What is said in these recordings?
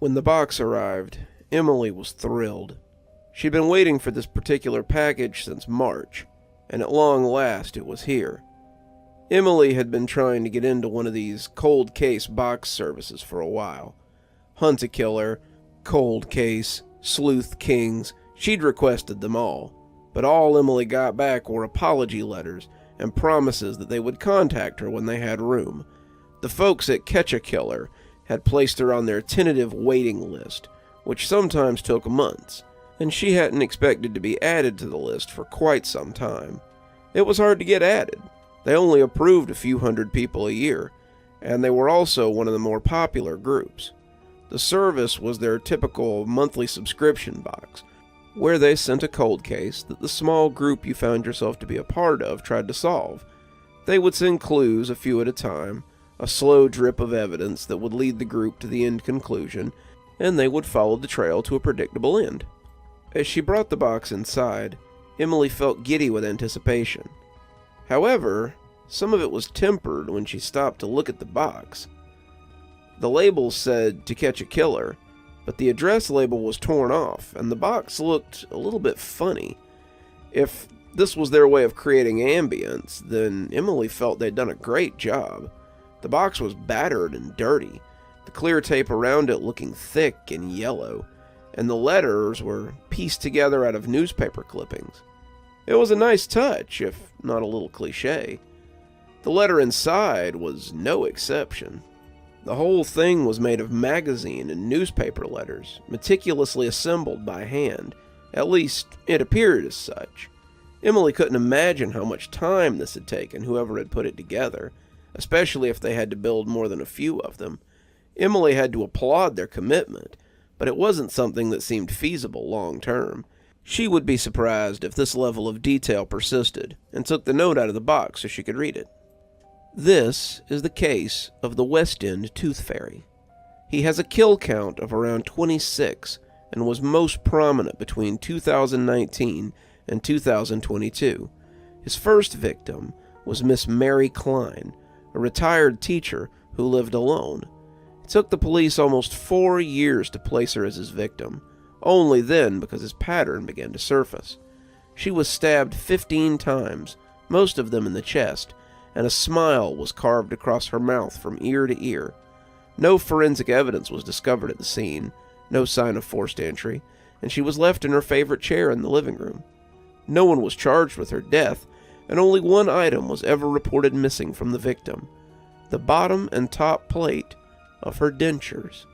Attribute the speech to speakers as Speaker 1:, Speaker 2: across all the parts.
Speaker 1: When the box arrived, Emily was thrilled. She'd been waiting for this particular package since March, and at long last it was here. Emily had been trying to get into one of these cold case box services for a while. Hunt a Killer, Cold Case, Sleuth Kings, she'd requested them all, but all Emily got back were apology letters and promises that they would contact her when they had room. The folks at Catch a Killer had placed her on their tentative waiting list, which sometimes took months, and she hadn't expected to be added to the list for quite some time. It was hard to get added. They only approved a few hundred people a year, and they were also one of the more popular groups. The service was their typical monthly subscription box, where they sent a cold case that the small group you found yourself to be a part of tried to solve. They would send clues a few at a time, a slow drip of evidence that would lead the group to the end conclusion, and they would follow the trail to a predictable end. As she brought the box inside, Emily felt giddy with anticipation. However, some of it was tempered when she stopped to look at the box. The label said "To Catch a Killer," but the address label was torn off, and the box looked a little bit funny. If this was their way of creating ambience, then Emily felt they'd done a great job. The box was battered and dirty, the clear tape around it looking thick and yellow, and the letters were pieced together out of newspaper clippings. It was a nice touch, if not a little cliché. The letter inside was no exception. The whole thing was made of magazine and newspaper letters, meticulously assembled by hand. At least, it appeared as such. Emily couldn't imagine how much time this had taken whoever had put it together, especially if they had to build more than a few of them. Emily had to applaud their commitment, but it wasn't something that seemed feasible long term. She would be surprised if this level of detail persisted, and took the note out of the box so she could read it. This is the case of the West End Tooth Fairy. He has a kill count of around 26, and was most prominent between 2019 and 2022. His first victim was Miss Mary Klein, a retired teacher who lived alone. It took the police almost 4 years to place her as his victim, only then because his pattern began to surface. She was stabbed 15 times, most of them in the chest, and a smile was carved across her mouth from ear to ear. No forensic evidence was discovered at the scene, no sign of forced entry, and she was left in her favorite chair in the living room. No one was charged with her death, and only one item was ever reported missing from the victim: the bottom and top plate of her dentures.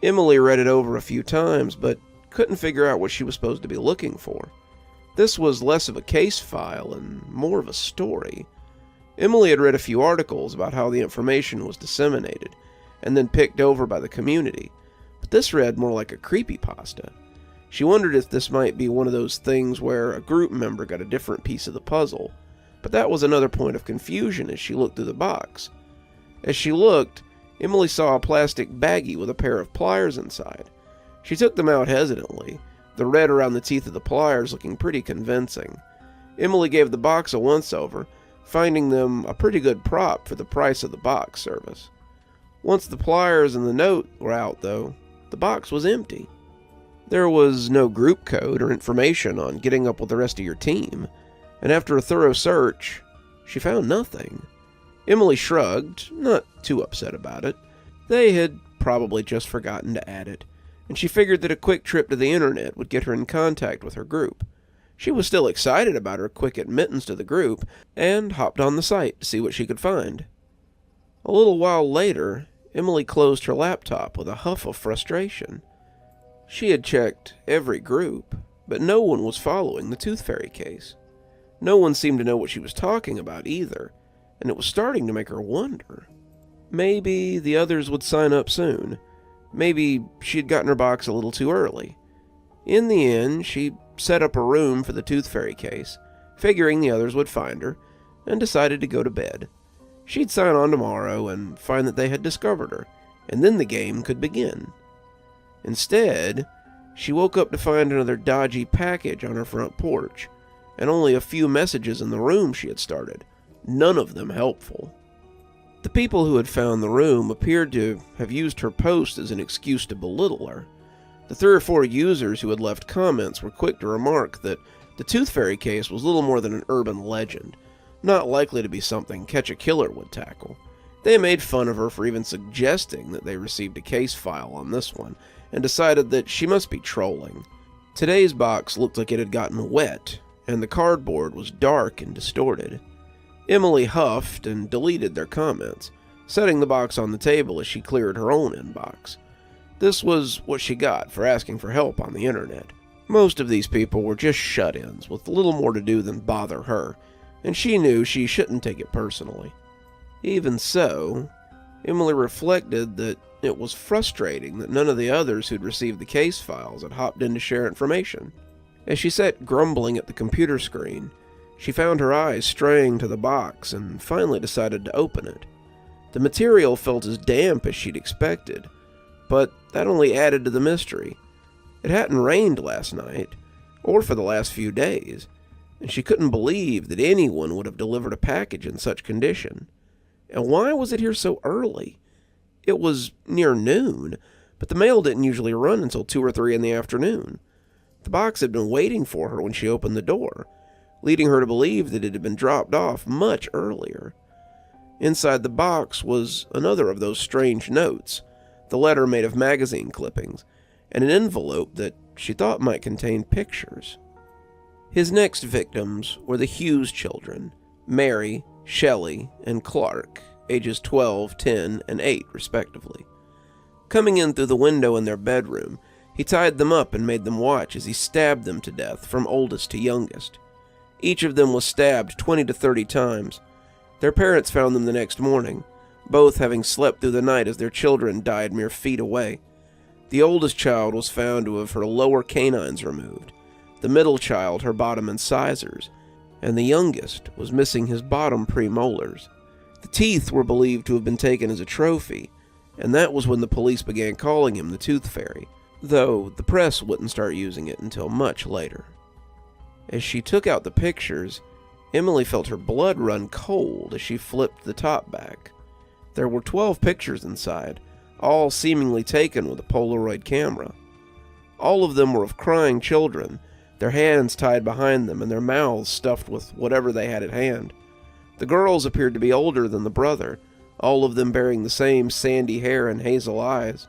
Speaker 1: Emily read it over a few times, but couldn't figure out what she was supposed to be looking for. This was less of a case file and more of a story. Emily had read a few articles about how the information was disseminated, and then picked over by the community, but this read more like a creepypasta. She wondered if this might be one of those things where a group member got a different piece of the puzzle, but that was another point of confusion as she looked through the box. As she looked, Emily saw a plastic baggie with a pair of pliers inside. She took them out hesitantly, the red around the teeth of the pliers looking pretty convincing. Emily gave the box a once-over, finding them a pretty good prop for the price of the box service. Once the pliers and the note were out, though, the box was empty. There was no group code or information on getting up with the rest of your team, and after a thorough search, she found nothing. Emily shrugged, not too upset about it. They had probably just forgotten to add it, and she figured that a quick trip to the internet would get her in contact with her group. She was still excited about her quick admittance to the group, and hopped on the site to see what she could find. A little while later, Emily closed her laptop with a huff of frustration. She had checked every group, but no one was following the Tooth Fairy case. No one seemed to know what she was talking about either, and it was starting to make her wonder. Maybe the others would sign up soon. Maybe she had gotten her box a little too early. In the end, she set up a room for the Tooth Fairy case, figuring the others would find her, and decided to go to bed. She'd sign on tomorrow and find that they had discovered her, and then the game could begin. Instead, she woke up to find another dodgy package on her front porch, and only a few messages in the room she had started, none of them helpful. The people who had found the room appeared to have used her post as an excuse to belittle her. The 3 or 4 users who had left comments were quick to remark that the Tooth Fairy case was little more than an urban legend, not likely to be something Catch a Killer would tackle. They made fun of her for even suggesting that they received a case file on this one, and decided that she must be trolling. Today's box looked like it had gotten wet, and the cardboard was dark and distorted. Emily huffed and deleted their comments, setting the box on the table as she cleared her own inbox. This was what she got for asking for help on the internet. Most of these people were just shut-ins with little more to do than bother her, and she knew she shouldn't take it personally. Even so, Emily reflected that it was frustrating that none of the others who'd received the case files had hopped in to share information. As she sat grumbling at the computer screen, she found her eyes straying to the box and finally decided to open it. The material felt as damp as she'd expected, but that only added to the mystery. It hadn't rained last night, or for the last few days, and she couldn't believe that anyone would have delivered a package in such condition. And why was it here so early? It was near noon, but the mail didn't usually run until 2 or 3 in the afternoon. The box had been waiting for her when she opened the door, leading her to believe that it had been dropped off much earlier. Inside the box was another of those strange notes, the letter made of magazine clippings, and an envelope that she thought might contain pictures. His next victims were the Hughes children, Mary, Shelley, and Clark, ages 12, 10, and 8, respectively. Coming in through the window in their bedroom, he tied them up and made them watch as he stabbed them to death from oldest to youngest. Each of them was stabbed 20 to 30 times. Their parents found them the next morning, both having slept through the night as their children died mere feet away. The oldest child was found to have her lower canines removed, the middle child her bottom incisors, and the youngest was missing his bottom premolars. The teeth were believed to have been taken as a trophy, and that was when the police began calling him the Tooth Fairy, though the press wouldn't start using it until much later. As she took out the pictures, Emily felt her blood run cold as she flipped the top back. There were 12 pictures inside, all seemingly taken with a Polaroid camera. All of them were of crying children, their hands tied behind them and their mouths stuffed with whatever they had at hand. The girls appeared to be older than the brother, all of them bearing the same sandy hair and hazel eyes.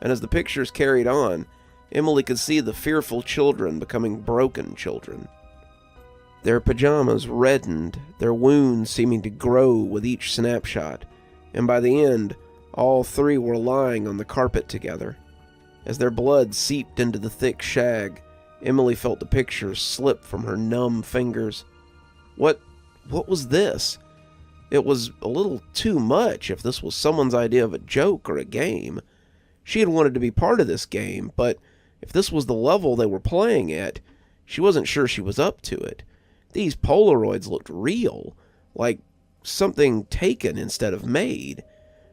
Speaker 1: And as the pictures carried on, Emily could see the fearful children becoming broken children. Their pajamas reddened, their wounds seeming to grow with each snapshot, and by the end, all 3 were lying on the carpet together. As their blood seeped into the thick shag, Emily felt the pictures slip from her numb fingers. What was this? It was a little too much if this was someone's idea of a joke or a game. She had wanted to be part of this game, but if this was the level they were playing at, she wasn't sure she was up to it. These Polaroids looked real, like something taken instead of made,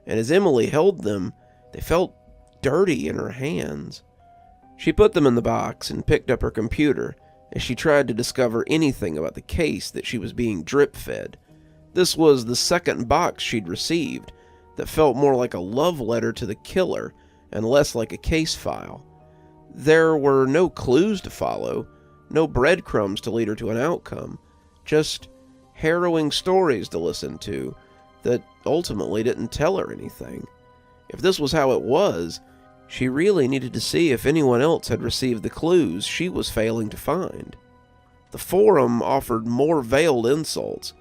Speaker 1: and as Emily held them, they felt dirty in her hands. She put them in the box and picked up her computer as she tried to discover anything about the case that she was being drip-fed. This was the second box she'd received that felt more like a love letter to the killer and less like a case file. There were no clues to follow, no breadcrumbs to lead her to an outcome, just harrowing stories to listen to that ultimately didn't tell her anything. If this was how it was, she really needed to see if anyone else had received the clues she was failing to find. The forum offered more veiled insults,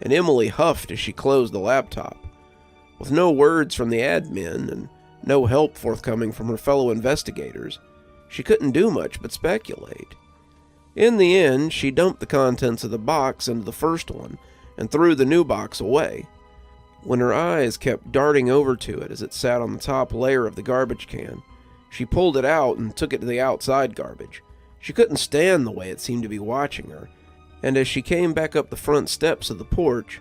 Speaker 1: and Emily huffed as she closed the laptop. With no words from the admin and no help forthcoming from her fellow investigators, she couldn't do much but speculate. In the end, she dumped the contents of the box into the first one and threw the new box away. When her eyes kept darting over to it as it sat on the top layer of the garbage can, she pulled it out and took it to the outside garbage. She couldn't stand the way it seemed to be watching her, and as she came back up the front steps of the porch,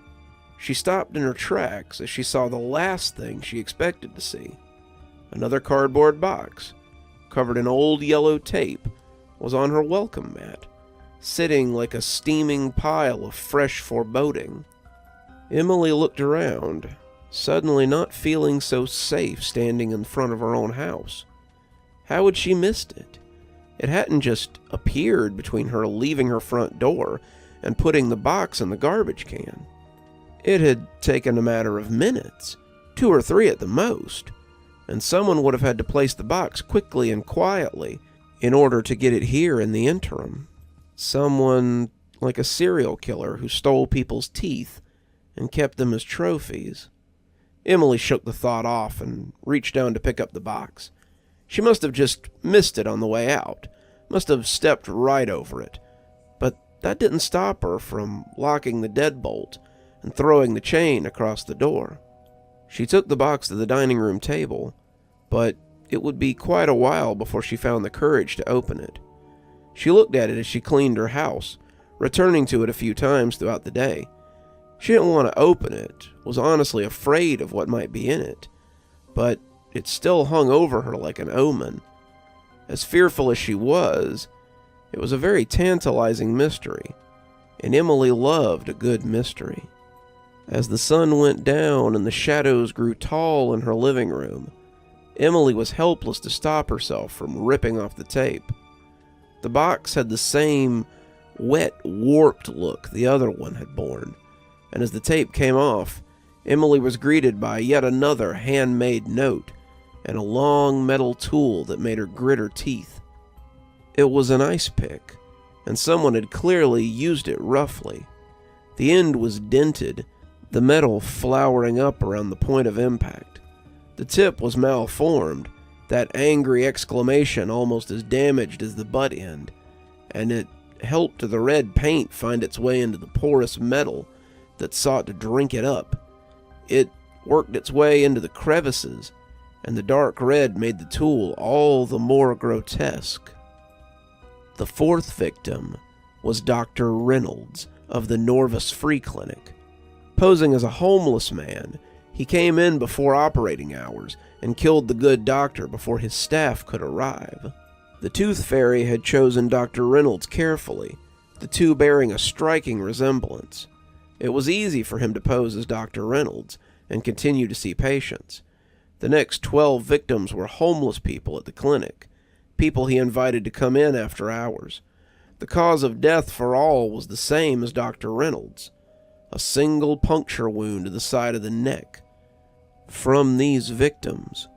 Speaker 1: she stopped in her tracks as she saw the last thing she expected to see. Another cardboard box, covered in old yellow tape, was on her welcome mat, sitting like a steaming pile of fresh foreboding. Emily looked around. suddenly not feeling so safe standing in front of her own house. How had she missed it? It hadn't just appeared between her leaving her front door and putting the box in the garbage can. It had taken a matter of minutes, 2 or 3 at the most, and someone would have had to place the box quickly and quietly in order to get it here in the interim. Someone like a serial killer who stole people's teeth and kept them as trophies. Emily shook the thought off and reached down to pick up the box. She must have just missed it on the way out, must have stepped right over it, but that didn't stop her from locking the deadbolt and throwing the chain across the door. She took the box to the dining room table, but it would be quite a while before she found the courage to open it. She looked at it as she cleaned her house, returning to it a few times throughout the day. She didn't want to open it, was honestly afraid of what might be in it, but it still hung over her like an omen. As fearful as she was, it was a very tantalizing mystery, and Emily loved a good mystery. As the sun went down and the shadows grew tall in her living room, Emily was helpless to stop herself from ripping off the tape. The box had the same wet, warped look the other one had borne, and as the tape came off, Emily was greeted by yet another handmade note and a long metal tool that made her grit her teeth. It was an ice pick, and someone had clearly used it roughly. The end was dented, the metal flowering up around the point of impact. The tip was malformed, that angry exclamation almost as damaged as the butt end, and it helped the red paint find its way into the porous metal that sought to drink it up. It worked its way into the crevices, and the dark red made the tool all the more grotesque. The 4th victim was Dr. Reynolds of the Norvis Free Clinic. Posing as a homeless man, he came in before operating hours and killed the good doctor before his staff could arrive. The Tooth Fairy had chosen Dr. Reynolds carefully, the two bearing a striking resemblance. It was easy for him to pose as Dr. Reynolds and continue to see patients. The next 12 victims were homeless people at the clinic, people he invited to come in after hours. The cause of death for all was the same as Dr. Reynolds, a single puncture wound to the side of the neck. From these victims,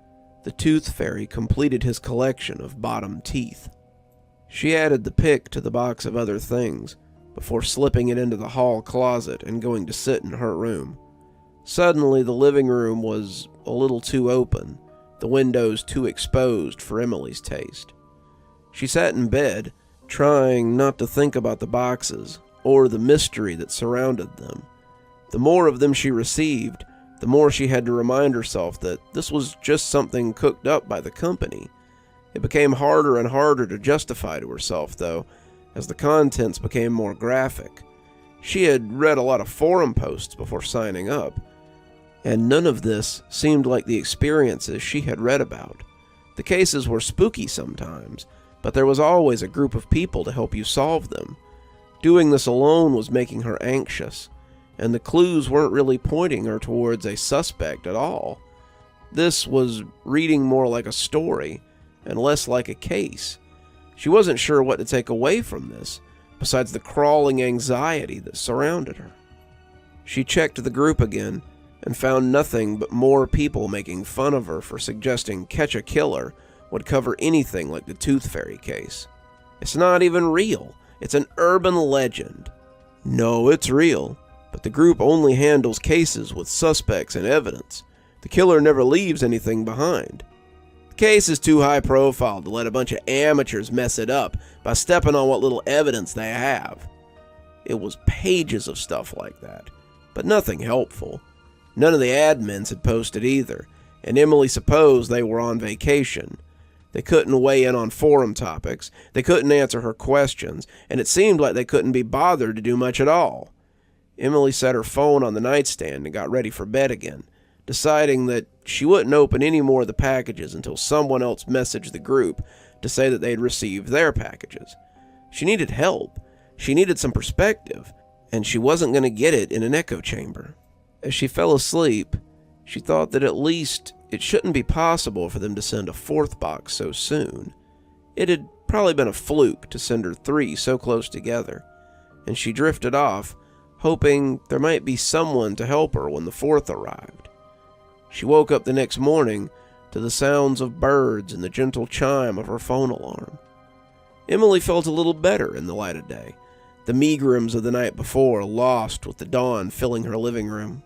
Speaker 1: the Tooth Fairy completed his collection of bottom teeth. She added the pick to the box of other things before slipping it into the hall closet and going to sit in her room. Suddenly, the living room was a little too open, the windows too exposed for Emily's taste. She sat in bed, trying not to think about the boxes or the mystery that surrounded them. The more of them she received, the more she had to remind herself that this was just something cooked up by the company. It became harder and harder to justify to herself, though, as the contents became more graphic. She had read a lot of forum posts before signing up, and none of this seemed like the experiences she had read about. The cases were spooky sometimes, but there was always a group of people to help you solve them. Doing this alone was making her anxious, and the clues weren't really pointing her towards a suspect at all. This was reading more like a story, and less like a case. She wasn't sure what to take away from this, besides the crawling anxiety that surrounded her. She checked the group again, and found nothing but more people making fun of her for suggesting Catch a Killer would cover anything like the Tooth Fairy case. It's not even real. It's an urban legend. No, it's real, but the group only handles cases with suspects and evidence. The killer never leaves anything behind. The case is too high profile to let a bunch of amateurs mess it up by stepping on what little evidence they have. It was pages of stuff like that, but nothing helpful. None of the admins had posted either, and Emily supposed they were on vacation. They couldn't weigh in on forum topics, they couldn't answer her questions, and it seemed like they couldn't be bothered to do much at all. Emily set her phone on the nightstand and got ready for bed again, deciding that she wouldn't open any more of the packages until someone else messaged the group to say that they'd received their packages. She needed help, she needed some perspective, and she wasn't going to get it in an echo chamber. As she fell asleep, She thought that at least it shouldn't be possible for them to send a fourth box so soon. It had probably been a fluke to send her 3 so close together, and she drifted off, hoping there might be someone to help her when the fourth arrived. She woke up the next morning to the sounds of birds and the gentle chime of her phone alarm. Emily felt a little better in the light of day, the megrims of the night before lost with the dawn filling her living room.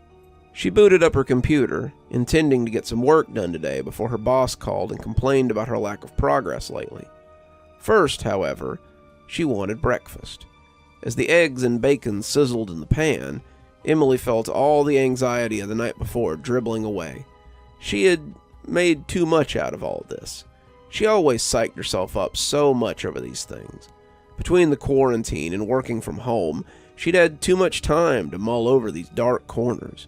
Speaker 1: She booted up her computer, intending to get some work done today before her boss called and complained about her lack of progress lately. First, however, she wanted breakfast. As the eggs and bacon sizzled in the pan, Emily felt all the anxiety of the night before dribbling away. She had made too much out of all this. She always psyched herself up so much over these things. Between the quarantine and working from home, she'd had too much time to mull over these dark corners.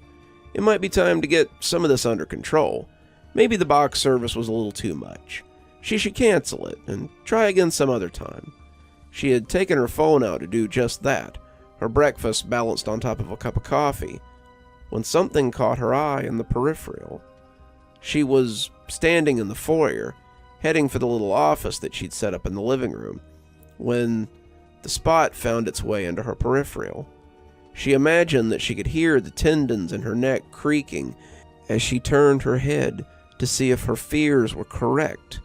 Speaker 1: It might be time to get some of this under control. Maybe the box service was a little too much. She should cancel it and try again some other time. She had taken her phone out to do just that, her breakfast balanced on top of a cup of coffee, when something caught her eye in the peripheral. She was standing in the foyer, heading for the little office that she'd set up in the living room, when the spot found its way into her peripheral. She imagined that she could hear the tendons in her neck creaking as she turned her head to see if her fears were correct,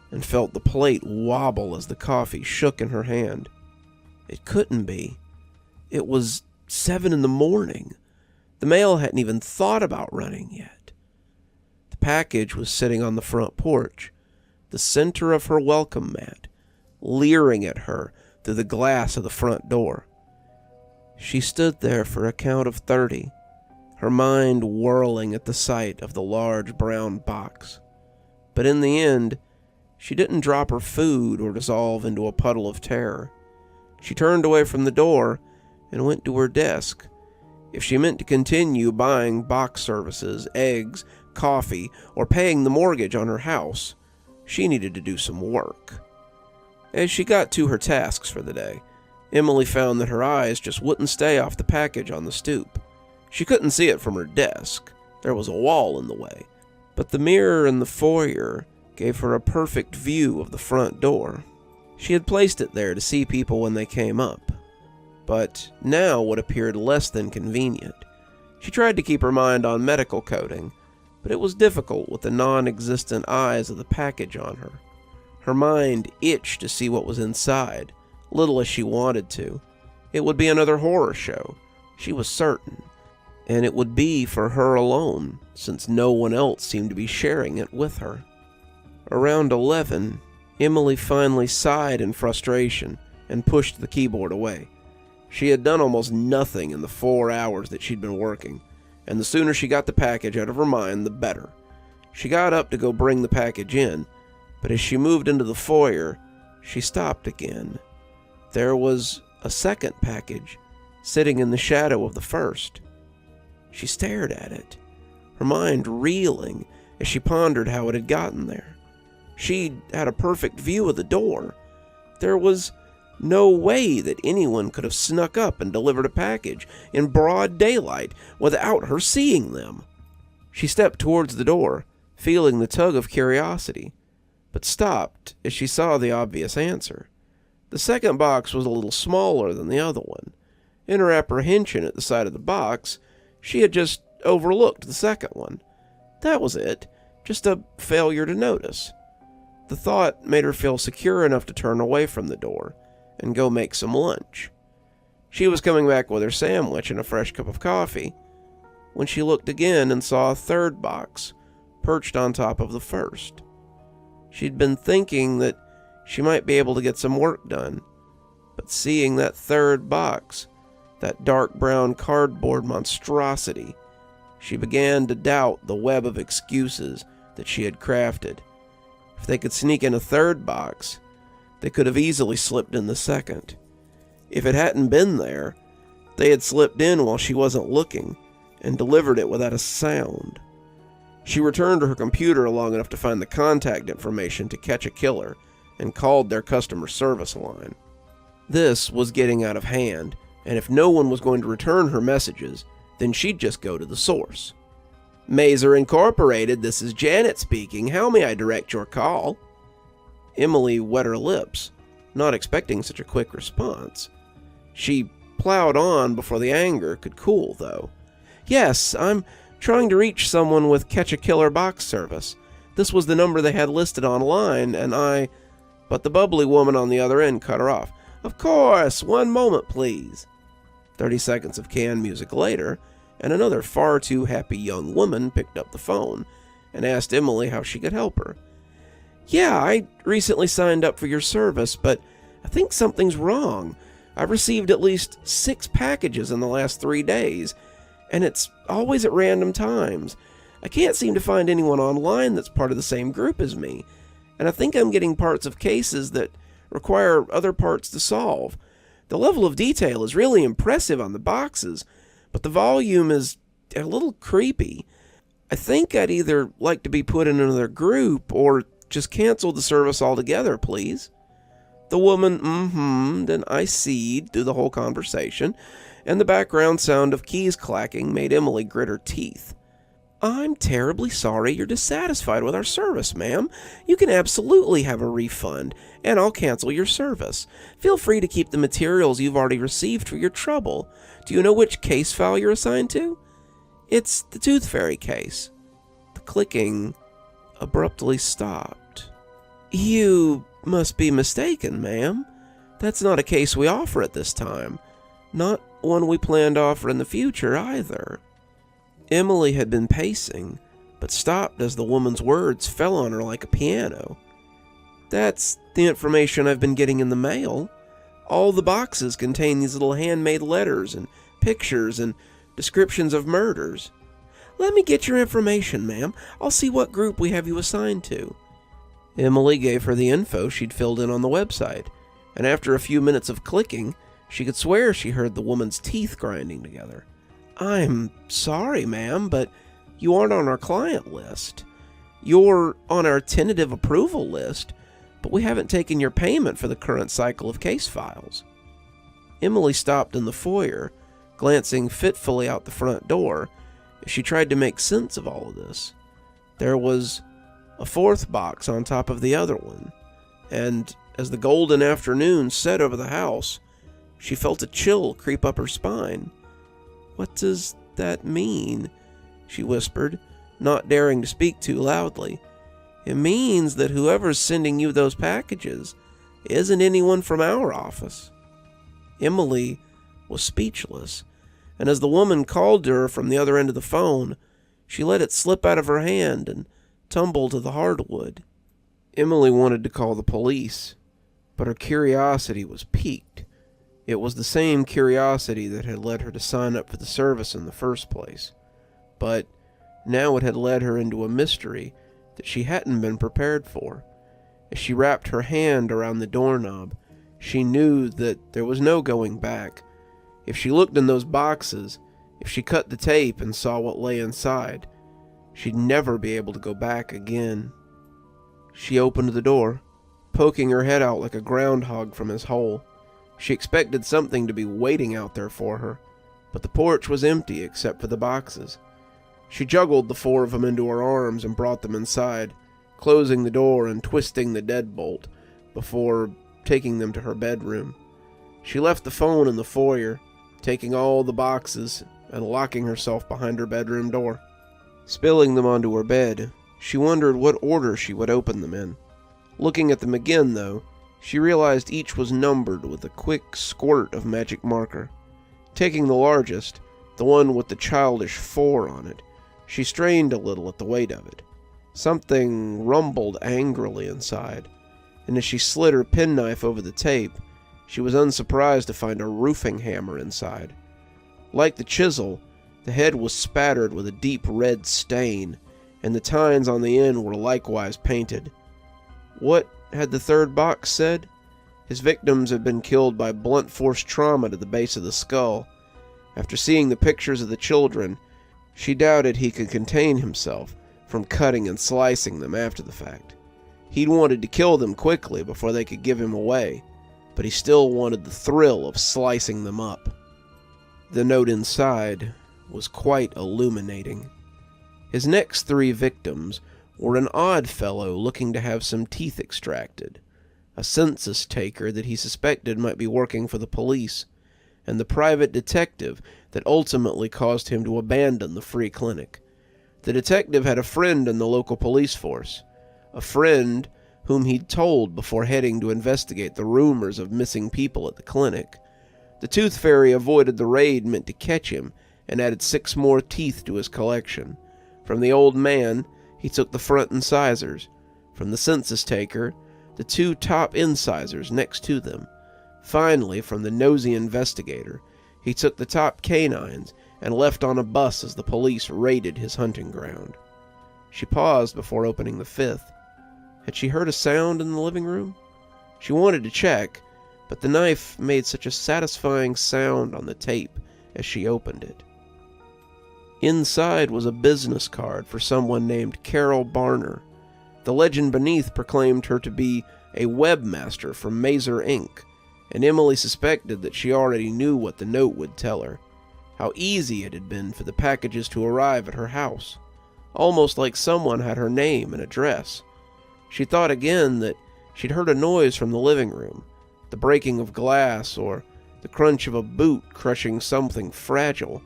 Speaker 1: and felt the plate wobble as the coffee shook in her hand. It couldn't be. It was 7 a.m. The mail hadn't even thought about running yet. The package was sitting on the front porch, the center of her welcome mat, leering at her through the glass of the front door. She stood there for a count of 30, her mind whirling at the sight of the large brown box. But in the end, she didn't drop her food or dissolve into a puddle of terror. She turned away from the door and went to her desk. If she meant to continue buying box services, eggs, coffee, or paying the mortgage on her house, she needed to do some work. As she got to her tasks for the day, Emily found that her eyes just wouldn't stay off the package on the stoop. She couldn't see it from her desk. There was a wall in the way. But the mirror in the foyer gave her a perfect view of the front door. She had placed it there to see people when they came up. But now what appeared less than convenient. She tried to keep her mind on medical coding, but it was difficult with the non-existent eyes of the package on her. Her mind itched to see what was inside, little as she wanted to. It would be another horror show, she was certain, and it would be for her alone, since no one else seemed to be sharing it with her. Around 11, Emily finally sighed in frustration and pushed the keyboard away. She had done almost nothing in the 4 hours that she'd been working, and the sooner she got the package out of her mind, the better. She got up to go bring the package in, but as she moved into the foyer, she stopped again. There was a second package sitting in the shadow of the first. She stared at it, her mind reeling as she pondered how it had gotten there. She had a perfect view of the door. There was no way that anyone could have snuck up and delivered a package in broad daylight without her seeing them. She stepped towards the door, feeling the tug of curiosity, but stopped as she saw the obvious answer. The second box was a little smaller than the other one. In her apprehension at the sight of the box, she had just overlooked the second one. That was it, just a failure to notice. The thought made her feel secure enough to turn away from the door and go make some lunch. She was coming back with her sandwich and a fresh cup of coffee when she looked again and saw a third box perched on top of the first. She'd been thinking that she might be able to get some work done, but seeing that third box, that dark brown cardboard monstrosity, she began to doubt the web of excuses that she had crafted. If they could sneak in a third box, they could have easily slipped in the second. If it hadn't been there, they had slipped in while she wasn't looking and delivered it without a sound. She returned to her computer long enough to find the contact information to catch a killer and called their customer service line. This was getting out of hand, and if no one was going to return her messages, then she'd just go to the source. Mazer Incorporated, this is Janet speaking. How may I direct your call? Emily wet her lips, not expecting such a quick response. She plowed on before the anger could cool, though. Yes, I'm trying to reach someone with Catch-A-Killer box service. This was the number they had listed online, and I... But the bubbly woman on the other end cut her off. Of course, 1 moment, please. 30 seconds of canned music later, and another far too happy young woman picked up the phone and asked Emily how she could help her. Yeah, I recently signed up for your service, but I think something's wrong. I've received at least 6 packages in the last 3 days, and it's always at random times. I can't seem to find anyone online that's part of the same group as me, and I think I'm getting parts of cases that require other parts to solve. The level of detail is really impressive on the boxes, but the volume is a little creepy. I think I'd either like to be put in another group or just cancel the service altogether, please. The woman then I seed through the whole conversation, and the background sound of keys clacking made Emily grit her teeth. I'm terribly sorry you're dissatisfied with our service, ma'am. You can absolutely have a refund, and I'll cancel your service. Feel free to keep the materials you've already received for your trouble. Do you know which case file you're assigned to? It's the Tooth Fairy case. The clicking abruptly stopped. You must be mistaken, ma'am. That's not a case we offer at this time. Not one we plan to offer in the future, either. Emily had been pacing, but stopped as the woman's words fell on her like a piano. That's the information I've been getting in the mail. All the boxes contain these little handmade letters and pictures and descriptions of murders. Let me get your information, ma'am. I'll see what group we have you assigned to. Emily gave her the info she'd filled in on the website, and after a few minutes of clicking, she could swear she heard the woman's teeth grinding together. I'm sorry, ma'am, but you aren't on our client list. You're on our tentative approval list, but we haven't taken your payment for the current cycle of case files. Emily stopped in the foyer, glancing fitfully out the front door as she tried to make sense of all of this. There was a 4th box on top of the other one, and as the golden afternoon set over the house, she felt a chill creep up her spine. What does that mean? She whispered, not daring to speak too loudly. It means that whoever's sending you those packages isn't anyone from our office. Emily was speechless, and as the woman called to her from the other end of the phone, she let it slip out of her hand and tumble to the hardwood. Emily wanted to call the police, but her curiosity was piqued. It was the same curiosity that had led her to sign up for the service in the first place, but now it had led her into a mystery that she hadn't been prepared for. As she wrapped her hand around the doorknob, she knew that there was no going back. If she looked in those boxes, if she cut the tape and saw what lay inside, she'd never be able to go back again. She opened the door, poking her head out like a groundhog from his hole. She expected something to be waiting out there for her, but the porch was empty except for the boxes. She juggled the 4 of them into her arms and brought them inside, closing the door and twisting the deadbolt before taking them to her bedroom. She left the phone in the foyer, taking all the boxes and locking herself behind her bedroom door. Spilling them onto her bed, she wondered what order she would open them in. Looking at them again, though, she realized each was numbered with a quick squirt of magic marker. Taking the largest, the one with the childish 4 on it, she strained a little at the weight of it. Something rumbled angrily inside, and as she slid her penknife over the tape, she was unsurprised to find a roofing hammer inside. Like the chisel, the head was spattered with a deep red stain, and the tines on the end were likewise painted. What had the 3rd box said? His victims had been killed by blunt force trauma to the base of the skull. After seeing the pictures of the children, she doubted he could contain himself from cutting and slicing them after the fact. He'd wanted to kill them quickly before they could give him away, but he still wanted the thrill of slicing them up. The note inside was quite illuminating. His next 3 victims were an odd fellow looking to have some teeth extracted, a census taker that he suspected might be working for the police, and the private detective that ultimately caused him to abandon the free clinic. The detective had a friend in the local police force, a friend whom he'd told before heading to investigate the rumors of missing people at the clinic. The Tooth Fairy avoided the raid meant to catch him and added 6 more teeth to his collection. From the old man, he took the front incisors. From the census taker, the 2 top incisors next to them. Finally, from the nosy investigator, he took the top canines and left on a bus as the police raided his hunting ground. She paused before opening the 5th. Had she heard a sound in the living room? She wanted to check, but the knife made such a satisfying sound on the tape as she opened it. Inside was a business card for someone named Carol Barner. The legend beneath proclaimed her to be a webmaster from Mazer Inc., and Emily suspected that she already knew what the note would tell her, how easy it had been for the packages to arrive at her house, almost like someone had her name and address. She thought again that she'd heard a noise from the living room, the breaking of glass or the crunch of a boot crushing something fragile.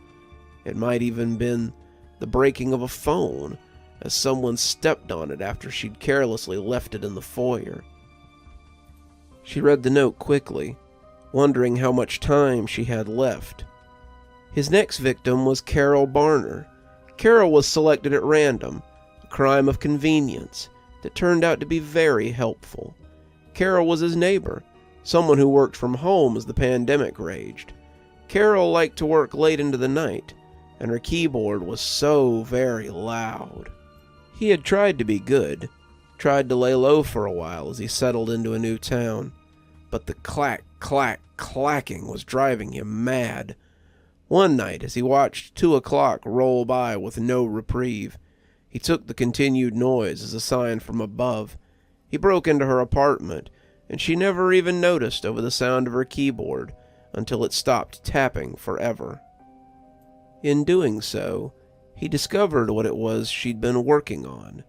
Speaker 1: It might even been the breaking of a phone, as someone stepped on it after she'd carelessly left it in the foyer. She read the note quickly, wondering how much time she had left. His next victim was Carol Barner. Carol was selected at random, a crime of convenience that turned out to be very helpful. Carol was his neighbor, someone who worked from home as the pandemic raged. Carol liked to work late into the night, and her keyboard was so very loud. He had tried to be good, tried to lay low for a while as he settled into a new town, but the clack, clack, clacking was driving him mad. One night, as he watched 2 o'clock roll by with no reprieve, he took the continued noise as a sign from above. He broke into her apartment, and she never even noticed over the sound of her keyboard until it stopped tapping forever. In doing so, he discovered what it was she'd been working on,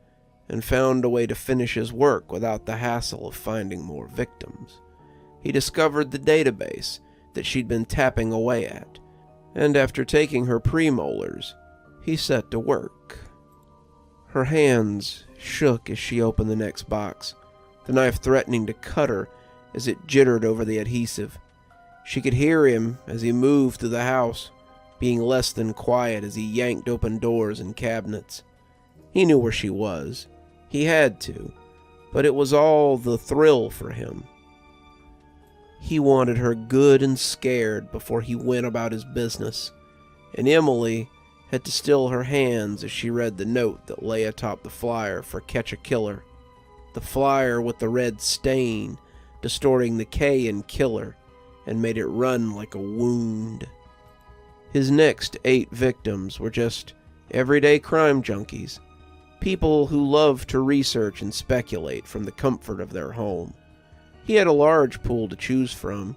Speaker 1: and found a way to finish his work without the hassle of finding more victims. He discovered the database that she'd been tapping away at, and after taking her premolars, he set to work. Her hands shook as she opened the next box, the knife threatening to cut her as it jittered over the adhesive. She could hear him as he moved through the house, being less than quiet as he yanked open doors and cabinets. He knew where she was. He had to, but it was all the thrill for him. He wanted her good and scared before he went about his business, and Emily had to still her hands as she read the note that lay atop the flyer for Catch a Killer. The flyer with the red stain distorting the K in killer and made it run like a wound. His next 8 victims were just everyday crime junkies, people who loved to research and speculate from the comfort of their home. He had a large pool to choose from,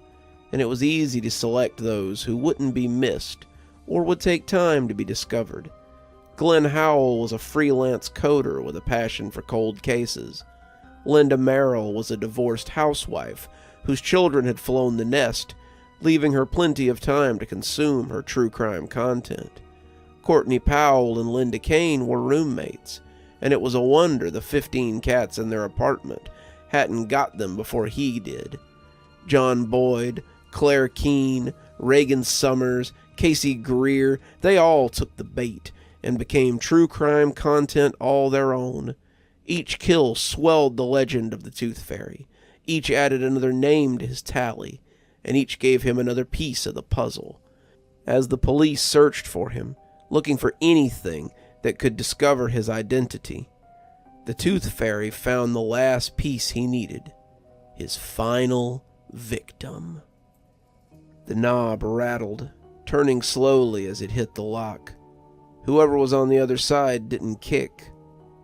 Speaker 1: and it was easy to select those who wouldn't be missed or would take time to be discovered. Glenn Howell was a freelance coder with a passion for cold cases. Linda Merrill was a divorced housewife whose children had flown the nest, leaving her plenty of time to consume her true crime content. Courtney Powell and Linda Kane were roommates, and it was a wonder the 15 cats in their apartment hadn't got them before he did. John Boyd, Claire Keene, Reagan Summers, Casey Greer, they all took the bait and became true crime content all their own. Each kill swelled the legend of the Tooth Fairy. Each added another name to his tally, and each gave him another piece of the puzzle. As the police searched for him, looking for anything that could discover his identity, the Tooth Fairy found the last piece he needed, his final victim. The knob rattled, turning slowly as it hit the lock. Whoever was on the other side didn't kick,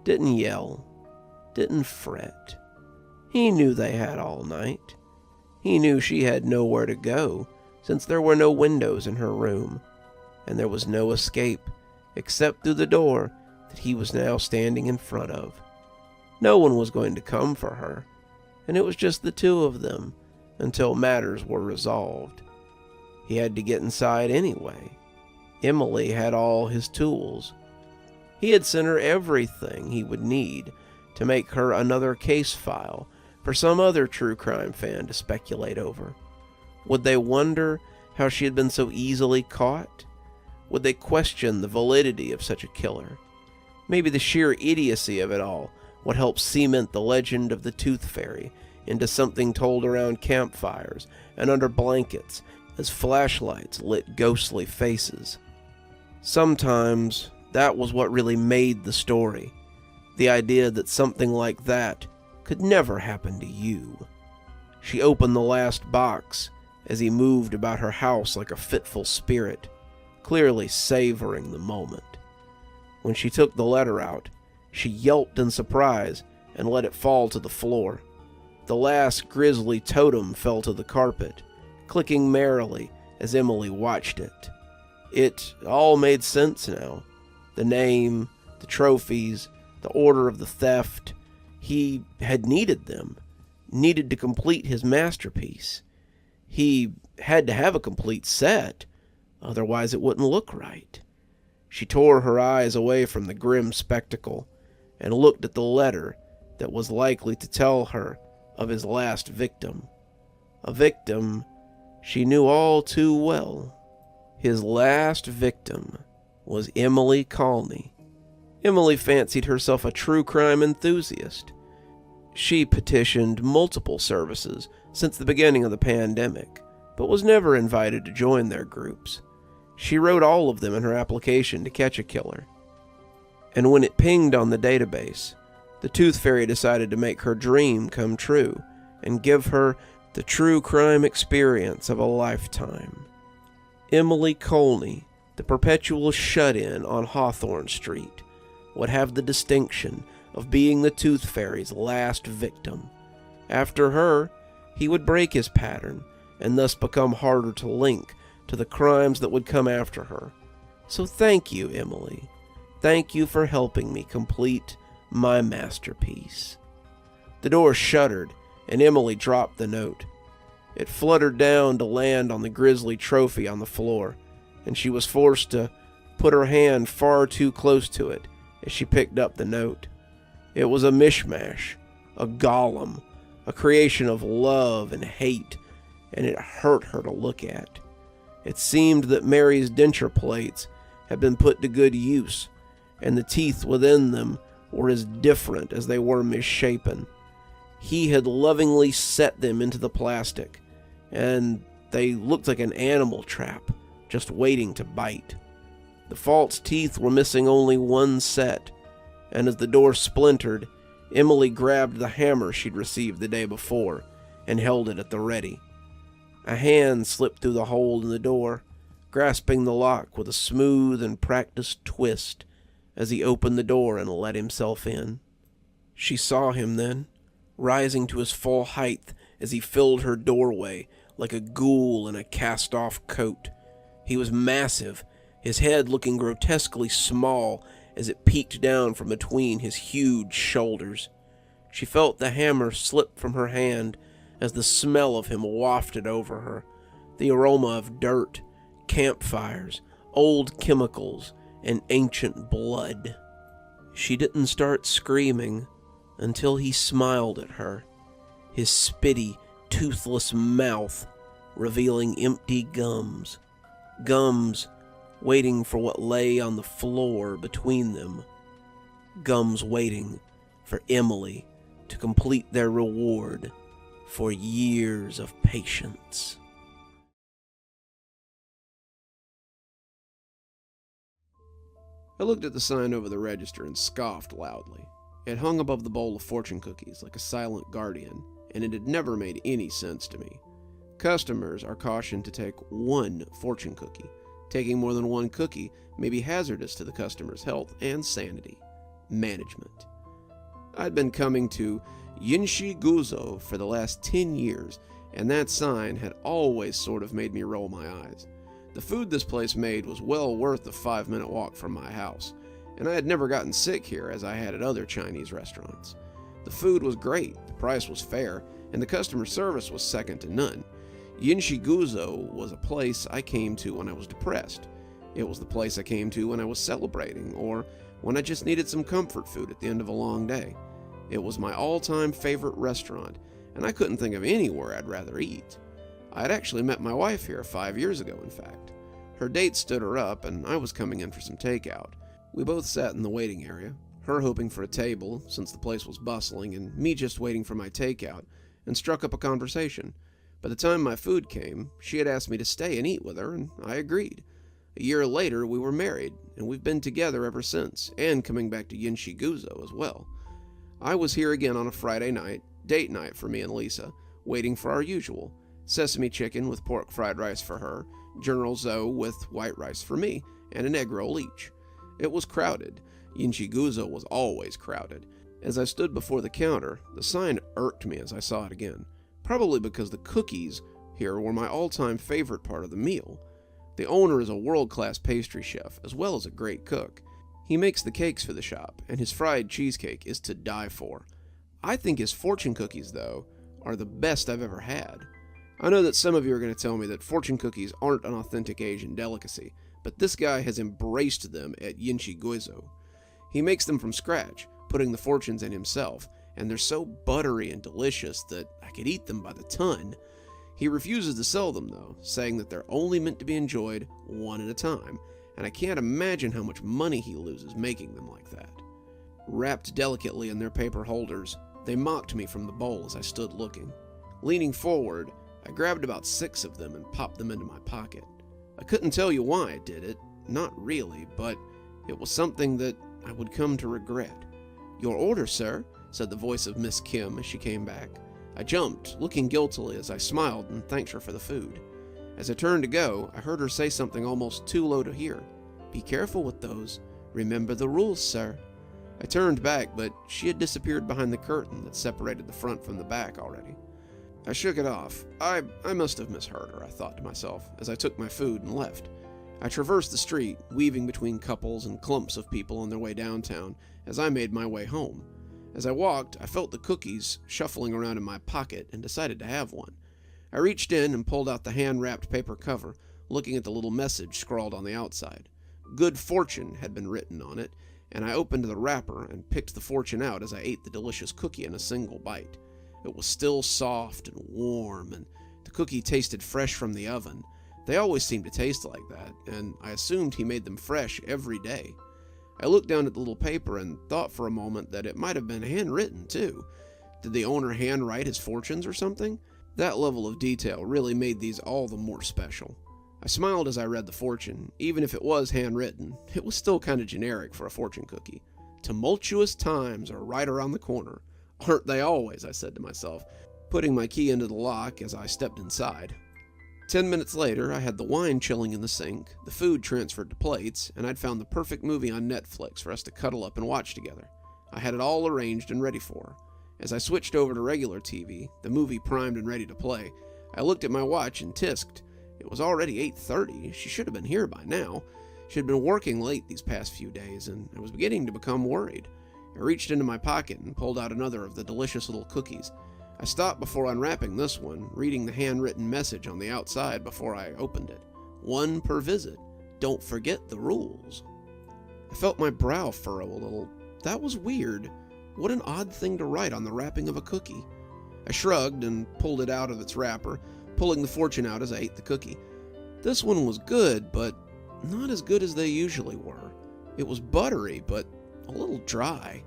Speaker 1: didn't yell, didn't fret. He knew they had all night. He knew she had nowhere to go, since there were no windows in her room, and there was no escape, except through the door that he was now standing in front of. No one was going to come for her, and it was just the two of them until matters were resolved. He had to get inside anyway. Emily had all his tools. He had sent her everything he would need to make her another case file for some other true crime fan to speculate over. Would they wonder how she had been so easily caught? Would they question the validity of such a killer? Maybe the sheer idiocy of it all would help cement the legend of the Tooth Fairy into something told around campfires and under blankets as flashlights lit ghostly faces. Sometimes that was what really made the story, the idea that something like that could never happen to you. She opened the last box as he moved about her house like a fitful spirit, clearly savoring the moment. When she took the letter out, she yelped in surprise and let it fall to the floor. The last grisly totem fell to the carpet, clicking merrily as Emily watched it. It all made sense now. The name, the trophies, the order of the theft. He had needed them, needed to complete his masterpiece. He had to have a complete set, otherwise it wouldn't look right. She tore her eyes away from the grim spectacle and looked at the letter that was likely to tell her of his last victim. A victim she knew all too well. His last victim was Emily Colney. Emily fancied herself a true crime enthusiast. She petitioned multiple services since the beginning of the pandemic, but was never invited to join their groups. She wrote all of them in her application to catch a killer. And when it pinged on the database, the Tooth Fairy decided to make her dream come true and give her the true crime experience of a lifetime. Emily Colney, the perpetual shut-in on Hawthorne Street, would have the distinction of being the Tooth Fairy's last victim. After her, he would break his pattern and thus become harder to link to the crimes that would come after her. So thank you, Emily. Thank you for helping me complete my masterpiece. The door shuddered, and Emily dropped the note. It fluttered down to land on the grisly trophy on the floor, and she was forced to put her hand far too close to it as she picked up the note. It was a mishmash, a golem, a creation of love and hate, and it hurt her to look at. It seemed that Mary's denture plates had been put to good use, and the teeth within them were as different as they were misshapen. He had lovingly set them into the plastic, and they looked like an animal trap, just waiting to bite. The false teeth were missing only one set, and as the door splintered, Emily grabbed the hammer she'd received the day before and held it at the ready. A hand slipped through the hole in the door, grasping the lock with a smooth and practiced twist as he opened the door and let himself in. She saw him then, rising to his full height as he filled her doorway like a ghoul in a cast-off coat. He was massive, his head looking grotesquely small as it peeked down from between his huge shoulders. She felt the hammer slip from her hand as the smell of him wafted over her, the aroma of dirt, campfires, old chemicals, and ancient blood. She didn't start screaming until he smiled at her, his spitty, toothless mouth revealing empty gums. Gums waiting for what lay on the floor between them. Gums waiting for Emily to complete their reward for years of patience. I looked at the sign over the register and scoffed loudly. It hung above the bowl of fortune cookies like a silent guardian, and it had never made any sense to me. Customers are cautioned to take one fortune cookie. Taking more than one cookie may be hazardous to the customer's health and sanity. Management. I'd been coming to Yinshi Guzo for the last 10 years, and that sign had always sort of made me roll my eyes. The food this place made was well worth the 5-minute walk from my house, and I had never gotten sick here as I had at other Chinese restaurants. The food was great, the price was fair, and the customer service was second to none. Yinshiguzo was a place I came to when I was depressed. It was the place I came to when I was celebrating, or when I just needed some comfort food at the end of a long day. It was my all-time favorite restaurant, and I couldn't think of anywhere I'd rather eat. I had actually met my wife here 5 years ago, in fact. Her date stood her up, and I was coming in for some takeout. We both sat in the waiting area, her hoping for a table, since the place was bustling, and me just waiting for my takeout, and struck up a conversation. By the time my food came, she had asked me to stay and eat with her, and I agreed. A year later, we were married, and we've been together ever since, and coming back to Yinshiguzo as well. I was here again on a Friday night, date night for me and Lisa, waiting for our usual. Sesame chicken with pork fried rice for her, General Tso with white rice for me, and an egg roll each. It was crowded. Yinshiguzo was always crowded. As I stood before the counter, the sign irked me as I saw it again, probably because the cookies here were my all-time favorite part of the meal. The owner is a world-class pastry chef, as well as a great cook. He makes the cakes for the shop, and his fried cheesecake is to die for. I think his fortune cookies, though, are the best I've ever had. I know that some of you are going to tell me that fortune cookies aren't an authentic Asian delicacy, but this guy has embraced them at Yinshiguzo. He makes them from scratch, putting the fortunes in himself, and they're so buttery and delicious that I could eat them by the ton. He refuses to sell them, though, saying that they're only meant to be enjoyed one at a time, and I can't imagine how much money he loses making them like that. Wrapped delicately in their paper holders, they mocked me from the bowl as I stood looking. Leaning forward, I grabbed about 6 of them and popped them into my pocket. I couldn't tell you why I did it, not really, but it was something that I would come to regret. "Your order, sir," said the voice of Miss Kim as she came back. I jumped, looking guiltily as I smiled and thanked her for the food. As I turned to go, I heard her say something almost too low to hear. "Be careful with those. Remember the rules, sir." I turned back, but she had disappeared behind the curtain that separated the front from the back already. I shook it off. I must have misheard her, I thought to myself, as I took my food and left. I traversed the street, weaving between couples and clumps of people on their way downtown, as I made my way home. As I walked, I felt the cookies shuffling around in my pocket and decided to have one. I reached in and pulled out the hand-wrapped paper cover, looking at the little message scrawled on the outside. Good Fortune had been written on it, and I opened the wrapper and picked the fortune out as I ate the delicious cookie in a single bite. It was still soft and warm, and the cookie tasted fresh from the oven. They always seemed to taste like that, and I assumed he made them fresh every day. I looked down at the little paper and thought for a moment that it might have been handwritten, too. Did the owner handwrite his fortunes or something? That level of detail really made these all the more special. I smiled as I read the fortune. Even if it was handwritten, it was still kind of generic for a fortune cookie. Tumultuous times are right around the corner. Aren't they always, I said to myself, putting my key into the lock as I stepped inside. 10 minutes later, I had the wine chilling in the sink, the food transferred to plates, and I'd found the perfect movie on Netflix for us to cuddle up and watch together. I had it all arranged and ready for her. As I switched over to regular TV, the movie primed and ready to play, I looked at my watch and tisked. It was already 8:30. She should have been here by now. She had been working late these past few days, and I was beginning to become worried. I reached into my pocket and pulled out another of the delicious little cookies. I stopped before unwrapping this one, reading the handwritten message on the outside before I opened it. 1 per visit. Don't forget the rules. I felt my brow furrow a little. That was weird. What an odd thing to write on the wrapping of a cookie. I shrugged and pulled it out of its wrapper, pulling the fortune out as I ate the cookie. This one was good, but not as good as they usually were. It was buttery, but a little dry.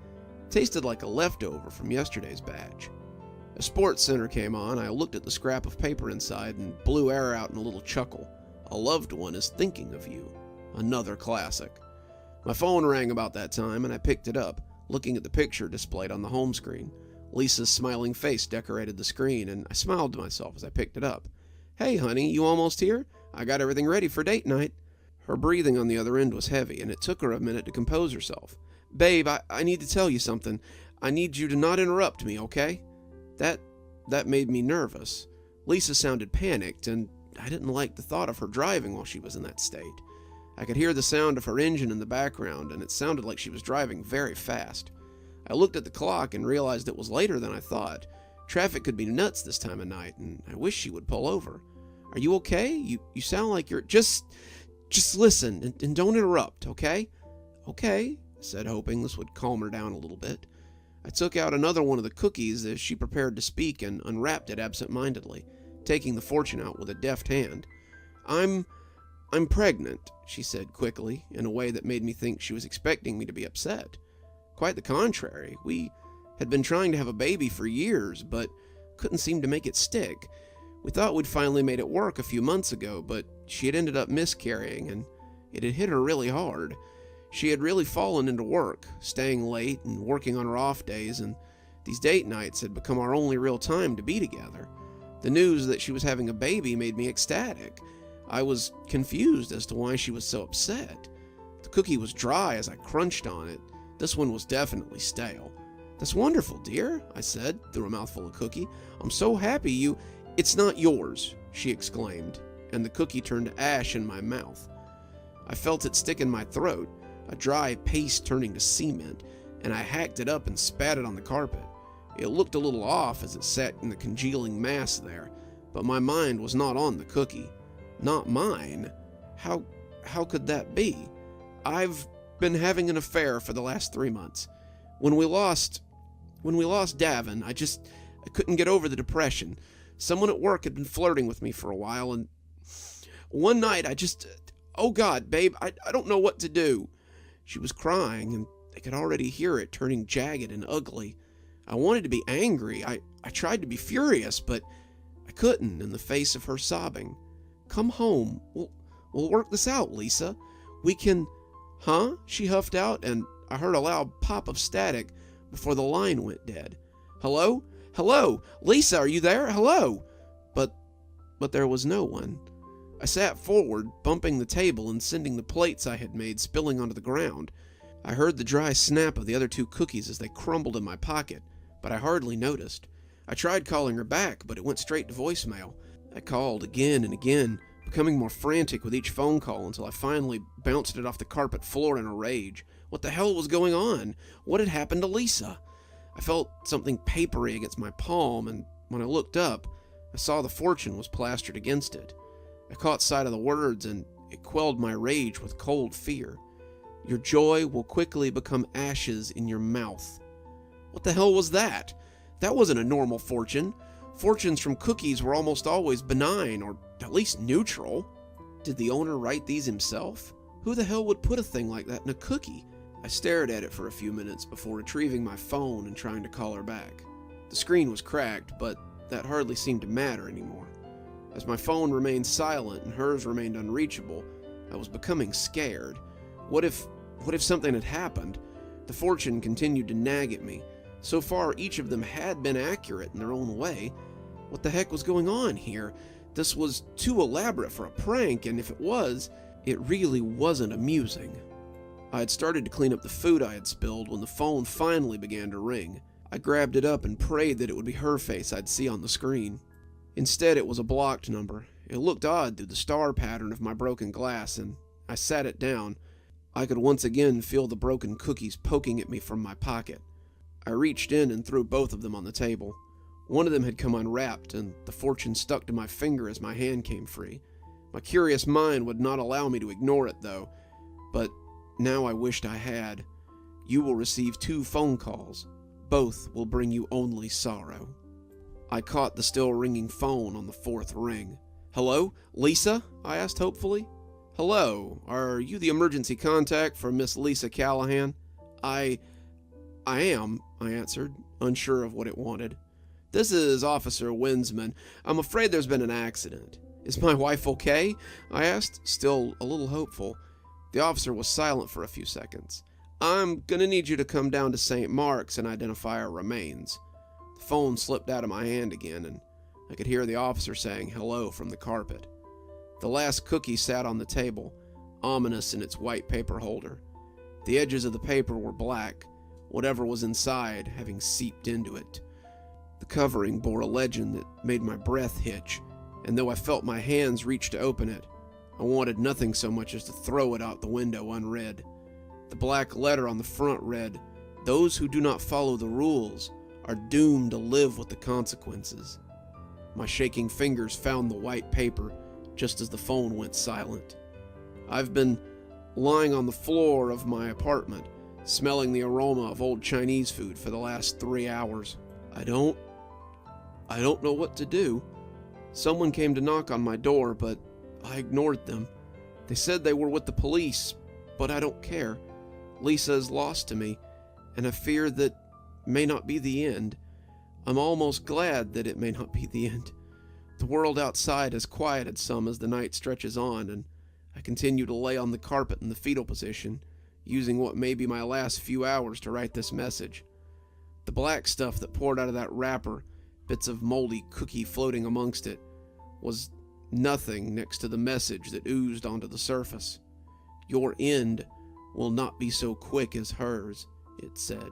Speaker 1: Tasted like a leftover from yesterday's batch. A sports center came on. I looked at the scrap of paper inside and blew air out in a little chuckle. A loved one is thinking of you. Another classic. My phone rang about that time, and I picked it up, looking at the picture displayed on the home screen. Lisa's smiling face decorated the screen, and I smiled to myself as I picked it up. "Hey, honey, you almost here? I got everything ready for date night." Her breathing on the other end was heavy, and it took her a minute to compose herself. "Babe, I need to tell you something. I need you to not interrupt me, okay?" That made me nervous. Lisa sounded panicked, and I didn't like the thought of her driving while she was in that state. I could hear the sound of her engine in the background, and it sounded like she was driving very fast. I looked at the clock and realized it was later than I thought. Traffic could be nuts this time of night, and I wish she would pull over. Are you okay? You sound like you're... Just listen, and don't interrupt, okay? Okay, I said, hoping this would calm her down a little bit. I took out another one of the cookies as she prepared to speak and unwrapped it absent-mindedly, taking the fortune out with a deft hand. I'm pregnant, she said quickly, in a way that made me think she was expecting me to be upset. Quite the contrary. We had been trying to have a baby for years, but couldn't seem to make it stick. We thought we'd finally made it work a few months ago, but she had ended up miscarrying, and it had hit her really hard. She had really fallen into work, staying late and working on her off days, and these date nights had become our only real time to be together. The news that she was having a baby made me ecstatic. I was confused as to why she was so upset. The cookie was dry as I crunched on it. This one was definitely stale. That's wonderful, dear, I said, through a mouthful of cookie. I'm so happy you... It's not yours, she exclaimed, and the cookie turned to ash in my mouth. I felt it stick in my throat, a dry paste turning to cement, and I hacked it up and spat it on the carpet. It looked a little off as it sat in the congealing mass there, but my mind was not on the cookie. Not mine. How could that be? I've been having an affair for the last 3 months. When we lost Davin, I couldn't get over the depression. Someone at work had been flirting with me for a while, and one night oh God, babe, I don't know what to do. She was crying, and I could already hear it turning jagged and ugly. I wanted to be angry. I tried to be furious, but I couldn't in the face of her sobbing. Come home. We'll work this out, Lisa. We can... Huh? She huffed out, and I heard a loud pop of static before the line went dead. Hello? Hello? Lisa, are you there? Hello? But there was no one. I sat forward, bumping the table and sending the plates I had made spilling onto the ground. I heard the dry snap of the other 2 cookies as they crumbled in my pocket, but I hardly noticed. I tried calling her back, but it went straight to voicemail. I called again and again, becoming more frantic with each phone call until I finally bounced it off the carpet floor in a rage. What the hell was going on? What had happened to Lisa? I felt something papery against my palm, and when I looked up, I saw the fortune was plastered against it. I caught sight of the words, and it quelled my rage with cold fear. Your joy will quickly become ashes in your mouth. What the hell was that? That wasn't a normal fortune. Fortunes from cookies were almost always benign, or at least neutral. Did the owner write these himself? Who the hell would put a thing like that in a cookie? I stared at it for a few minutes before retrieving my phone and trying to call her back. The screen was cracked, but that hardly seemed to matter anymore. As my phone remained silent and hers remained unreachable, I was becoming scared. What if something had happened? The fortune continued to nag at me. So far, each of them had been accurate in their own way. What the heck was going on here? This was too elaborate for a prank, and if it was, it really wasn't amusing. I had started to clean up the food I had spilled when the phone finally began to ring. I grabbed it up and prayed that it would be her face I'd see on the screen. Instead, it was a blocked number. It looked odd through the star pattern of my broken glass, and I sat it down. I could once again feel the broken cookies poking at me from my pocket. I reached in and threw both of them on the table. One of them had come unwrapped, and the fortune stuck to my finger as my hand came free. My curious mind would not allow me to ignore it, though, but now I wished I had. You will receive 2 phone calls. Both will bring you only sorrow. I caught the still ringing phone on the 4th ring. Hello? Lisa? I asked hopefully. Hello, are you the emergency contact for Miss Lisa Callahan? I am, I answered, unsure of what it wanted. This is Officer Winsman. I'm afraid there's been an accident. Is my wife okay? I asked, still a little hopeful. The officer was silent for a few seconds. I'm gonna need you to come down to St. Mark's and identify her remains. The phone slipped out of my hand again, and I could hear the officer saying hello from the carpet. The last cookie sat on the table, ominous in its white paper holder. The edges of the paper were black, whatever was inside having seeped into it. The covering bore a legend that made my breath hitch, and though I felt my hands reach to open it, I wanted nothing so much as to throw it out the window unread. The black letter on the front read, "Those who do not follow the rules are doomed to live with the consequences." My shaking fingers found the white paper just as the phone went silent. I've been lying on the floor of my apartment, smelling the aroma of old Chinese food for the last 3 hours. I don't know what to do. Someone came to knock on my door, but I ignored them. They said they were with the police, but I don't care. Lisa is lost to me, and I fear that may not be the end. I'm almost glad that it may not be the end. The world outside has quieted some as the night stretches on, and I continue to lay on the carpet in the fetal position, using what may be my last few hours to write this message. The black stuff that poured out of that wrapper, bits of moldy cookie floating amongst it, was nothing next to the message that oozed onto the surface. "Your end will not be so quick as hers," it said.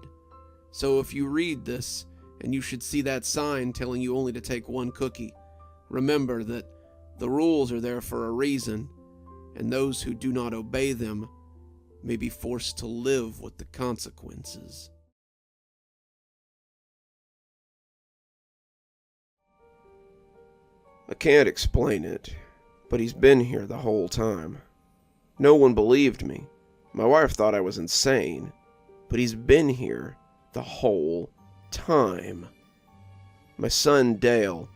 Speaker 1: So if you read this, and you should see that sign telling you only to take one cookie, remember that the rules are there for a reason, and those who do not obey them may be forced to live with the consequences. I can't explain it, but he's been here the whole time. No one believed me. My wife thought I was insane, but he's been here the whole time. My son, Dale,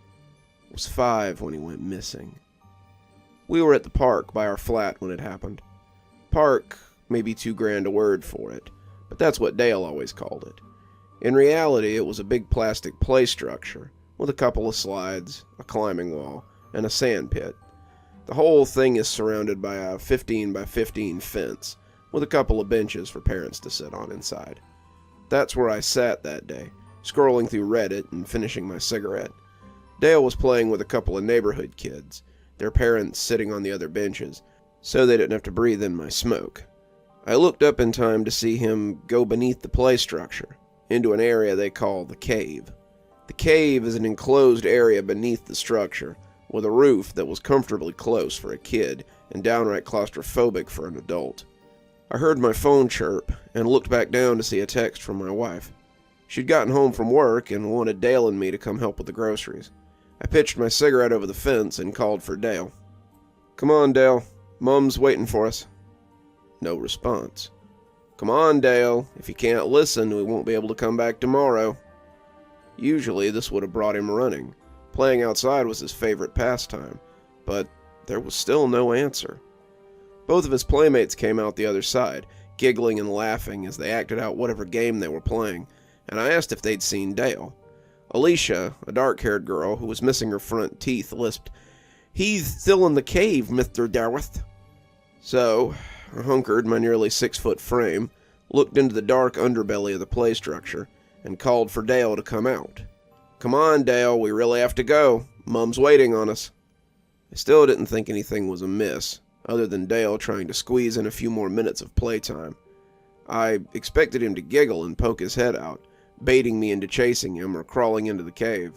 Speaker 1: was 5 when he went missing. We were at the park by our flat when it happened. Park may be too grand a word for it, but that's what Dale always called it. In reality, it was a big plastic play structure, with a couple of slides, a climbing wall, and a sand pit. The whole thing is surrounded by a 15 by 15 fence, with a couple of benches for parents to sit on inside. That's where I sat that day, scrolling through Reddit and finishing my cigarette. Dale was playing with a couple of neighborhood kids, their parents sitting on the other benches, so they didn't have to breathe in my smoke. I looked up in time to see him go beneath the play structure, into an area they call the cave. The cave is an enclosed area beneath the structure, with a roof that was comfortably close for a kid and downright claustrophobic for an adult. I heard my phone chirp and looked back down to see a text from my wife. She'd gotten home from work and wanted Dale and me to come help with the groceries. I pitched my cigarette over the fence and called for Dale. "Come on, Dale. Mom's waiting for us." No response. "Come on, Dale. If you can't listen, we won't be able to come back tomorrow." Usually this would have brought him running. Playing outside was his favorite pastime, but there was still no answer. Both of his playmates came out the other side, giggling and laughing as they acted out whatever game they were playing, and I asked if they'd seen Dale. Alicia, a dark-haired girl who was missing her front teeth, lisped, "He's still in the cave, Mr. Darwith." So, I hunkered my nearly 6-foot frame, looked into the dark underbelly of the play structure, and called for Dale to come out. "Come on, Dale, we really have to go. Mom's waiting on us." I still didn't think anything was amiss, other than Dale trying to squeeze in a few more minutes of playtime. I expected him to giggle and poke his head out, baiting me into chasing him or crawling into the cave.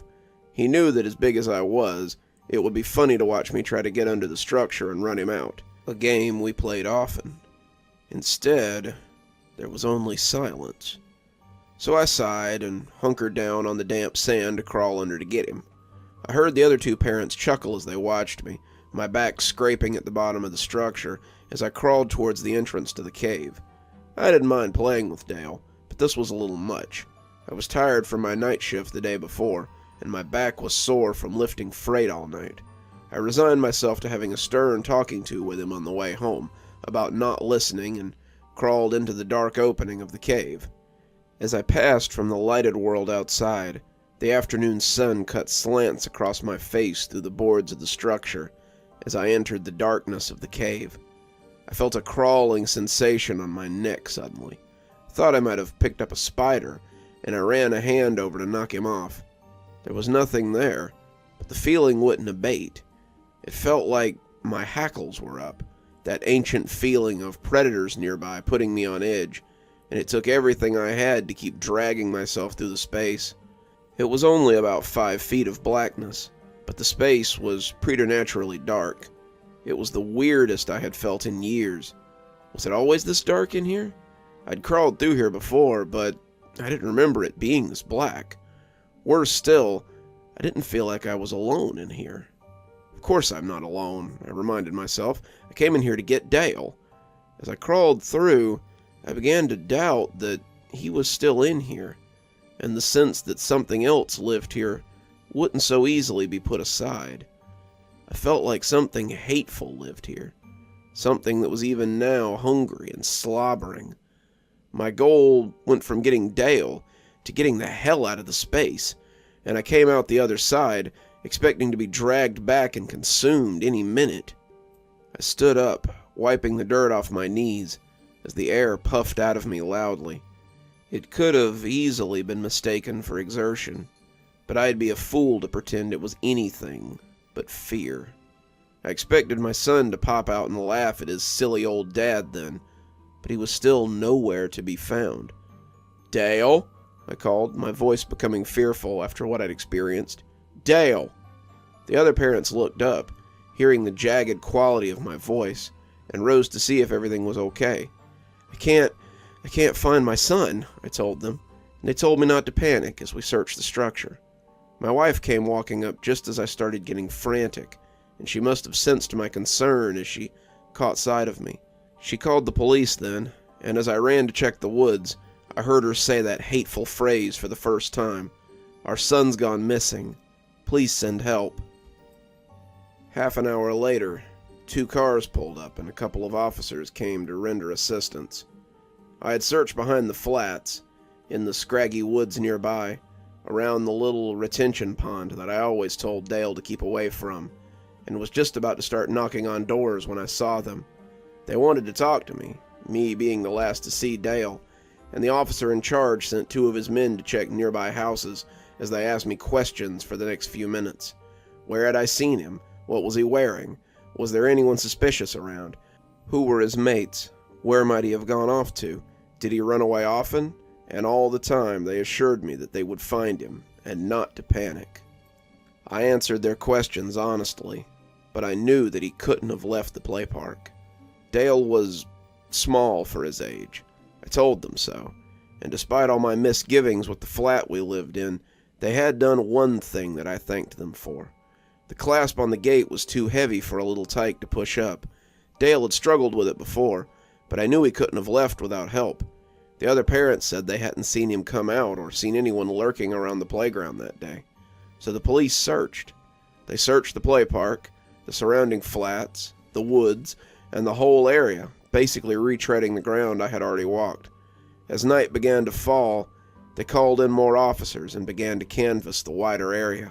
Speaker 1: He knew that as big as I was, it would be funny to watch me try to get under the structure and run him out, a game we played often. Instead, there was only silence. So I sighed and hunkered down on the damp sand to crawl under to get him. I heard the other 2 parents chuckle as they watched me, my back scraping at the bottom of the structure as I crawled towards the entrance to the cave. I didn't mind playing with Dale, but this was a little much. I was tired from my night shift the day before, and my back was sore from lifting freight all night. I resigned myself to having a stern talking to with him on the way home about not listening and crawled into the dark opening of the cave. As I passed from the lighted world outside, the afternoon sun cut slants across my face through the boards of the structure as I entered the darkness of the cave. I felt a crawling sensation on my neck suddenly. I thought I might have picked up a spider, and I ran a hand over to knock him off. There was nothing there, but the feeling wouldn't abate. It felt like my hackles were up, that ancient feeling of predators nearby putting me on edge, and it took everything I had to keep dragging myself through the space. It was only about 5 feet of blackness, but the space was preternaturally dark. It was the weirdest I had felt in years. Was it always this dark in here? I'd crawled through here before, but I didn't remember it being this black. Worse still, I didn't feel like I was alone in here. Of course I'm not alone, I reminded myself. I came in here to get Dale. As I crawled through, I began to doubt that he was still in here, and the sense that something else lived here wouldn't so easily be put aside. I felt like something hateful lived here, something that was even now hungry and slobbering. My goal went from getting Dale to getting the hell out of the space, and I came out the other side, expecting to be dragged back and consumed any minute. I stood up, wiping the dirt off my knees, as the air puffed out of me loudly. It could have easily been mistaken for exertion, but I'd be a fool to pretend it was anything but fear. I expected my son to pop out and laugh at his silly old dad then, but he was still nowhere to be found. "Dale?" I called, my voice becoming fearful after what I'd experienced. "Dale!" The other parents looked up, hearing the jagged quality of my voice, and rose to see if everything was okay. I can't find my son," I told them, and they told me not to panic as we searched the structure. My wife came walking up just as I started getting frantic, and she must have sensed my concern as she caught sight of me. She called the police then, and as I ran to check the woods, I heard her say that hateful phrase for the first time. "Our son's gone missing. Please send help." Half an hour later, 2 cars pulled up and a couple of officers came to render assistance. I had searched behind the flats, in the scraggy woods nearby, around the little retention pond that I always told Dale to keep away from, and was just about to start knocking on doors when I saw them. They wanted to talk to me being the last to see Dale, and the officer in charge sent 2 of his men to check nearby houses as they asked me questions for the next few minutes. Where had I seen him? What was he wearing? Was there anyone suspicious around? Who were his mates? Where might he have gone off to? Did he run away often? And all the time they assured me that they would find him, and not to panic. I answered their questions honestly, but I knew that he couldn't have left the play park. Dale was small for his age. I told them so, and despite all my misgivings with the flat we lived in, they had done one thing that I thanked them for. The clasp on the gate was too heavy for a little tyke to push up. Dale had struggled with it before, but I knew he couldn't have left without help. The other parents said they hadn't seen him come out or seen anyone lurking around the playground that day. So the police searched. They searched the play park, the surrounding flats, the woods, and the whole area, basically retreading the ground I had already walked. As night began to fall, they called in more officers and began to canvass the wider area.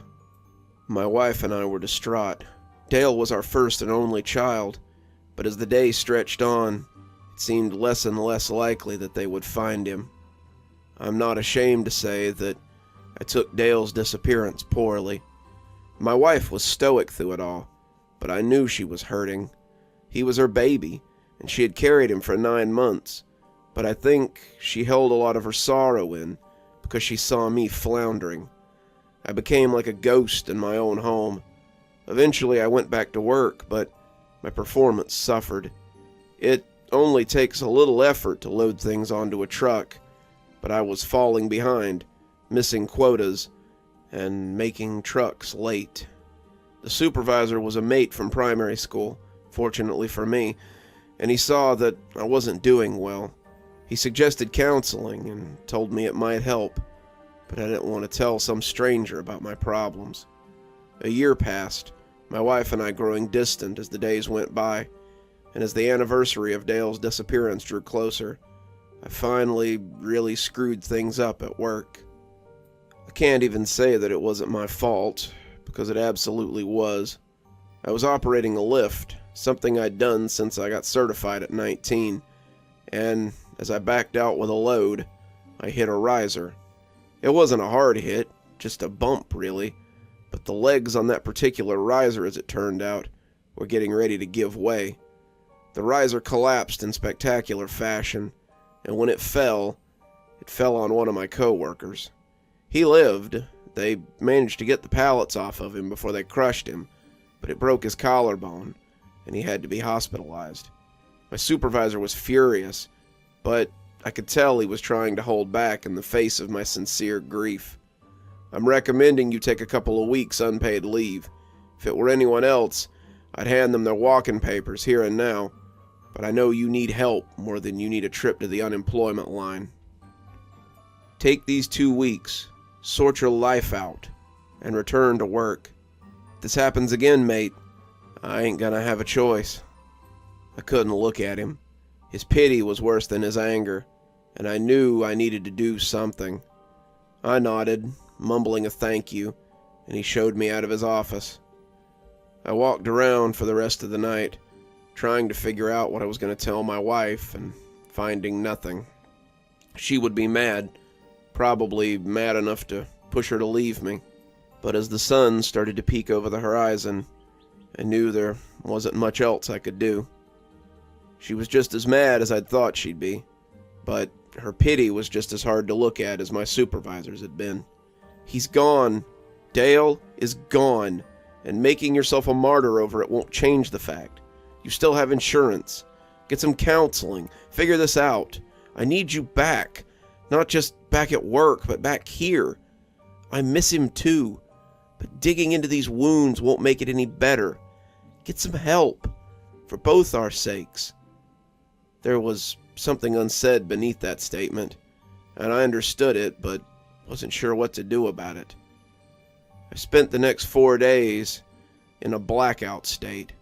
Speaker 1: My wife and I were distraught. Dale was our first and only child, but as the day stretched on, it seemed less and less likely that they would find him. I'm not ashamed to say that I took Dale's disappearance poorly. My wife was stoic through it all, but I knew she was hurting. He was her baby, and she had carried him for 9 months, but I think she held a lot of her sorrow in because she saw me floundering. I became like a ghost in my own home. Eventually I went back to work, but my performance suffered. It only takes a little effort to load things onto a truck, but I was falling behind, missing quotas, and making trucks late. The supervisor was a mate from primary school, fortunately for me, and he saw that I wasn't doing well. He suggested counseling and told me it might help, but I didn't want to tell some stranger about my problems. A year passed, my wife and I growing distant as the days went by, and as the anniversary of Dale's disappearance drew closer, I finally really screwed things up at work. I can't even say that it wasn't my fault, because it absolutely was. I was operating a lift, something I'd done since I got certified at 19, and as I backed out with a load, I hit a riser. It wasn't a hard hit, just a bump really, but the legs on that particular riser, as it turned out, were getting ready to give way. The riser collapsed in spectacular fashion, and when it fell on one of my co-workers. He lived. They managed to get the pallets off of him before they crushed him, but it broke his collarbone, and he had to be hospitalized. My supervisor was furious, but I could tell he was trying to hold back in the face of my sincere grief. I'm recommending you take a couple of weeks unpaid leave. If it were anyone else, I'd hand them their walking papers here and now, but I know you need help more than you need a trip to the unemployment line. Take these 2 weeks, sort your life out, and return to work. If this happens again, mate, I ain't gonna have a choice. I couldn't look at him. His pity was worse than his anger, and I knew I needed to do something. I nodded, mumbling a thank you, and he showed me out of his office. I walked around for the rest of the night, trying to figure out what I was going to tell my wife, and finding nothing. She would be mad, probably mad enough to push her to leave me. But as the sun started to peek over the horizon, I knew there wasn't much else I could do. She was just as mad as I'd thought she'd be, but her pity was just as hard to look at as my supervisor's had been. He's gone. Dale is gone, and making yourself a martyr over it won't change the fact. You still have insurance. Get some counseling. Figure this out. I need you back. Not just back at work, but back here. I miss him too, but digging into these wounds won't make it any better. Get some help, for both our sakes. There was something unsaid beneath that statement, and I understood it, but wasn't sure what to do about it. I spent the next 4 days in a blackout state.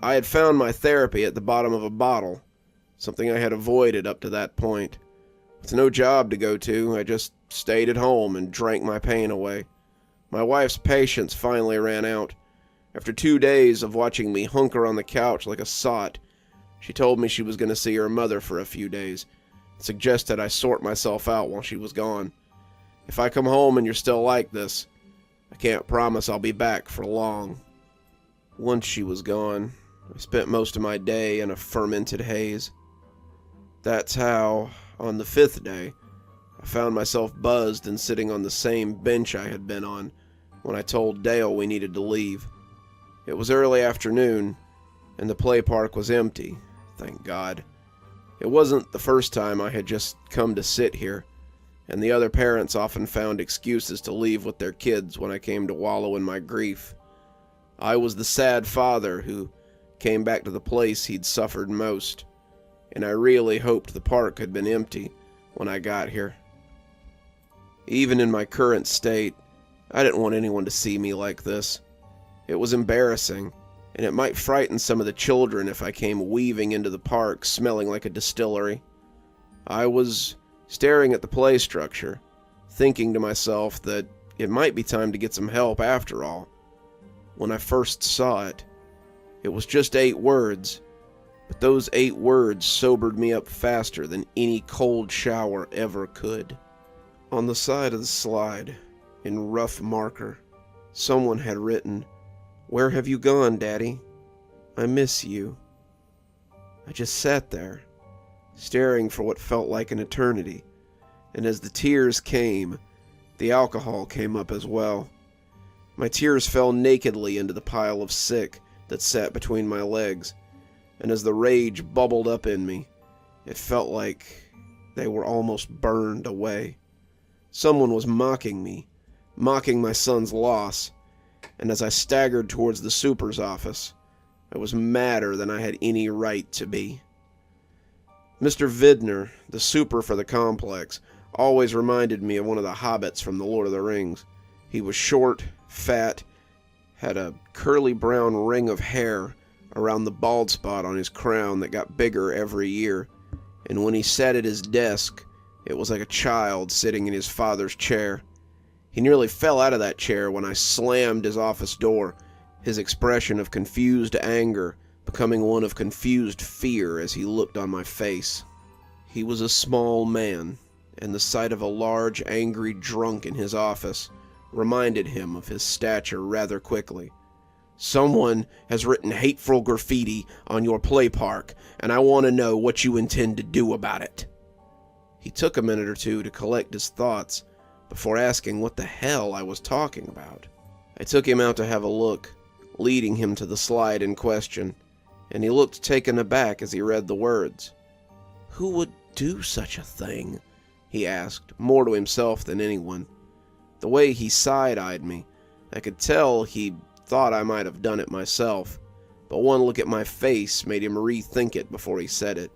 Speaker 1: I had found my therapy at the bottom of a bottle, something I had avoided up to that point. With no job to go to, I just stayed at home and drank my pain away. My wife's patience finally ran out. After 2 days of watching me hunker on the couch like a sot, she told me she was going to see her mother for a few days, and suggested I sort myself out while she was gone. If I come home and you're still like this, I can't promise I'll be back for long. Once she was gone, I spent most of my day in a fermented haze. That's how, on the 5th day, I found myself buzzed and sitting on the same bench I had been on when I told Dale we needed to leave. It was early afternoon, and the play park was empty, thank God. It wasn't the first time I had just come to sit here, and the other parents often found excuses to leave with their kids when I came to wallow in my grief. I was the sad father who came back to the place he'd suffered most, and I really hoped the park had been empty when I got here. Even in my current state, I didn't want anyone to see me like this. It was embarrassing, and it might frighten some of the children if I came weaving into the park smelling like a distillery. I was staring at the play structure, thinking to myself that it might be time to get some help after all. When I first saw it, it was just 8 words, but those 8 words sobered me up faster than any cold shower ever could. On the side of the slide, in rough marker, someone had written, "Where have you gone, Daddy? I miss you." I just sat there, staring for what felt like an eternity, and as the tears came, the alcohol came up as well. My tears fell nakedly into the pile of sick that sat between my legs, and as the rage bubbled up in me, it felt like they were almost burned away. Someone was mocking me, mocking my son's loss, and as I staggered towards the super's office, I was madder than I had any right to be. Mr. Vidner, the super for the complex, always reminded me of one of the hobbits from The Lord of the Rings. He was short, fat, had a curly brown ring of hair around the bald spot on his crown that got bigger every year, and when he sat at his desk, it was like a child sitting in his father's chair. He nearly fell out of that chair when I slammed his office door, his expression of confused anger becoming one of confused fear as he looked on my face. He was a small man, and the sight of a large, angry drunk in his office reminded him of his stature rather quickly. "Someone has written hateful graffiti on your play park, and I want to know what you intend to do about it." He took a minute or two to collect his thoughts before asking what the hell I was talking about. I took him out to have a look, leading him to the slide in question. and he looked taken aback as he read the words. "Who would do such a thing?" he asked, more to himself than anyone. The way he side-eyed me, I could tell he thought I might have done it myself, but one look at my face made him rethink it before he said it.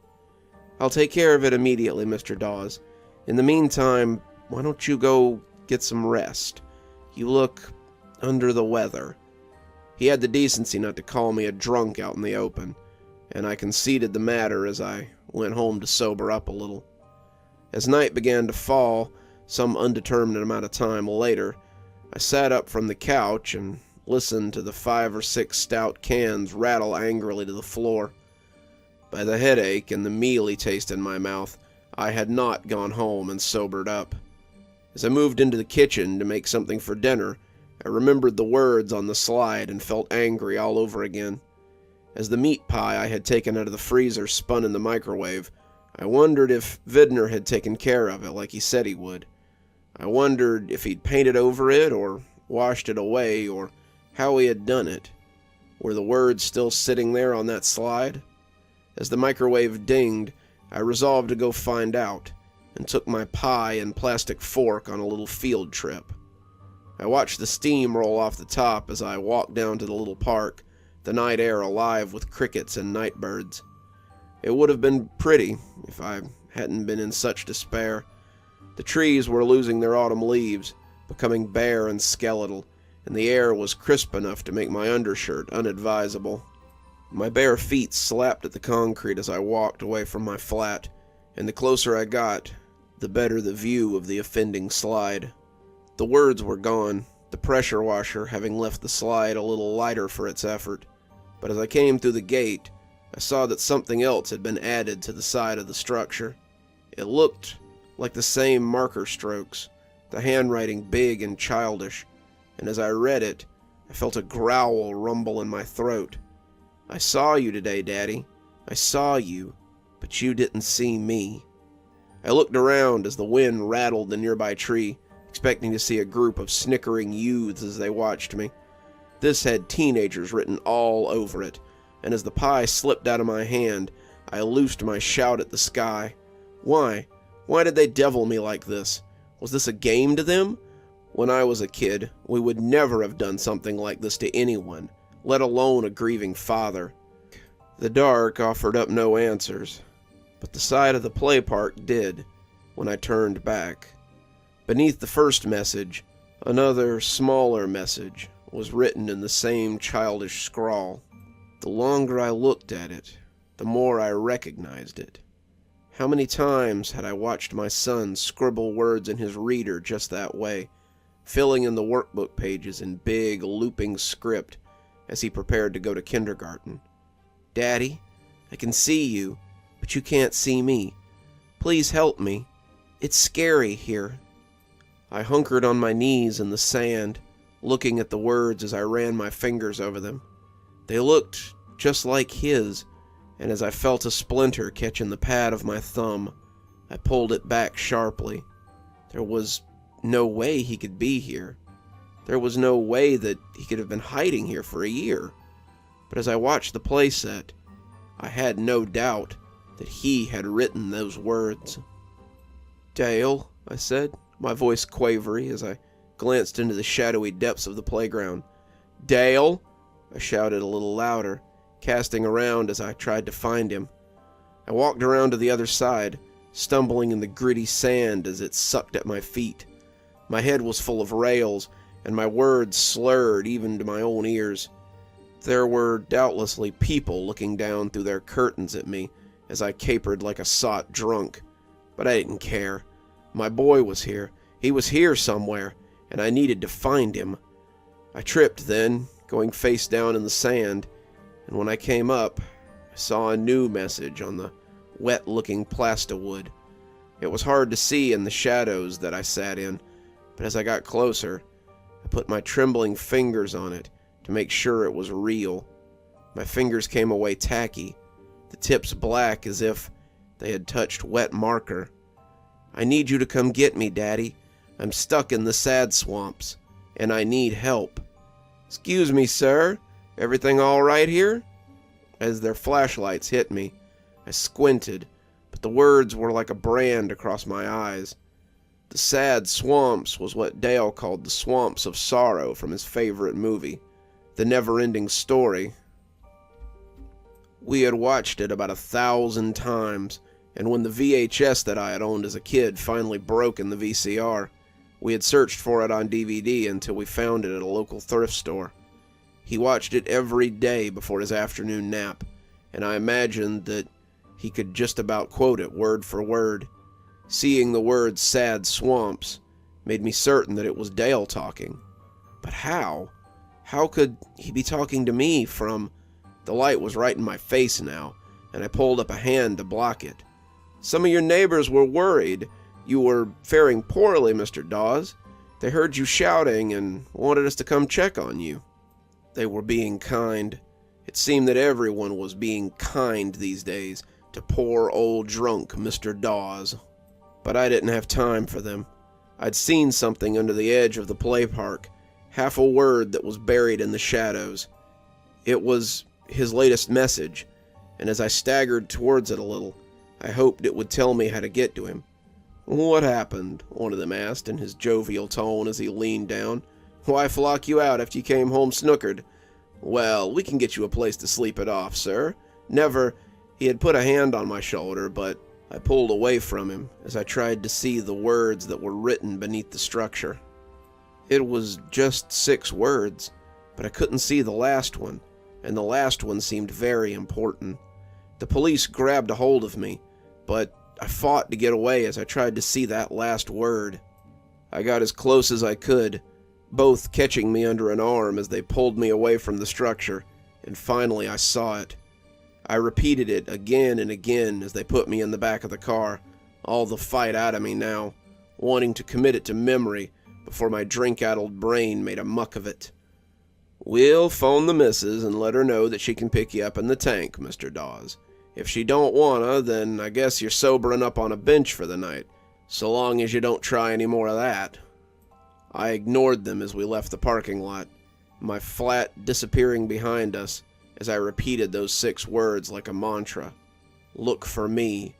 Speaker 1: "I'll take care of it immediately, Mr. Dawes. In the meantime, why don't you go get some rest? You look under the weather." He had the decency not to call me a drunk out in the open, and I conceded the matter as I went home to sober up a little. As night began to fall, some undetermined amount of time later, I sat up from the couch and listened to the 5 or 6 stout cans rattle angrily to the floor. By the headache and the mealy taste in my mouth, I had not gone home and sobered up. As I moved into the kitchen to make something for dinner, I remembered the words on the slide and felt angry all over again. As the meat pie I had taken out of the freezer spun in the microwave, I wondered if Vidner had taken care of it like he said he would. I wondered if he'd painted over it or washed it away or how he had done it. Were the words still sitting there on that slide? As the microwave dinged, I resolved to go find out, and took my pie and plastic fork on a little field trip. I watched the steam roll off the top as I walked down to the little park, the night air alive with crickets and night birds. It would have been pretty if I hadn't been in such despair. The trees were losing their autumn leaves, becoming bare and skeletal, and the air was crisp enough to make my undershirt unadvisable. My bare feet slapped at the concrete as I walked away from my flat, and the closer I got, the better the view of the offending slide. The words were gone, the pressure washer having left the slide a little lighter for its effort, but as I came through the gate, I saw that something else had been added to the side of the structure. It looked like the same marker strokes, the handwriting big and childish, and as I read it, I felt a growl rumble in my throat. "I saw you today, Daddy. I saw you, but you didn't see me." I looked around as the wind rattled the nearby tree, expecting to see a group of snickering youths as they watched me. This had teenagers written all over it, and as the pie slipped out of my hand, I loosed my shout at the sky. Why? Why did they devil me like this? Was this a game to them? When I was a kid, we would never have done something like this to anyone, let alone a grieving father. The dark offered up no answers, but the side of the play park did when I turned back. Beneath the first message, another smaller message was written in the same childish scrawl. The longer I looked at it, the more I recognized it. How many times had I watched my son scribble words in his reader just that way, filling in the workbook pages in big, looping script as he prepared to go to kindergarten. "Daddy, I can see you, but you can't see me. Please help me. It's scary here." I hunkered on my knees in the sand, looking at the words as I ran my fingers over them. They looked just like his, and as I felt a splinter catch in the pad of my thumb, I pulled it back sharply. There was no way he could be here. There was no way that he could have been hiding here for a year. But as I watched the playset, I had no doubt that he had written those words. "Dale," I said, my voice quavery as I glanced into the shadowy depths of the playground. "Dale!" I shouted a little louder, casting around as I tried to find him. I walked around to the other side, stumbling in the gritty sand as it sucked at my feet. My head was full of rails, and my words slurred even to my own ears. There were doubtlessly people looking down through their curtains at me as I capered like a sot drunk, but I didn't care. My boy was here. He was here somewhere, and I needed to find him. I tripped then, going face down in the sand, and when I came up, I saw a new message on the wet-looking plastiwood. It was hard to see in the shadows that I sat in, but as I got closer, I put my trembling fingers on it to make sure it was real. My fingers came away tacky, the tips black as if they had touched wet marker. "I need you to come get me, Daddy. I'm stuck in the sad swamps, and I need help." "Excuse me, sir. Everything all right here?" As their flashlights hit me, I squinted, but the words were like a brand across my eyes. The sad swamps was what Dale called the swamps of sorrow from his favorite movie, The Never-Ending Story. We had watched it about 1,000 times, and when the VHS that I had owned as a kid finally broke in the VCR, we had searched for it on DVD until we found it at a local thrift store. He watched it every day before his afternoon nap, and I imagined that he could just about quote it word for word. Seeing the words sad swamps made me certain that it was Dale talking. But how? How could he be talking to me from... The light was right in my face now, and I pulled up a hand to block it. Some of your neighbors were worried. You were faring poorly, Mr. Dawes. They heard you shouting and wanted us to come check on you. They were being kind. It seemed that everyone was being kind these days to poor old drunk Mr. Dawes. But I didn't have time for them. I'd seen something under the edge of the play park, half a word that was buried in the shadows. It was his latest message, and as I staggered towards it a little, I hoped it would tell me how to get to him. "What happened?" one of them asked in his jovial tone as he leaned down. "Why flock you out after you came home snookered?" "Well, we can get you a place to sleep it off, sir. Never..." He had put a hand on my shoulder, but I pulled away from him as I tried to see the words that were written beneath the structure. It was just 6 words, but I couldn't see the last one, and the last one seemed very important. The police grabbed a hold of me, but I fought to get away as I tried to see that last word. I got as close as I could, both catching me under an arm as they pulled me away from the structure, and finally I saw it. I repeated it again and again as they put me in the back of the car, all the fight out of me now, wanting to commit it to memory before my drink-addled brain made a muck of it. "We'll phone the missus and let her know that she can pick you up in the tank, Mr. Dawes. If she don't wanna, then I guess you're sobering up on a bench for the night, so long as you don't try any more of that." I ignored them as we left the parking lot, my flat disappearing behind us as I repeated those 6 words like a mantra. Look for me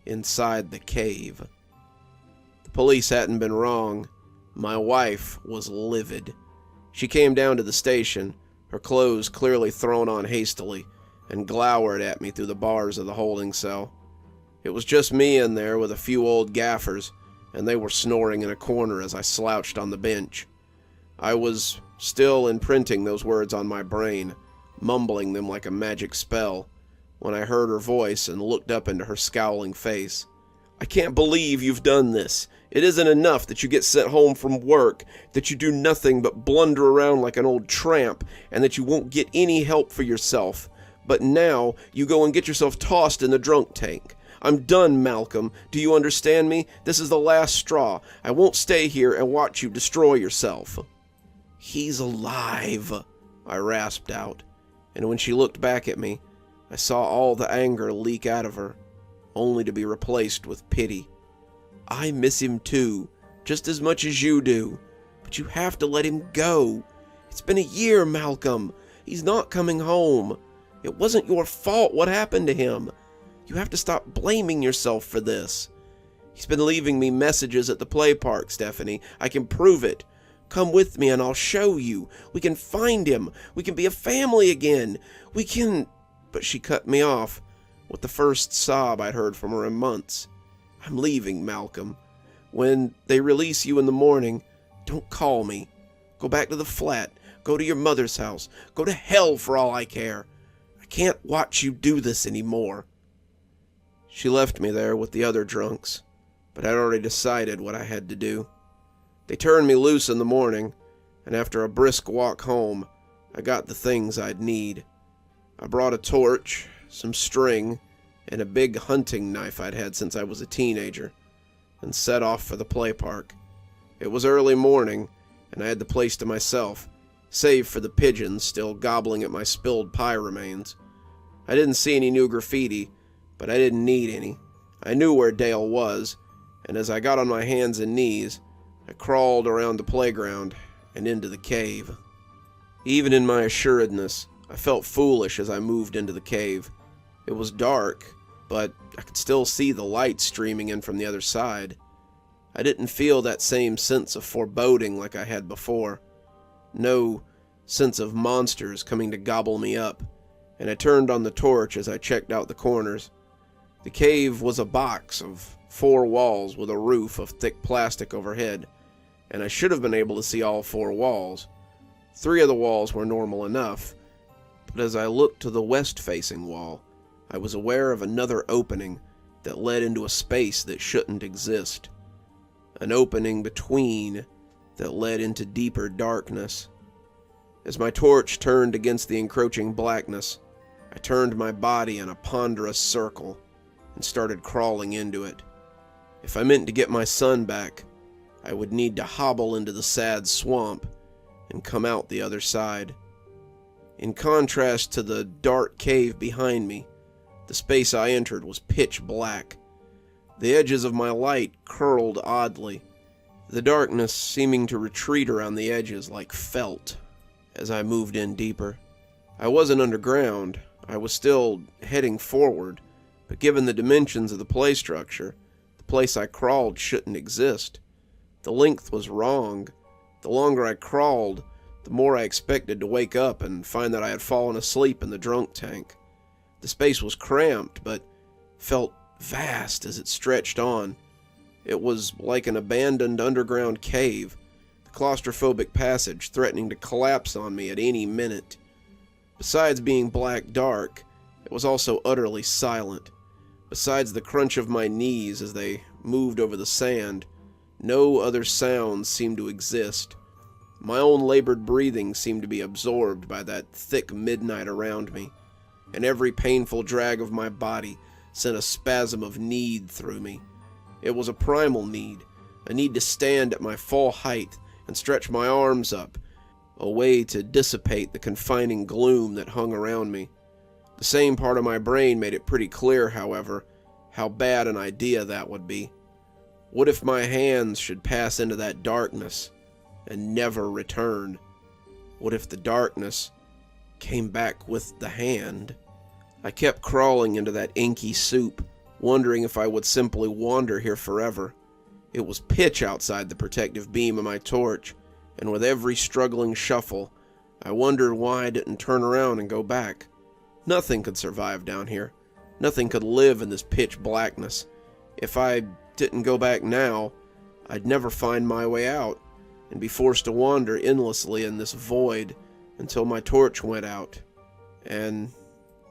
Speaker 1: inside the cave. The police hadn't been wrong. My wife was livid. She came down to the station, her clothes clearly thrown on hastily, and glowered at me through the bars of the holding cell. It was just me in there with a few old gaffers, and they were snoring in a corner as I slouched on the bench. I was still imprinting those words on my brain, mumbling them like a magic spell, when I heard her voice and looked up into her scowling face. "I can't believe you've done this. It isn't enough that you get sent home from work, that you do nothing but blunder around like an old tramp, and that you won't get any help for yourself. But now you go and get yourself tossed in the drunk tank. I'm done, Malcolm. Do you understand me? This is the last straw. I won't stay here and watch you destroy yourself." "He's alive," I rasped out, and when she looked back at me, I saw all the anger leak out of her, only to be replaced with pity. "I miss him too, just as much as you do, but you have to let him go. It's been a year, Malcolm. He's not coming home. It wasn't your fault what happened to him. You have to stop blaming yourself for this. He's been leaving me messages at the play park, Stephanie. I can prove it. Come with me and I'll show you. We can find him. We can be a family again. We can..." But she cut me off with the first sob I'd heard from her in months. "I'm leaving, Malcolm. When they release you in the morning, don't call me. Go back to the flat. Go to your mother's house. Go to hell for all I care. I can't watch you do this anymore." She left me there with the other drunks, but I'd already decided what I had to do. They turned me loose in the morning, and after a brisk walk home, I got the things I'd need. I brought a torch, some string, and a big hunting knife I'd had since I was a teenager, and set off for the play park. It was early morning, and I had the place to myself, save for the pigeons still gobbling at my spilled pie remains. I didn't see any new graffiti, but I didn't need any. I knew where Dale was, and as I got on my hands and knees, I crawled around the playground and into the cave. Even in my assuredness, I felt foolish as I moved into the cave. It was dark, but I could still see the light streaming in from the other side. I didn't feel that same sense of foreboding like I had before. No sense of monsters coming to gobble me up, and I turned on the torch as I checked out the corners. The cave was a box of 4 walls with a roof of thick plastic overhead, and I should have been able to see all 4 walls. 3 of the walls were normal enough, but as I looked to the west-facing wall, I was aware of another opening that led into a space that shouldn't exist. An opening between that led into deeper darkness. As my torch turned against the encroaching blackness, I turned my body in a ponderous circle and started crawling into it. If I meant to get my son back, I would need to hobble into the sad swamp and come out the other side. In contrast to the dark cave behind me, the space I entered was pitch black. The edges of my light curled oddly, the darkness seeming to retreat around the edges like felt as I moved in deeper. I wasn't underground, I was still heading forward, but given the dimensions of the play structure, the place I crawled shouldn't exist. The length was wrong. The longer I crawled, the more I expected to wake up and find that I had fallen asleep in the drunk tank. The space was cramped, but felt vast as it stretched on. It was like an abandoned underground cave, the claustrophobic passage threatening to collapse on me at any minute. Besides being black dark, it was also utterly silent. Besides the crunch of my knees as they moved over the sand, no other sounds seemed to exist. My own labored breathing seemed to be absorbed by that thick midnight around me, and every painful drag of my body sent a spasm of need through me. It was a primal need, a need to stand at my full height and stretch my arms up, a way to dissipate the confining gloom that hung around me. The same part of my brain made it pretty clear, however, how bad an idea that would be. What if my hands should pass into that darkness and never return? What if the darkness came back with the hand? I kept crawling into that inky soup, wondering if I would simply wander here forever. It was pitch outside the protective beam of my torch, and with every struggling shuffle, I wondered why I didn't turn around and go back. Nothing could survive down here. Nothing could live in this pitch blackness. If I didn't go back now, I'd never find my way out, and be forced to wander endlessly in this void until my torch went out. And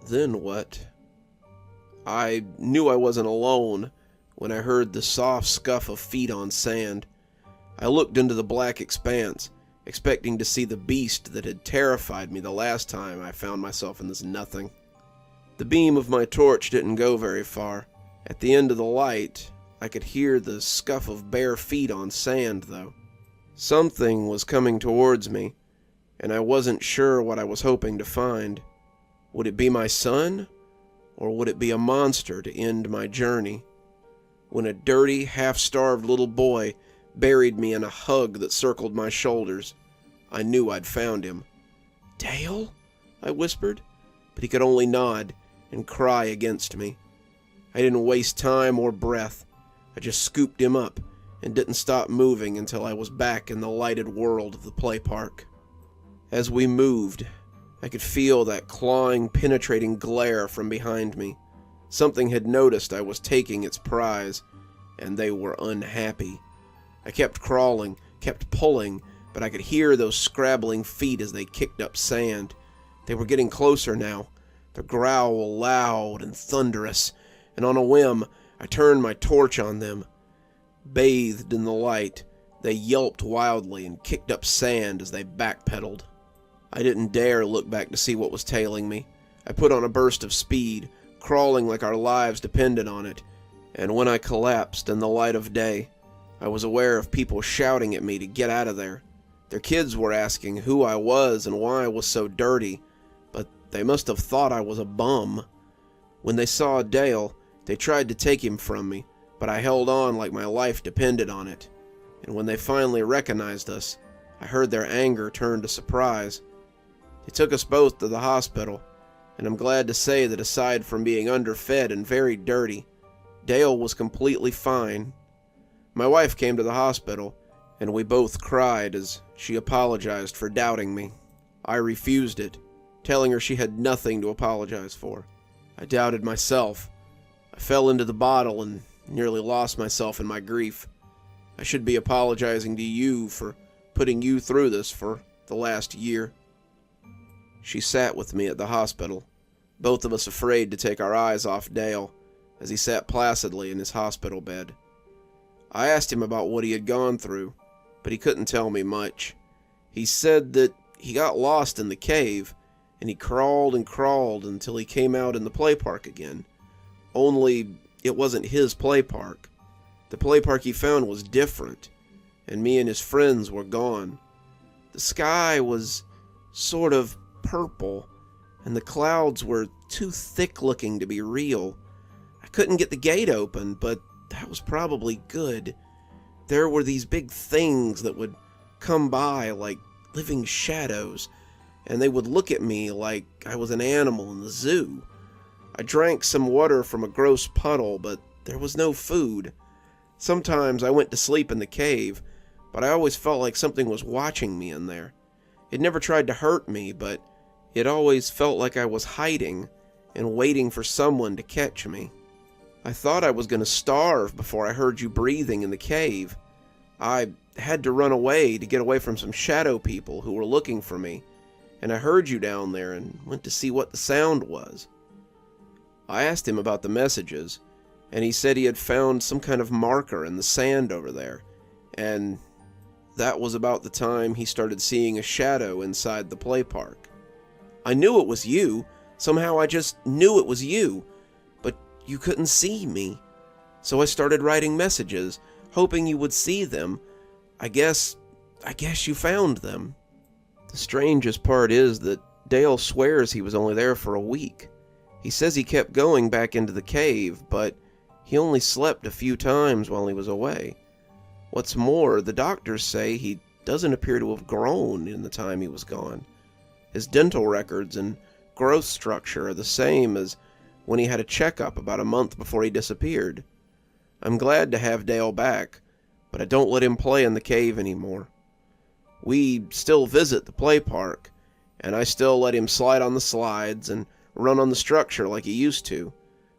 Speaker 1: then what? I knew I wasn't alone when I heard the soft scuff of feet on sand. I looked into the black expanse, expecting to see the beast that had terrified me the last time I found myself in this nothing. The beam of my torch didn't go very far. At the end of the light, I could hear the scuff of bare feet on sand, though. Something was coming towards me, and I wasn't sure what I was hoping to find. Would it be my son, or would it be a monster to end my journey? When a dirty, half-starved little boy buried me in a hug that circled my shoulders, I knew I'd found him. "Dale?" I whispered, but he could only nod and cry against me. I didn't waste time or breath. I just scooped him up and didn't stop moving until I was back in the lighted world of the play park. As we moved, I could feel that clawing, penetrating glare from behind me. Something had noticed I was taking its prize, and they were unhappy. I kept crawling, kept pulling, but I could hear those scrabbling feet as they kicked up sand. They were getting closer now, their growl loud and thunderous, and on a whim, I turned my torch on them. Bathed in the light, they yelped wildly and kicked up sand as they backpedaled. I didn't dare look back to see what was tailing me. I put on a burst of speed, crawling like our lives depended on it, and when I collapsed in the light of day, I was aware of people shouting at me to get out of there. Their kids were asking who I was and why I was so dirty, but they must have thought I was a bum. When they saw Dale, they tried to take him from me, but I held on like my life depended on it. And when they finally recognized us, I heard their anger turn to surprise. They took us both to the hospital, and I'm glad to say that aside from being underfed and very dirty, Dale was completely fine. My wife came to the hospital, and we both cried as she apologized for doubting me. I refused it, telling her she had nothing to apologize for. I doubted myself. I fell into the bottle and nearly lost myself in my grief. I should be apologizing to you for putting you through this for the last year. She sat with me at the hospital, both of us afraid to take our eyes off Dale as he sat placidly in his hospital bed. I asked him about what he had gone through, but he couldn't tell me much. He said that he got lost in the cave, and he crawled and crawled until he came out in the play park again. Only it wasn't his play park. The play park he found was different, and me and his friends were gone. The sky was sort of purple, and the clouds were too thick-looking to be real. I couldn't get the gate open, but that was probably good. There were these big things that would come by like living shadows, and they would look at me like I was an animal in the zoo. I drank some water from a gross puddle, but there was no food. Sometimes I went to sleep in the cave, but I always felt like something was watching me in there. It never tried to hurt me, but it always felt like I was hiding and waiting for someone to catch me. I thought I was going to starve before I heard you breathing in the cave. I had to run away to get away from some shadow people who were looking for me, and I heard you down there and went to see what the sound was. I asked him about the messages, and he said he had found some kind of marker in the sand over there, and that was about the time he started seeing a shadow inside the play park. I knew it was you. Somehow I just knew it was you, but you couldn't see me. So I started writing messages, hoping you would see them. I guess you found them. The strangest part is that Dale swears he was only there for a week. He says he kept going back into the cave, but he only slept a few times while he was away. What's more, the doctors say he doesn't appear to have grown in the time he was gone. His dental records and growth structure are the same as when he had a checkup about a month before he disappeared. I'm glad to have Dale back, but I don't let him play in the cave anymore. We still visit the play park, and I still let him slide on the slides and run on the structure like he used to,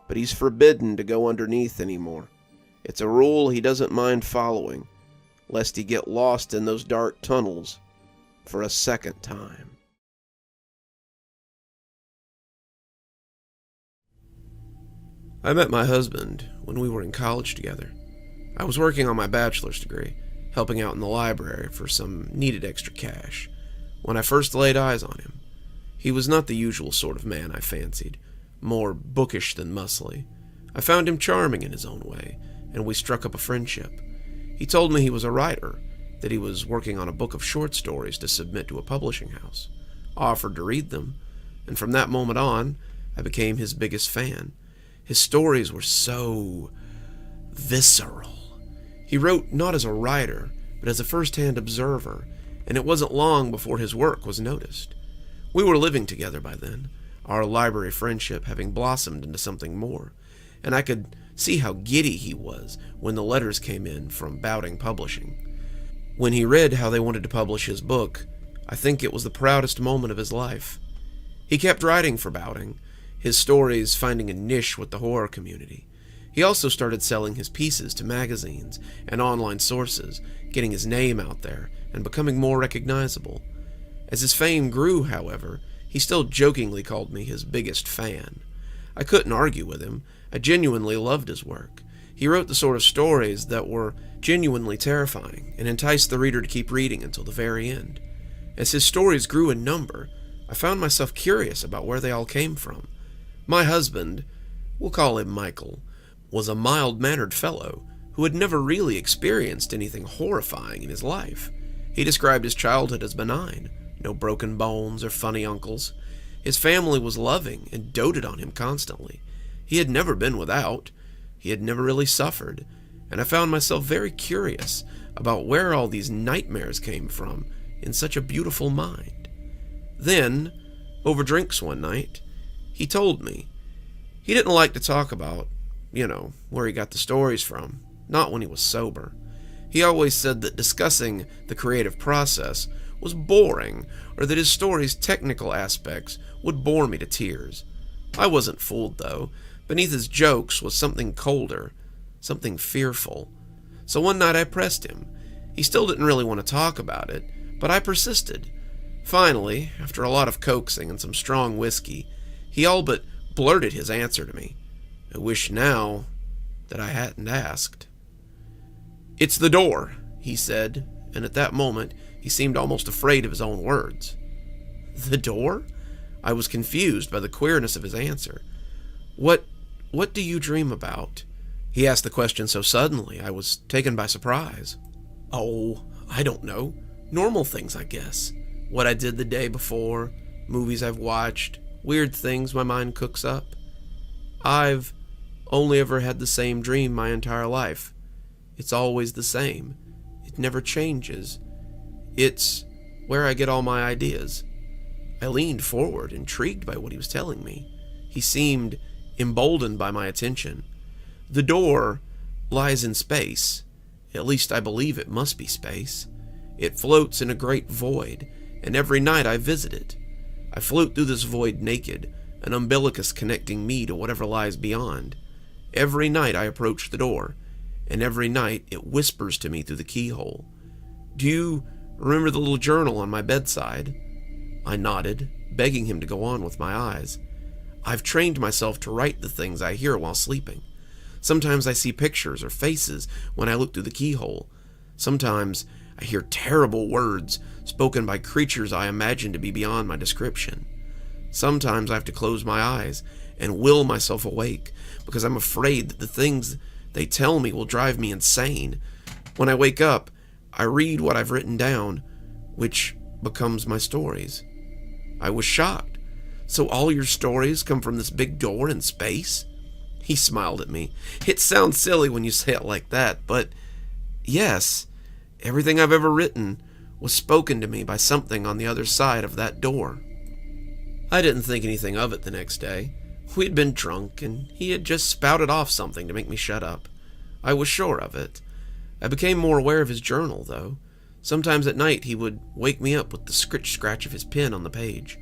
Speaker 1: but he's forbidden to go underneath anymore. It's a rule he doesn't mind following, lest he get lost in those dark tunnels for a second time. I met my husband when we were in college together. I was working on my bachelor's degree, helping out in the library for some needed extra cash, when I first laid eyes on him. He was not the usual sort of man I fancied, more bookish than muscly. I found him charming in his own way, and we struck up a friendship. He told me he was a writer, that he was working on a book of short stories to submit to a publishing house. I offered to read them, and from that moment on, I became his biggest fan. His stories were so visceral. He wrote not as a writer, but as a first-hand observer, and it wasn't long before his work was noticed. We were living together by then, our library friendship having blossomed into something more, and I could see how giddy he was when the letters came in from Bowding Publishing. When he read how they wanted to publish his book, I think it was the proudest moment of his life. He kept writing for Bowding, his stories finding a niche with the horror community. He also started selling his pieces to magazines and online sources, getting his name out there and becoming more recognizable. As his fame grew, however, he still jokingly called me his biggest fan. I couldn't argue with him. I genuinely loved his work. He wrote the sort of stories that were genuinely terrifying and enticed the reader to keep reading until the very end. As his stories grew in number, I found myself curious about where they all came from. My husband, we'll call him Michael, was a mild-mannered fellow who had never really experienced anything horrifying in his life. He described his childhood as benign, no broken bones or funny uncles. His family was loving and doted on him constantly. He had never been without. He had never really suffered, and I found myself very curious about where all these nightmares came from in such a beautiful mind. Then, over drinks one night, he told me. He didn't like to talk about, where he got the stories from, not when he was sober. He always said that discussing the creative process was boring, or that his story's technical aspects would bore me to tears. I wasn't fooled, though. Beneath his jokes was something colder, something fearful. So one night I pressed him. He still didn't really want to talk about it, but I persisted. Finally, after a lot of coaxing and some strong whiskey, he all but blurted his answer to me. I wish now that I hadn't asked. "It's the door," he said, and at that moment he seemed almost afraid of his own words. The door? I was confused by the queerness of his answer. What do you dream about?" He asked the question so suddenly I was taken by surprise. "Oh, I don't know. Normal things, I guess. What I did the day before, movies I've watched, weird things my mind cooks up. I've only ever had the same dream my entire life. It's always the same. It never changes. It's where I get all my ideas." I leaned forward, intrigued by what he was telling me. He seemed emboldened by my attention. "The door lies in space. At least I believe it must be space. It floats in a great void, and every night I visit it. I float through this void naked, an umbilicus connecting me to whatever lies beyond. Every night I approach the door, and every night it whispers to me through the keyhole. Do you remember the little journal on my bedside?" I nodded, begging him to go on with my eyes. "I've trained myself to write the things I hear while sleeping. Sometimes I see pictures or faces when I look through the keyhole. Sometimes I hear terrible words spoken by creatures I imagine to be beyond my description. Sometimes I have to close my eyes and will myself awake because I'm afraid that the things they tell me will drive me insane. When I wake up, I read what I've written down, which becomes my stories." I was shocked. "So all your stories come from this big door in space?" He smiled at me. "It sounds silly when you say it like that, but yes, everything I've ever written was spoken to me by something on the other side of that door." I didn't think anything of it the next day. We'd been drunk, and he had just spouted off something to make me shut up. I was sure of it. I became more aware of his journal, though. Sometimes at night he would wake me up with the scratch of his pen on the page.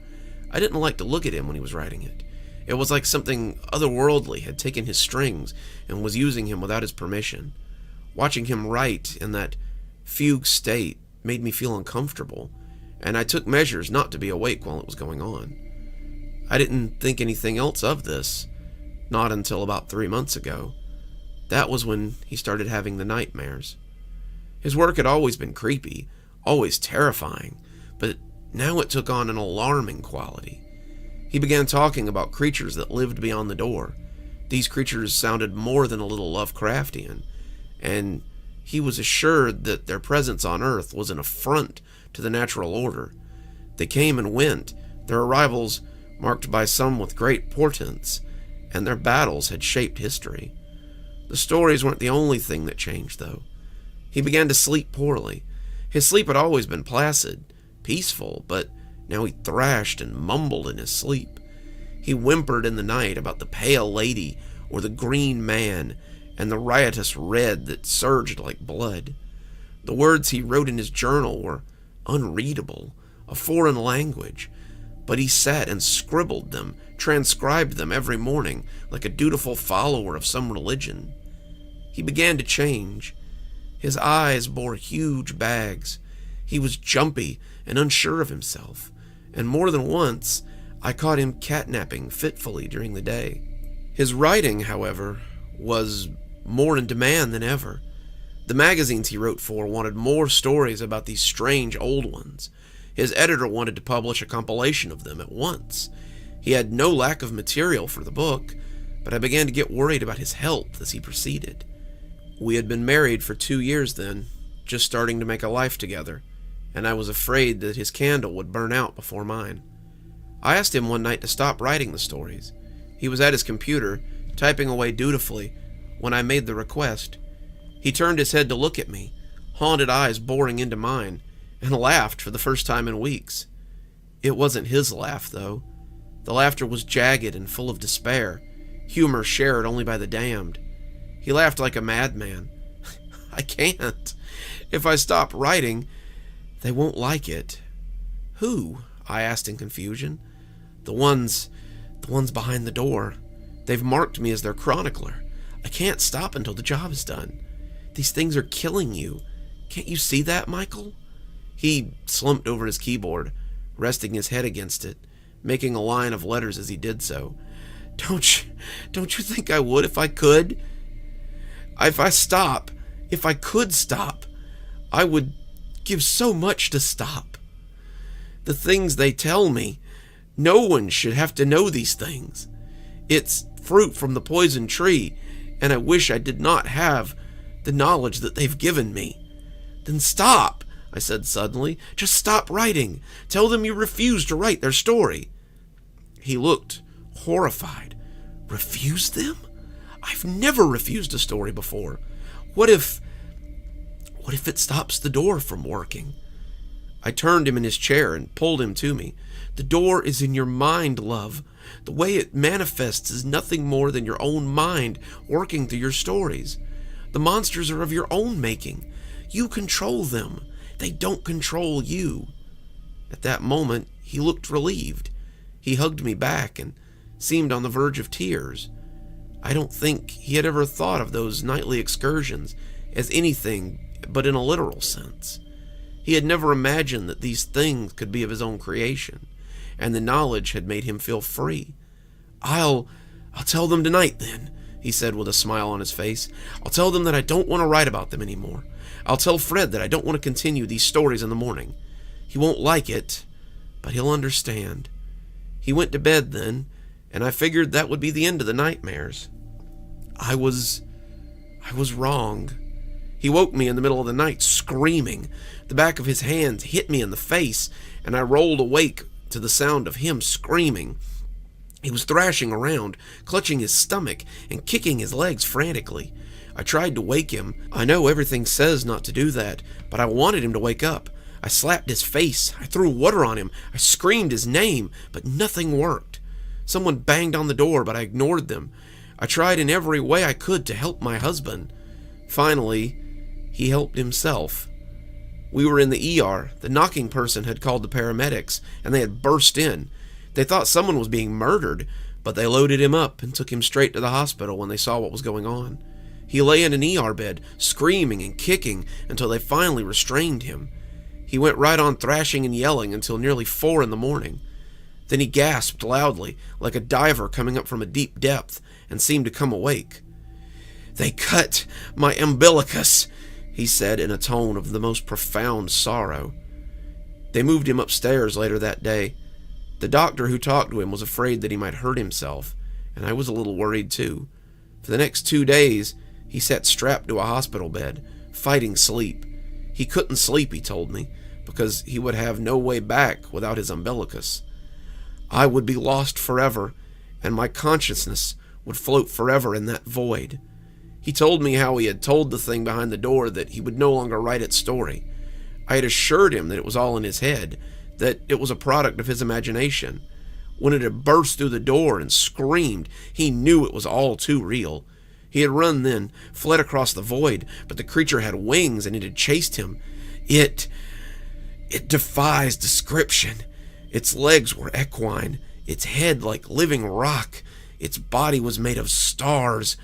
Speaker 1: I didn't like to look at him when he was writing it. It was like something otherworldly had taken his strings and was using him without his permission. Watching him write in that fugue state made me feel uncomfortable, and I took measures not to be awake while it was going on. I didn't think anything else of this, not until about 3 months ago. That was when he started having the nightmares. His work had always been creepy, always terrifying, but now it took on an alarming quality. He began talking about creatures that lived beyond the door. These creatures sounded more than a little Lovecraftian, and he was assured that their presence on Earth was an affront to the natural order. They came and went, their arrivals marked by some with great portents, and their battles had shaped history. The stories weren't the only thing that changed, though. He began to sleep poorly. His sleep had always been placid, peaceful, but now he thrashed and mumbled in his sleep. He whimpered in the night about the pale lady or the green man and the riotous red that surged like blood. The words he wrote in his journal were unreadable, a foreign language, but he sat and scribbled them, transcribed them every morning like a dutiful follower of some religion. He began to change. His eyes bore huge bags. He was jumpy and unsure of himself, and more than once I caught him catnapping fitfully during the day. His writing, however, was more in demand than ever. The magazines he wrote for wanted more stories about these strange old ones. His editor wanted to publish a compilation of them at once. He had no lack of material for the book, but I began to get worried about his health as he proceeded. We had been married for 2 years then, just starting to make a life together, and I was afraid that his candle would burn out before mine. I asked him one night to stop writing the stories. He was at his computer, typing away dutifully, when I made the request. He turned his head to look at me, haunted eyes boring into mine, and laughed for the first time in weeks.
Speaker 2: It wasn't his laugh, though. The laughter was jagged and full of despair, humor shared only by the damned. He laughed like a madman. I can't. If I stop writing, they won't like it. Who? I asked in confusion. The ones behind the door. They've marked me as their chronicler. I can't stop until the job is done. These things are killing you. Can't you see that, Michael? He slumped over his keyboard, resting his head against it, making a line of letters as he did so. Don't you think I would if I could? If I could stop, I would give so much to stop. The things they tell me, no one should have to know these things. It's fruit from the poison tree, and I wish I did not have the knowledge that they've given me. Then stop, I said suddenly. Just stop writing. Tell them you refuse to write their story. He looked horrified. Refuse them? I've never refused a story before. What if it stops the door from working? I turned him in his chair and pulled him to me. The door is in your mind, love. The way it manifests is nothing more than your own mind working through your stories. The monsters are of your own making. You control them. They don't control you. At that moment, he looked relieved. He hugged me back and seemed on the verge of tears. I don't think he had ever thought of those nightly excursions as anything but in a literal sense. He had never imagined that these things could be of his own creation, and the knowledge had made him feel free. I'll tell them tonight, then, he said with a smile on his face. I'll tell them that I don't want to write about them anymore. I'll tell Fred that I don't want to continue these stories in the morning. He won't like it, but he'll understand. He went to bed then, and I figured that would be the end of the nightmares. I was wrong. He woke me in the middle of the night, screaming. The back of his hand hit me in the face, and I rolled awake to the sound of him screaming. He was thrashing around, clutching his stomach and kicking his legs frantically. I tried to wake him. I know everything says not to do that, but I wanted him to wake up. I slapped his face. I threw water on him. I screamed his name, but nothing worked. Someone banged on the door, but I ignored them. I tried in every way I could to help my husband. Finally, he helped himself. We were in the ER. The knocking person had called the paramedics, and they had burst in. They thought someone was being murdered, but they loaded him up and took him straight to the hospital when they saw what was going on. He lay in an ER bed, screaming and kicking until they finally restrained him. He went right on thrashing and yelling until nearly 4 a.m. Then he gasped loudly, like a diver coming up from a deep depth, and seemed to come awake. They cut my umbilicus, he said in a tone of the most profound sorrow. They moved him upstairs later that day. The doctor who talked to him was afraid that he might hurt himself, and I was a little worried too. For the next 2 days, he sat strapped to a hospital bed, fighting sleep. He couldn't sleep, he told me, because he would have no way back without his umbilicus. I would be lost forever, and my consciousness would float forever in that void. He told me how he had told the thing behind the door that he would no longer write its story. I had assured him that it was all in his head, that it was a product of his imagination. When it had burst through the door and screamed, he knew it was all too real. He had run then, fled across the void, but the creature had wings and it had chased him. It defies description. Its legs were equine, its head like living rock. Its body was made of stars.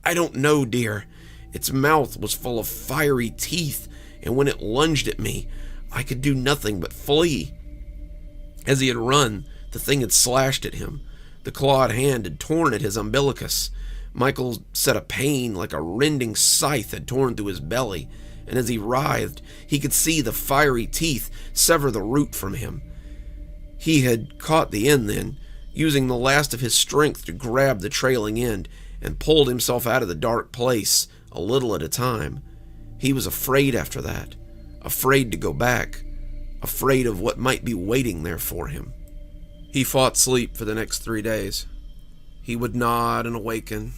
Speaker 2: I don't know, dear. Its mouth was full of fiery teeth, and when it lunged at me, I could do nothing but flee. As he had run, the thing had slashed at him. The clawed hand had torn at his umbilicus. Michael said a pain like a rending scythe had torn through his belly, and as he writhed, he could see the fiery teeth sever the root from him. He had caught the end then, using the last of his strength to grab the trailing end, and pulled himself out of the dark place, a little at a time. He was afraid after that, afraid to go back, afraid of what might be waiting there for him. He fought sleep for the next 3 days. He would nod and awaken,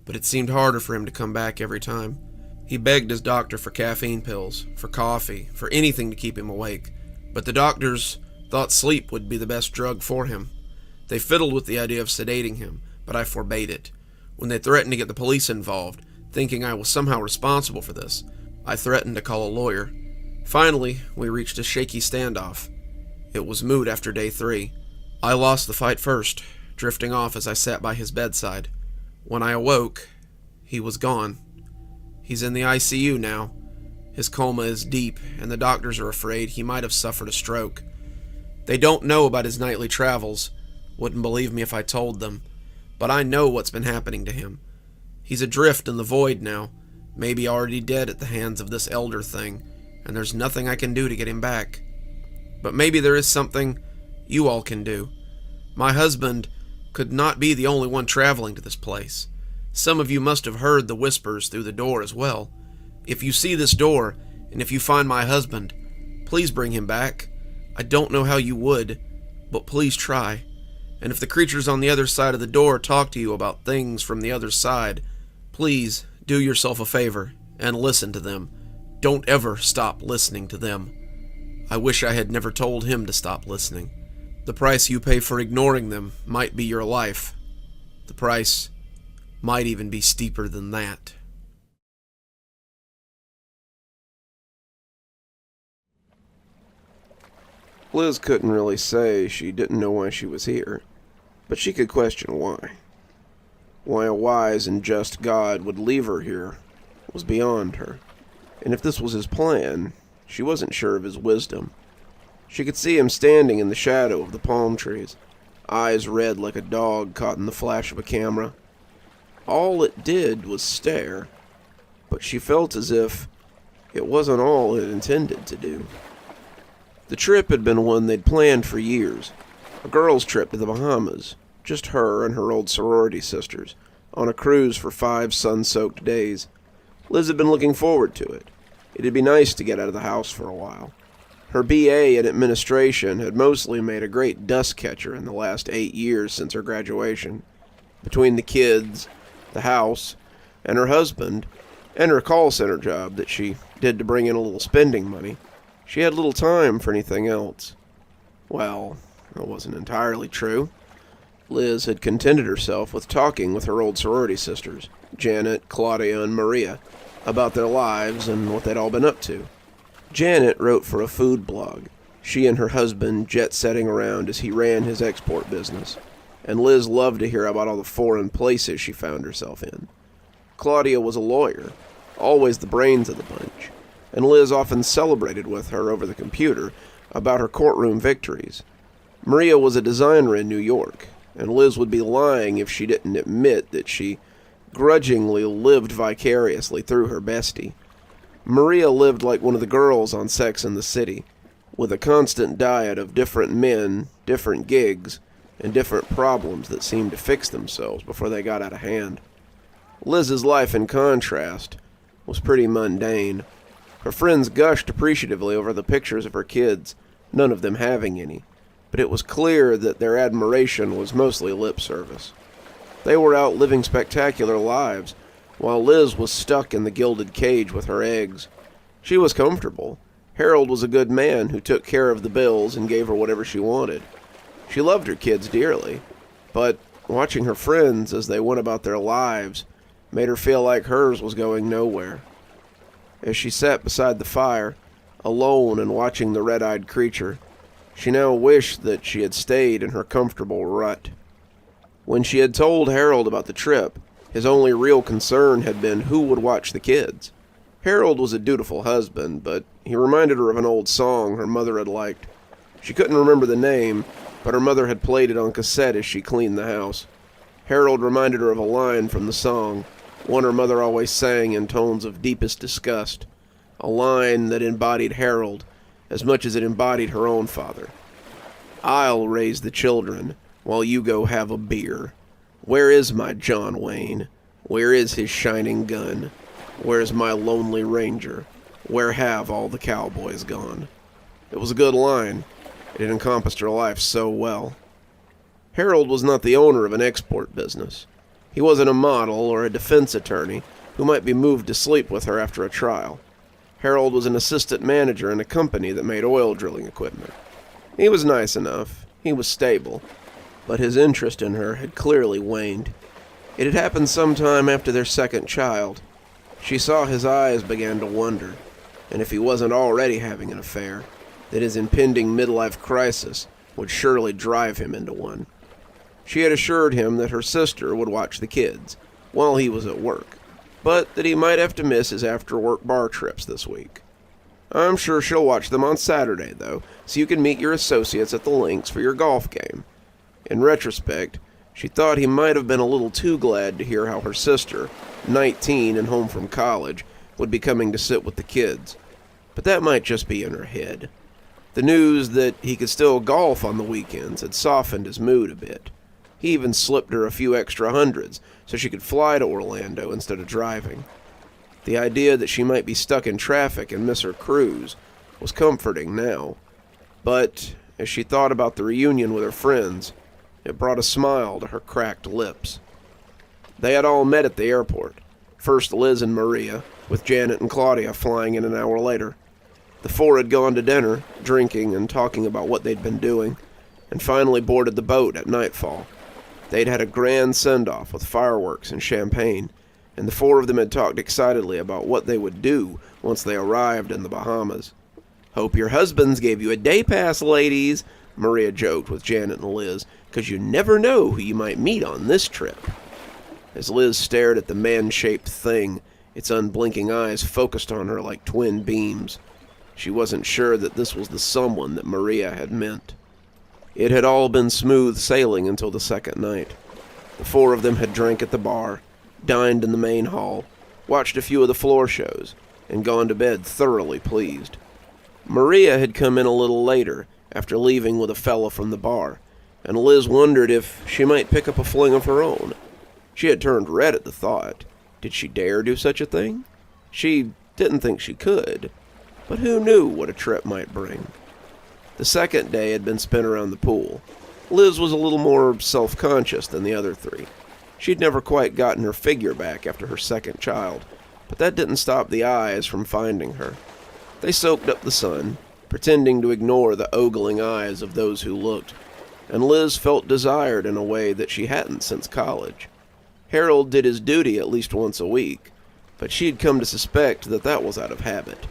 Speaker 2: but it seemed harder for him to come back every time. He begged his doctor for caffeine pills, for coffee, for anything to keep him awake, But the doctors thought sleep would be the best drug for him. They fiddled with the idea of sedating him, but I forbade it. When they threatened to get the police involved, thinking I was somehow responsible for this, I threatened to call a lawyer. Finally, we reached a shaky standoff. It was moot after day 3. I lost the fight first, drifting off as I sat by his bedside. When I awoke, he was gone. He's in the ICU now. His coma is deep, and the doctors are afraid he might have suffered a stroke. They don't know about his nightly travels. Wouldn't believe me if I told them. But I know what's been happening to him. He's adrift in the void now, maybe already dead at the hands of this elder thing, and there's nothing I can do to get him back. But maybe there is something you all can do. My husband could not be the only one traveling to this place. Some of you must have heard the whispers through the door as well. If you see this door, and if you find my husband, please bring him back. I don't know how you would, but please try. And if the creatures on the other side of the door talk to you about things from the other side, please do yourself a favor and listen to them. Don't ever stop listening to them. I wish I had never told him to stop listening. The price you pay for ignoring them might be your life. The price might even be steeper than that.
Speaker 1: Liz couldn't really say she didn't know why she was here, but she could question why. Why a wise and just God would leave her here was beyond her, and if this was his plan, she wasn't sure of his wisdom. She could see him standing in the shadow of the palm trees, eyes red like a dog caught in the flash of a camera. All it did was stare, but she felt as if it wasn't all it intended to do. The trip had been one they'd planned for years, a girls' trip to the Bahamas, just her and her old sorority sisters, on a cruise for 5 sun-soaked days. Liz had been looking forward to it. It'd be nice to get out of the house for a while. Her BA in administration had mostly made a great dust catcher in the last 8 years since her graduation. Between the kids, the house, and her husband, and her call center job that she did to bring in a little spending money, she had little time for anything else. Well, that wasn't entirely true. Liz had contented herself with talking with her old sorority sisters, Janet, Claudia, and Maria, about their lives and what they'd all been up to. Janet wrote for a food blog, she and her husband jet-setting around as he ran his export business, and Liz loved to hear about all the foreign places she found herself in. Claudia was a lawyer, always the brains of the bunch, and Liz often celebrated with her over the computer about her courtroom victories. Maria was a designer in New York, and Liz would be lying if she didn't admit that she grudgingly lived vicariously through her bestie. Maria lived like one of the girls on Sex and the City, with a constant diet of different men, different gigs, and different problems that seemed to fix themselves before they got out of hand. Liz's life, in contrast, was pretty mundane. Her friends gushed appreciatively over the pictures of her kids, none of them having any, but it was clear that their admiration was mostly lip service. They were out living spectacular lives, while Liz was stuck in the gilded cage with her eggs. She was comfortable. Harold was a good man who took care of the bills and gave her whatever she wanted. She loved her kids dearly, but watching her friends as they went about their lives made her feel like hers was going nowhere. As she sat beside the fire, alone and watching the red-eyed creature, she now wished that she had stayed in her comfortable rut. When she had told Harold about the trip, his only real concern had been who would watch the kids. Harold was a dutiful husband, but he reminded her of an old song her mother had liked. She couldn't remember the name, but her mother had played it on cassette as she cleaned the house. Harold reminded her of a line from the song, one her mother always sang in tones of deepest disgust, a line that embodied Harold as much as it embodied her own father. "I'll raise the children while you go have a beer. Where is my John Wayne? Where is his shining gun? Where's my lonely ranger? Where have all the cowboys gone?" It was a good line. It encompassed her life so well. Harold was not the owner of an export business. He wasn't a model or a defense attorney who might be moved to sleep with her after a trial. Harold was an assistant manager in a company that made oil drilling equipment. He was nice enough, he was stable, but his interest in her had clearly waned. It had happened sometime after their second child. She saw his eyes began to wonder, and if he wasn't already having an affair, that his impending midlife crisis would surely drive him into one. She had assured him that her sister would watch the kids while he was at work, but that he might have to miss his after-work bar trips this week. I'm sure she'll watch them on Saturday, though, so you can meet your associates at the links for your golf game. In retrospect, she thought he might have been a little too glad to hear how her sister, 19 and home from college, would be coming to sit with the kids. But that might just be in her head. The news that he could still golf on the weekends had softened his mood a bit. He even slipped her a few extra hundreds so she could fly to Orlando instead of driving. The idea that she might be stuck in traffic and miss her cruise was comforting now. But as she thought about the reunion with her friends, it brought a smile to her cracked lips. They had all met at the airport. First Liz and Maria, with Janet and Claudia flying in an hour later. The four had gone to dinner, drinking and talking about what they'd been doing, and finally boarded the boat at nightfall. They'd had a grand send-off with fireworks and champagne, and the four of them had talked excitedly about what they would do once they arrived in the Bahamas. "Hope your husbands gave you a day pass, ladies," Maria joked with Janet and Liz, "'cause you never know who you might meet on this trip." As Liz stared at the man-shaped thing, its unblinking eyes focused on her like twin beams. She wasn't sure that this was the someone that Maria had meant. It had all been smooth sailing until the second night. The four of them had drank at the bar, dined in the main hall, watched a few of the floor shows, and gone to bed thoroughly pleased. Maria had come in a little later, after leaving with a fella from the bar, and Liz wondered if she might pick up a fling of her own. She had turned red at the thought. Did she dare do such a thing? She didn't think she could, but who knew what a trip might bring? The second day had been spent around the pool. Liz was a little more self-conscious than the other three. She'd never quite gotten her figure back after her second child, but that didn't stop the eyes from finding her. They soaked up the sun, pretending to ignore the ogling eyes of those who looked, and Liz felt desired in a way that she hadn't since college. Harold did his duty at least once a week, but she'd come to suspect that that was out of habit.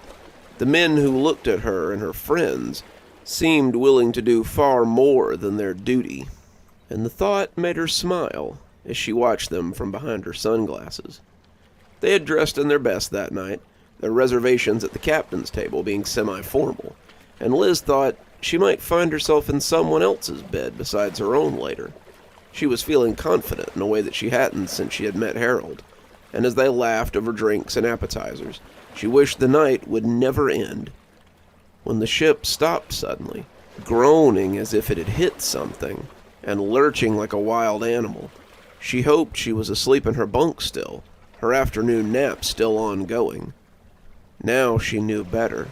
Speaker 1: The men who looked at her and her friends seemed willing to do far more than their duty, and the thought made her smile as she watched them from behind her sunglasses. They had dressed in their best that night, their reservations at the captain's table being semi-formal, and Liz thought she might find herself in someone else's bed besides her own later. She was feeling confident in a way that she hadn't since she had met Harold, and as they laughed over drinks and appetizers, she wished the night would never end. When the ship stopped suddenly, groaning as if it had hit something, and lurching like a wild animal, she hoped she was asleep in her bunk still, her afternoon nap still ongoing. Now she knew better.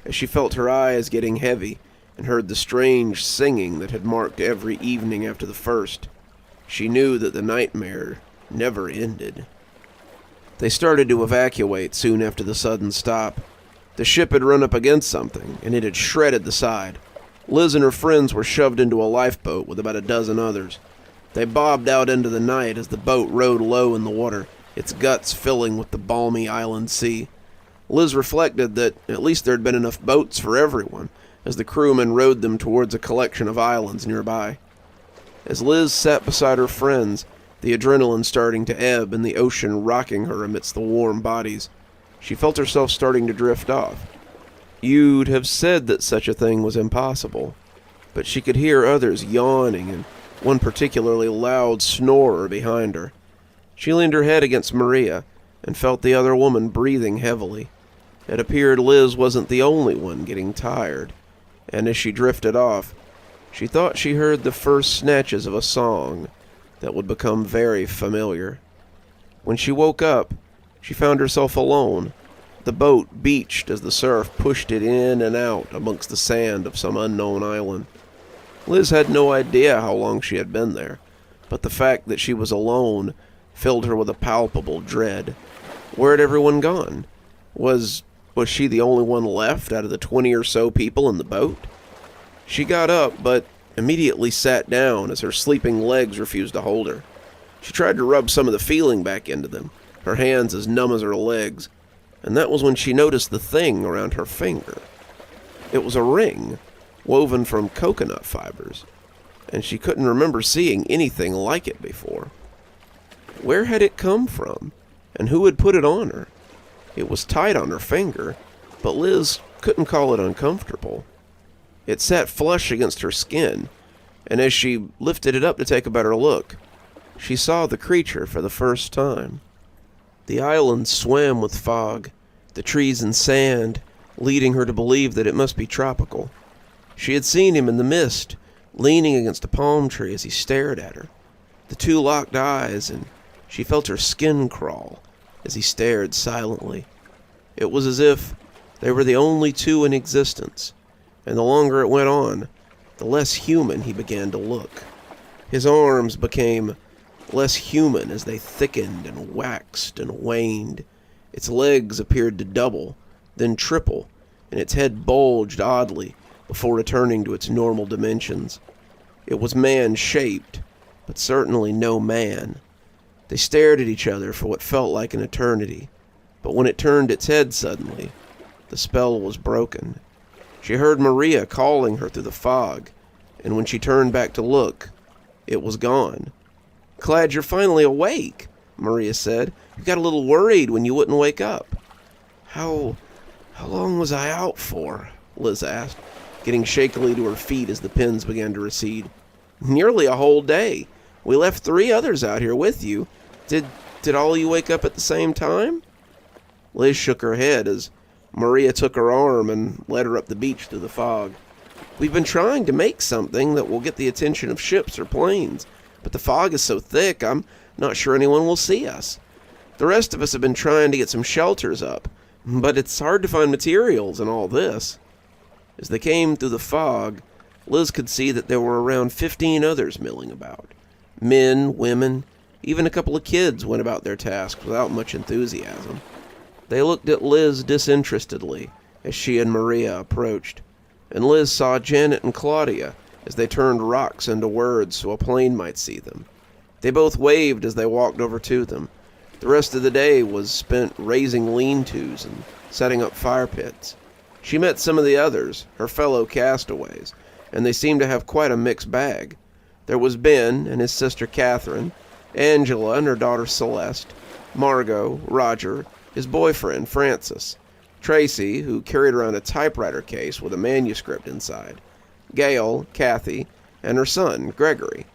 Speaker 1: As she felt her eyes getting heavy, and heard the strange singing that had marked every evening after the first, she knew that the nightmare never ended. They started to evacuate soon after the sudden stop. The ship had run up against something, and it had shredded the side. Liz and her friends were shoved into a lifeboat with about a dozen others. They bobbed out into the night as the boat rode low in the water, its guts filling with the balmy island sea. Liz reflected that at least there had been enough boats for everyone, as the crewmen rowed them towards a collection of islands nearby. As Liz sat beside her friends, the adrenaline starting to ebb and the ocean rocking her amidst the warm bodies, she felt herself starting to drift off. You'd have said that such a thing was impossible, but she could hear others yawning and one particularly loud snorer behind her. She leaned her head against Maria and felt the other woman breathing heavily. It appeared Liz wasn't the only one getting tired, and as she drifted off, she thought she heard the first snatches of a song that would become very familiar. When she woke up, she found herself alone. The boat beached as the surf pushed it in and out amongst the sand of some unknown island. Liz had no idea how long she had been there, but the fact that she was alone filled her with a palpable dread. Where had everyone gone? Was Was she the only one left out of the 20 or so people in the boat? She got up, but immediately sat down as her sleeping legs refused to hold her. She tried to rub some of the feeling back into them, her hands as numb as her legs, and that was when she noticed the thing around her finger. It was a ring, woven from coconut fibers, and she couldn't remember seeing anything like it before. Where had it come from, and who had put it on her? It was tight on her finger, but Liz couldn't call it uncomfortable. It sat flush against her skin, and as she lifted it up to take a better look, she saw the creature for the first time. The island swam with fog, the trees and sand leading her to believe that it must be tropical. She had seen him in the mist, leaning against a palm tree as he stared at her. The two locked eyes, and she felt her skin crawl as he stared silently. It was as if they were the only two in existence, and the longer it went on, the less human he began to look. His arms became less human as they thickened and waxed and waned. Its legs appeared to double, then triple, and its head bulged oddly before returning to its normal dimensions. It was man-shaped, but certainly no man. They stared at each other for what felt like an eternity, but when it turned its head suddenly, the spell was broken. She heard Maria calling her through the fog, and when she turned back to look, it was gone. "Glad you're finally awake," Maria said. "We got a little worried when you wouldn't wake up." How long was I out for?" Liz asked, getting shakily to her feet as the pins began to recede. "Nearly a whole day. We left 3 others out here with you. Did all you wake up at the same time?" Liz shook her head as Maria took her arm and led her up the beach through the fog. "We've been trying to make something that will get the attention of ships or planes, but the fog is so thick I'm not sure anyone will see us. The rest of us have been trying to get some shelters up, but it's hard to find materials in all this." As they came through the fog, Liz could see that there were around 15 others milling about. Men, women, even a couple of kids went about their tasks without much enthusiasm. They looked at Liz disinterestedly as she and Maria approached, and Liz saw Janet and Claudia as they turned rocks into words so a plane might see them. They both waved as they walked over to them. The rest of the day was spent raising lean-tos and setting up fire pits. She met some of the others, her fellow castaways, and they seemed to have quite a mixed bag. There was Ben and his sister Catherine, Angela and her daughter Celeste, Margot, Roger, his boyfriend Francis, Tracy, who carried around a typewriter case with a manuscript inside, Gail, Kathy, and her son, Gregory.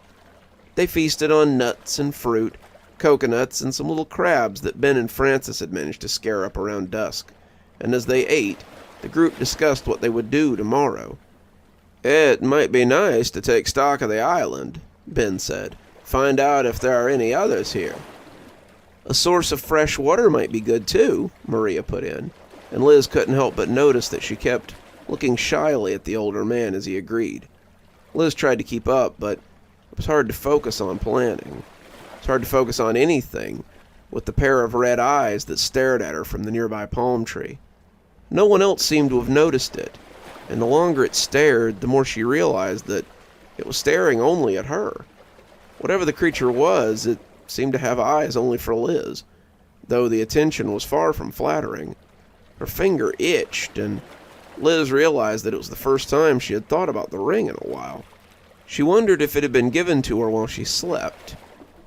Speaker 1: They feasted on nuts and fruit, coconuts, and some little crabs that Ben and Francis had managed to scare up around dusk, and as they ate, the group discussed what they would do tomorrow. "It might be nice to take stock of the island," Ben said. "Find out if there are any others here." "A source of fresh water might be good too," Maria put in, and Liz couldn't help but notice that she kept looking shyly at the older man as he agreed. Liz tried to keep up, but it was hard to focus on planning. It was hard to focus on anything with the pair of red eyes that stared at her from the nearby palm tree. No one else seemed to have noticed it, and the longer it stared, the more she realized that it was staring only at her. Whatever the creature was, it seemed to have eyes only for Liz, though the attention was far from flattering. Her finger itched, and Liz realized that it was the first time she had thought about the ring in a while. She wondered if it had been given to her while she slept.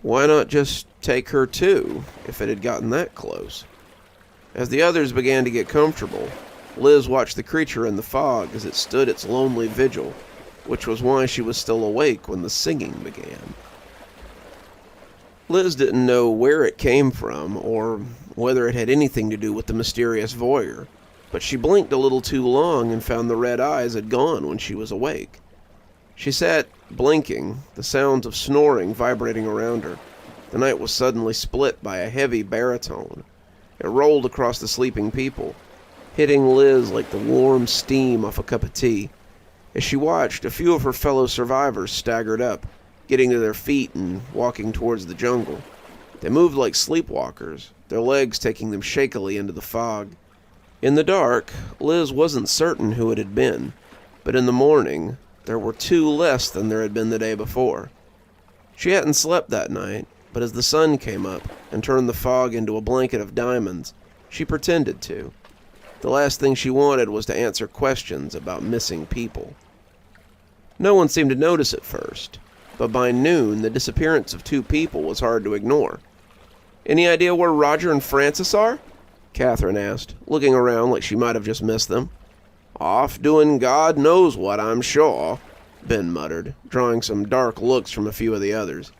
Speaker 1: Why not just take her too, if it had gotten that close? As the others began to get comfortable, Liz watched the creature in the fog as it stood its lonely vigil, which was why she was still awake when the singing began. Liz didn't know where it came from or whether it had anything to do with the mysterious voyeur, but she blinked a little too long and found the red eyes had gone when she was awake. She sat blinking, the sounds of snoring vibrating around her. The night was suddenly split by a heavy baritone. It rolled across the sleeping people, hitting Liz like the warm steam off a cup of tea. As she watched, a few of her fellow survivors staggered up, getting to their feet and walking towards the jungle. They moved like sleepwalkers, their legs taking them shakily into the fog. In the dark, Liz wasn't certain who it had been, but in the morning, there were 2 less than there had been the day before. She hadn't slept that night, but as the sun came up and turned the fog into a blanket of diamonds, she pretended to. The last thing she wanted was to answer questions about missing people. No one seemed to notice at first, but by noon the disappearance of 2 people was hard to ignore. "Any idea where Roger and Francis are?" Catherine asked, looking around like she might have just missed them. "Off doing God knows what, I'm sure," Ben muttered, drawing some dark looks from a few of the others.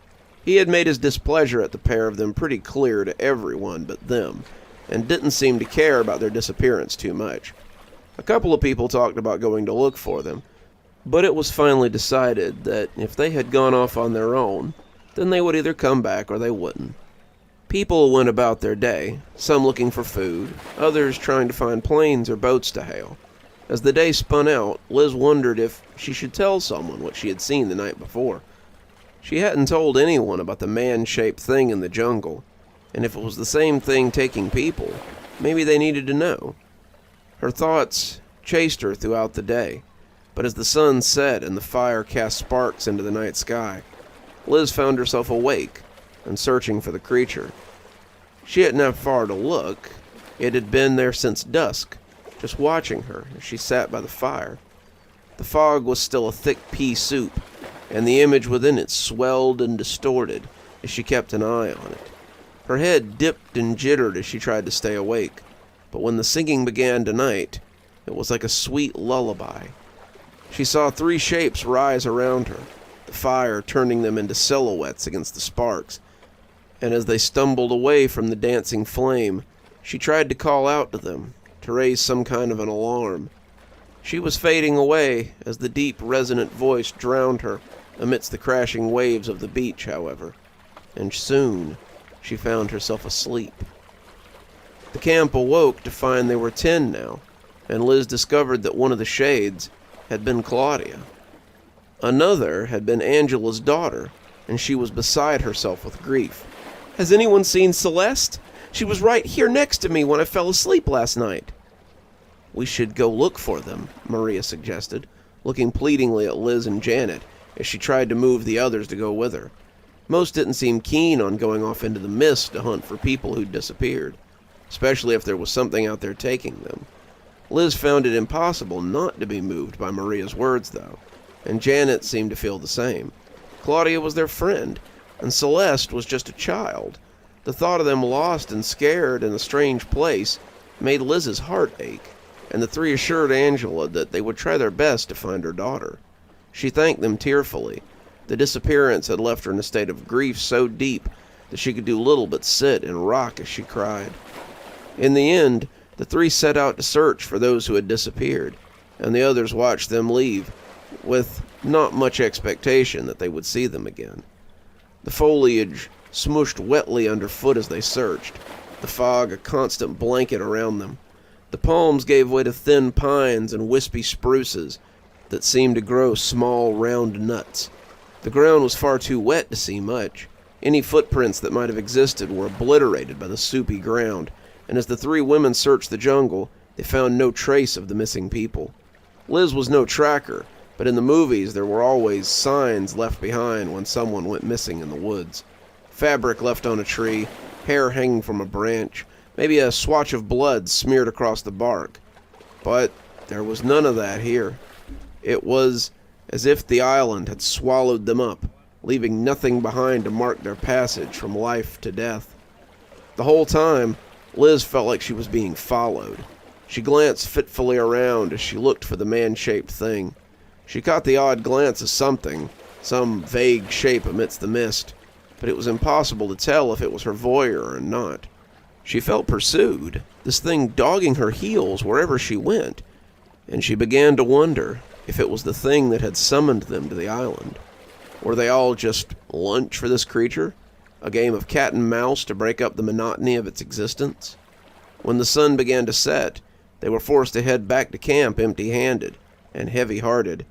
Speaker 1: He had made his displeasure at the pair of them pretty clear to everyone but them, and didn't seem to care about their disappearance too much. A couple of people talked about going to look for them, but it was finally decided that if they had gone off on their own, then they would either come back or they wouldn't. People went about their day, some looking for food, others trying to find planes or boats to hail. As the day spun out, Liz wondered if she should tell someone what she had seen the night before. She hadn't told anyone about the man-shaped thing in the jungle, and if it was the same thing taking people, maybe they needed to know. Her thoughts chased her throughout the day, but as the sun set and the fire cast sparks into the night sky, Liz found herself awake and searching for the creature. She hadn't have far to look. It had been there since dusk, just watching her as she sat by the fire. The fog was still a thick pea soup, and the image within it swelled and distorted as she kept an eye on it. Her head dipped and jittered as she tried to stay awake, but when the singing began tonight, it was like a sweet lullaby. She saw 3 shapes rise around her, the fire turning them into silhouettes against the sparks, and as they stumbled away from the dancing flame, she tried to call out to them, to raise some kind of an alarm. She was fading away as the deep, resonant voice drowned her amidst the crashing waves of the beach, however, and soon she found herself asleep. The camp awoke to find they were 10 now, and Liz discovered that one of the shades had been Claudia. Another had been Angela's daughter, and she was beside herself with grief. "Has anyone seen Celeste? She was right here next to me when I fell asleep last night." "We should go look for them," Maria suggested, looking pleadingly at Liz and Janet as she tried to move the others to go with her. Most didn't seem keen on going off into the mist to hunt for people who'd disappeared, especially if there was something out there taking them. Liz found it impossible not to be moved by Maria's words, though, and Janet seemed to feel the same. Claudia was their friend, and Celeste was just a child. The thought of them lost and scared in a strange place made Liz's heart ache, and the 3 assured Angela that they would try their best to find her daughter. She thanked them tearfully. The disappearance had left her in a state of grief so deep that she could do little but sit and rock as she cried. In the end, the 3 set out to search for those who had disappeared, and the others watched them leave, with not much expectation that they would see them again. The foliage smooshed wetly underfoot as they searched, the fog a constant blanket around them. The palms gave way to thin pines and wispy spruces that seemed to grow small, round nuts. The ground was far too wet to see much. Any footprints that might have existed were obliterated by the soupy ground, and as the 3 women searched the jungle, they found no trace of the missing people. Liz was no tracker, but in the movies there were always signs left behind when someone went missing in the woods. Fabric left on a tree, hair hanging from a branch, maybe a swatch of blood smeared across the bark. But there was none of that here. It was as if the island had swallowed them up, leaving nothing behind to mark their passage from life to death. The whole time, Liz felt like she was being followed. She glanced fitfully around as she looked for the man-shaped thing. She caught the odd glance of something, some vague shape amidst the mist, but it was impossible to tell if it was her voyeur or not. She felt pursued, this thing dogging her heels wherever she went, and she began to wonder if it was the thing that had summoned them to the island. Were they all just lunch for this creature? A game of cat and mouse to break up the monotony of its existence? When the sun began to set, they were forced to head back to camp empty-handed and heavy-hearted.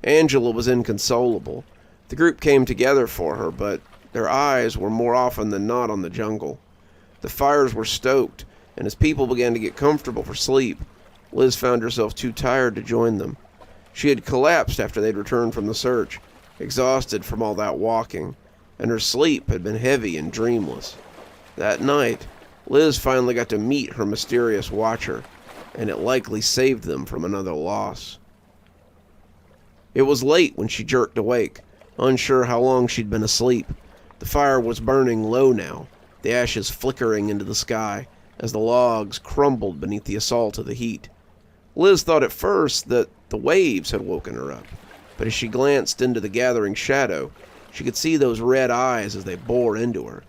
Speaker 1: Angela was inconsolable. The group came together for her, but their eyes were more often than not on the jungle. The fires were stoked, and as people began to get comfortable for sleep, Liz found herself too tired to join them. She had collapsed after they'd returned from the search, exhausted from all that walking, and her sleep had been heavy and dreamless. That night, Liz finally got to meet her mysterious watcher, and it likely saved them from another loss. It was late when she jerked awake, unsure how long she'd been asleep. The fire was burning low now, the ashes flickering into the sky as the logs crumbled beneath the assault of the heat. Liz thought at first that the waves had woken her up, but as she glanced into the gathering shadow, she could see those red eyes as they bore into her.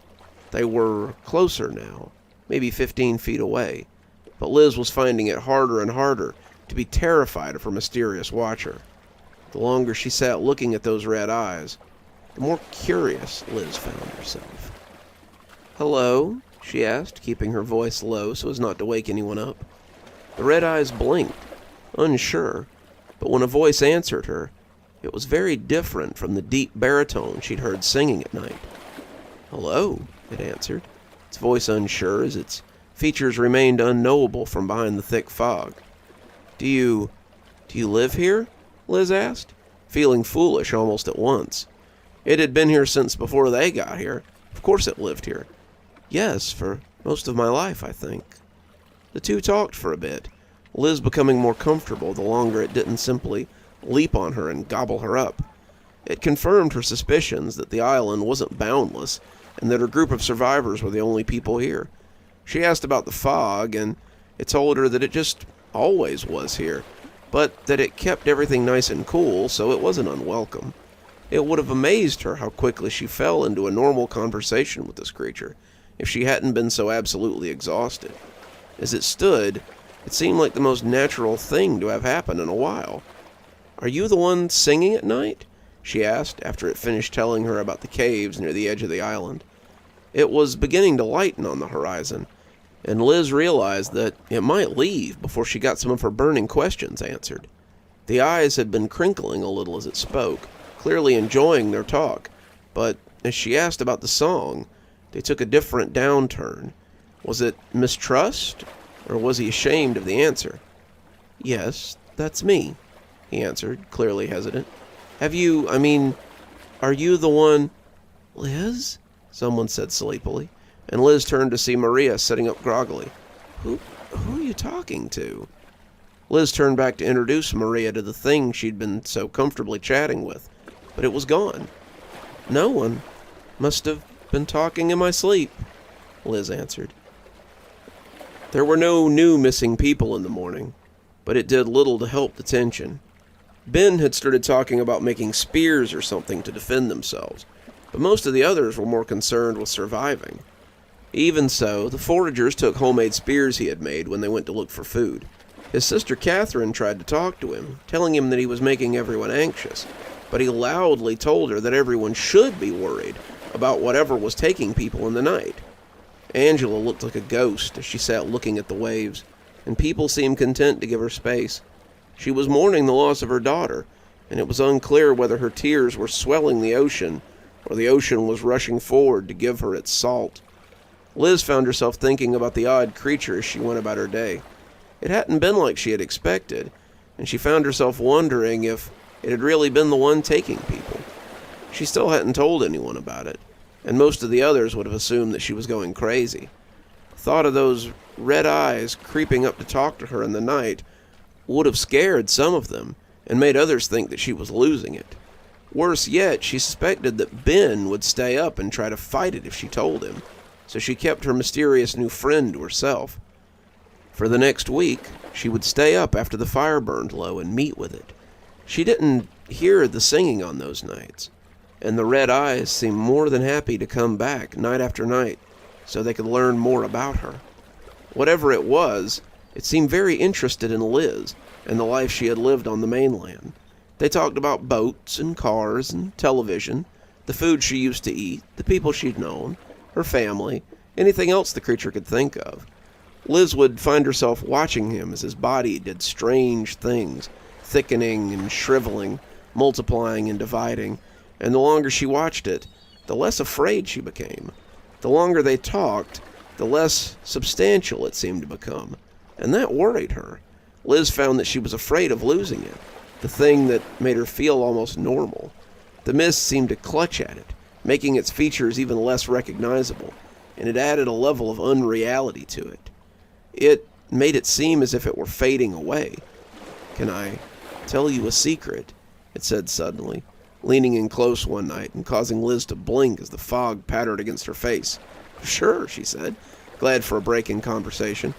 Speaker 1: They were closer now, maybe 15 feet away, but Liz was finding it harder and harder to be terrified of her mysterious watcher. The longer she sat looking at those red eyes, the more curious Liz found herself. "Hello?" she asked, keeping her voice low so as not to wake anyone up. The red eyes blinked, unsure, but when a voice answered her, it was very different from the deep baritone she'd heard singing at night. "Hello," it answered, its voice unsure as its features remained unknowable from behind the thick fog. Do you live here?" Liz asked, feeling foolish almost at once. It had been here since before they got here. Of course it lived here. "Yes, for most of my life, I think." The two talked for a bit, Liz becoming more comfortable the longer it didn't simply leap on her and gobble her up. It confirmed her suspicions that the island wasn't boundless and that her group of survivors were the only people here. She asked about the fog, and it told her that it just always was here, but that it kept everything nice and cool, so it wasn't unwelcome. It would have amazed her how quickly she fell into a normal conversation with this creature if she hadn't been so absolutely exhausted. As it stood, it seemed like the most natural thing to have happened in a while. "Are you the one singing at night?" she asked after it finished telling her about the caves near the edge of the island. It was beginning to lighten on the horizon, and Liz realized that it might leave before she got some of her burning questions answered. The eyes had been crinkling a little as it spoke, clearly enjoying their talk, but as she asked about the song, they took a different downturn. Was it mistrust, or was he ashamed of the answer? "Yes, that's me," he answered, clearly hesitant. Are you the one—" "Liz?" someone said sleepily, and Liz turned to see Maria sitting up groggily. Who are you talking to?" Liz turned back to introduce Maria to the thing she'd been so comfortably chatting with, but it was gone. "No one. Must have been talking in my sleep," Liz answered. There were no new missing people in the morning, but it did little to help the tension. Ben had started talking about making spears or something to defend themselves, but most of the others were more concerned with surviving. Even so, the foragers took homemade spears he had made when they went to look for food. His sister Catherine tried to talk to him, telling him that he was making everyone anxious, but he loudly told her that everyone should be worried about whatever was taking people in the night. Angela looked like a ghost as she sat looking at the waves, and people seemed content to give her space. She was mourning the loss of her daughter, and it was unclear whether her tears were swelling the ocean or the ocean was rushing forward to give her its salt. Liz found herself thinking about the odd creature as she went about her day. It hadn't been like she had expected, and she found herself wondering if it had really been the one taking people. She still hadn't told anyone about it, and most of the others would have assumed that she was going crazy. The thought of those red eyes creeping up to talk to her in the night would have scared some of them and made others think that she was losing it. Worse yet, she suspected that Ben would stay up and try to fight it if she told him, so she kept her mysterious new friend to herself. For the next week, she would stay up after the fire burned low and meet with it. She didn't hear the singing on those nights, and the red eyes seemed more than happy to come back night after night so they could learn more about her. Whatever it was, it seemed very interested in Liz and the life she had lived on the mainland. They talked about boats and cars and television, the food she used to eat, the people she'd known, her family, anything else the creature could think of. Liz would find herself watching him as his body did strange things, thickening and shriveling, multiplying and dividing, and the longer she watched it, the less afraid she became. The longer they talked, the less substantial it seemed to become, and that worried her. Liz found that she was afraid of losing it, the thing that made her feel almost normal. The mist seemed to clutch at it, making its features even less recognizable, and it added a level of unreality to it. It made it seem as if it were fading away. "Can I tell you a secret?" it said suddenly, leaning in close one night and causing Liz to blink as the fog pattered against her face. "Sure," she said, glad for a break in conversation.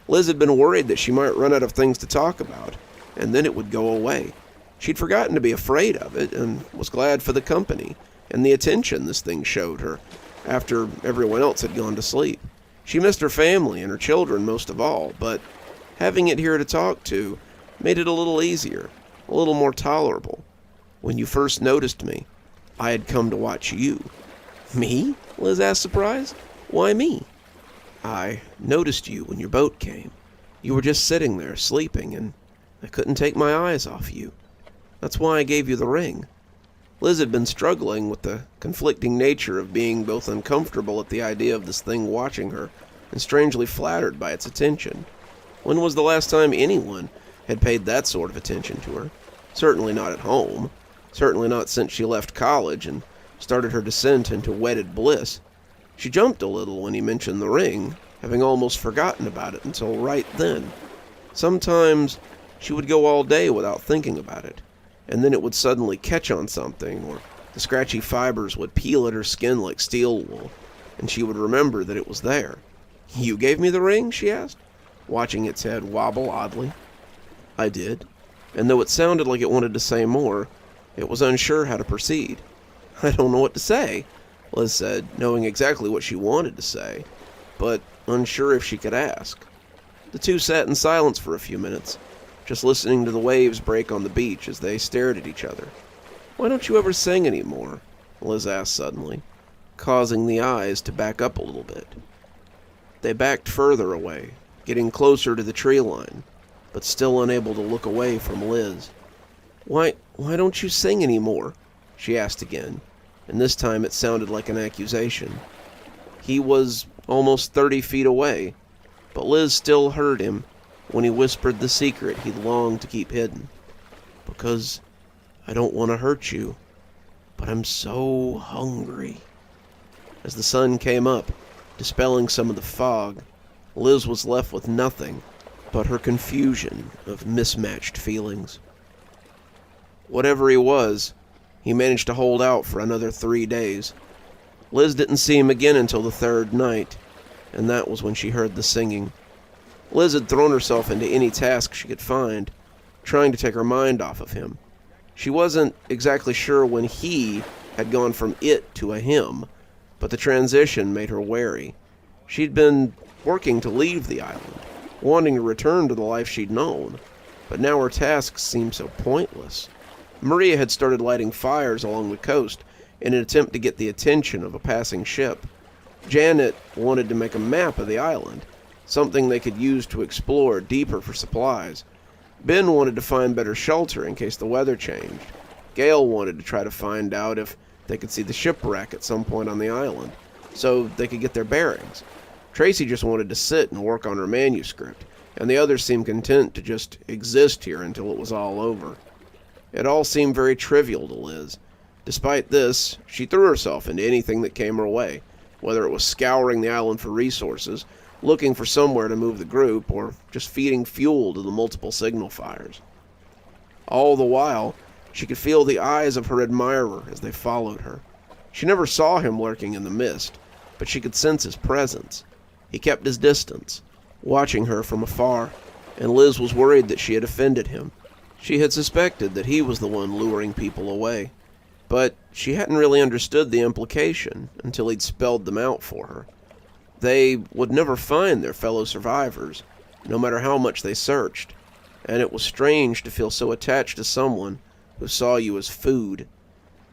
Speaker 1: Liz had been worried that she might run out of things to talk about, and then it would go away. She'd forgotten to be afraid of it, and was glad for the company and the attention this thing showed her after everyone else had gone to sleep. She missed her family and her children most of all, but having it here to talk to made it a little easier, a little more tolerable. "When you first noticed me, I had come to watch you." "Me?" Liz asked, surprised. "Why me?" "I noticed you when your boat came. You were just sitting there, sleeping, and I couldn't take my eyes off you. That's why I gave you the ring." Liz had been struggling with the conflicting nature of being both uncomfortable at the idea of this thing watching her and strangely flattered by its attention. When was the last time anyone had paid that sort of attention to her? Certainly not at home. Certainly not since she left college and started her descent into wedded bliss. She jumped a little when he mentioned the ring, having almost forgotten about it until right then. Sometimes she would go all day without thinking about it, and then it would suddenly catch on something, or the scratchy fibers would peel at her skin like steel wool, and she would remember that it was there. "You gave me the ring?" she asked, watching its head wobble oddly. "I did," and though it sounded like it wanted to say more, it was unsure how to proceed. "I don't know what to say," Liz said, knowing exactly what she wanted to say, but unsure if she could ask. The two sat in silence for a few minutes, just listening to the waves break on the beach as they stared at each other. "Why don't you ever sing anymore?" Liz asked suddenly, causing the eyes to back up a little bit. They backed further away, getting closer to the tree line, but still unable to look away from Liz. Why don't you sing anymore?" she asked again, and this time it sounded like an accusation. He was almost 30 feet away, but Liz still heard him when he whispered the secret he longed to keep hidden. "Because I don't want to hurt you, but I'm so hungry." As the sun came up, dispelling some of the fog, Liz was left with nothing but her confusion of mismatched feelings. Whatever he was, he managed to hold out for another 3 days. Liz didn't see him again until the third night, and that was when she heard the singing. Liz had thrown herself into any task she could find, trying to take her mind off of him. She wasn't exactly sure when he had gone from it to a him, but the transition made her wary. She'd been working to leave the island, wanting to return to the life she'd known, but now her tasks seemed so pointless. Maria had started lighting fires along the coast in an attempt to get the attention of a passing ship. Janet wanted to make a map of the island, something they could use to explore deeper for supplies. Ben wanted to find better shelter in case the weather changed. Gail wanted to try to find out if they could see the shipwreck at some point on the island, so they could get their bearings. Tracy just wanted to sit and work on her manuscript, and the others seemed content to just exist here until it was all over. It all seemed very trivial to Liz. Despite this, she threw herself into anything that came her way, whether it was scouring the island for resources, looking for somewhere to move the group, or just feeding fuel to the multiple signal fires. All the while, she could feel the eyes of her admirer as they followed her. She never saw him lurking in the mist, but she could sense his presence. He kept his distance, watching her from afar, and Liz was worried that she had offended him. She had suspected that he was the one luring people away, but she hadn't really understood the implication until he'd spelled them out for her. They would never find their fellow survivors, no matter how much they searched, and it was strange to feel so attached to someone who saw you as food.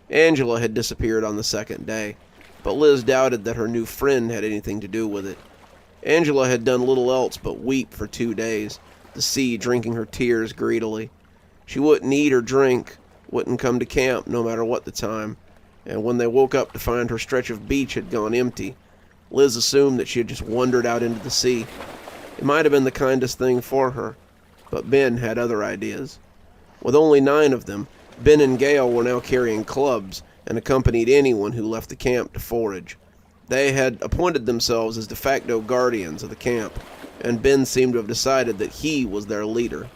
Speaker 1: Angela had disappeared on the second day, but Liz doubted that her new friend had anything to do with it. Angela had done little else but weep for 2 days, the sea drinking her tears greedily. She wouldn't eat or drink, wouldn't come to camp no matter what the time, and when they woke up to find her stretch of beach had gone empty, Liz assumed that she had just wandered out into the sea. It might have been the kindest thing for her, but Ben had other ideas. With only 9 of them, Ben and Gale were now carrying clubs and accompanied anyone who left the camp to forage. They had appointed themselves as de facto guardians of the camp, and Ben seemed to have decided that he was their leader.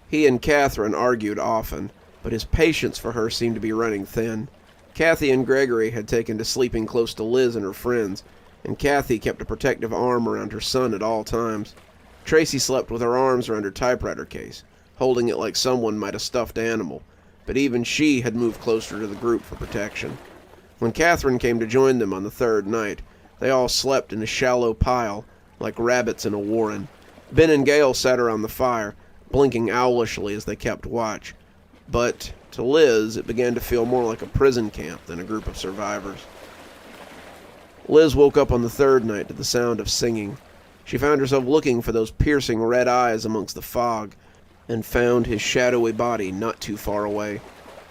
Speaker 1: He and Catherine argued often, but his patience for her seemed to be running thin. Kathy and Gregory had taken to sleeping close to Liz and her friends, and Kathy kept a protective arm around her son at all times. Tracy slept with her arms around her typewriter case, holding it like someone might a stuffed animal, but even she had moved closer to the group for protection. When Catherine came to join them on the 3rd night, they all slept in a shallow pile, like rabbits in a warren. Ben and Gale sat around the fire, blinking owlishly as they kept watch. But to Liz, it began to feel more like a prison camp than a group of survivors. Liz woke up on the 3rd night to the sound of singing. She found herself looking for those piercing red eyes amongst the fog, and found his shadowy body not too far away.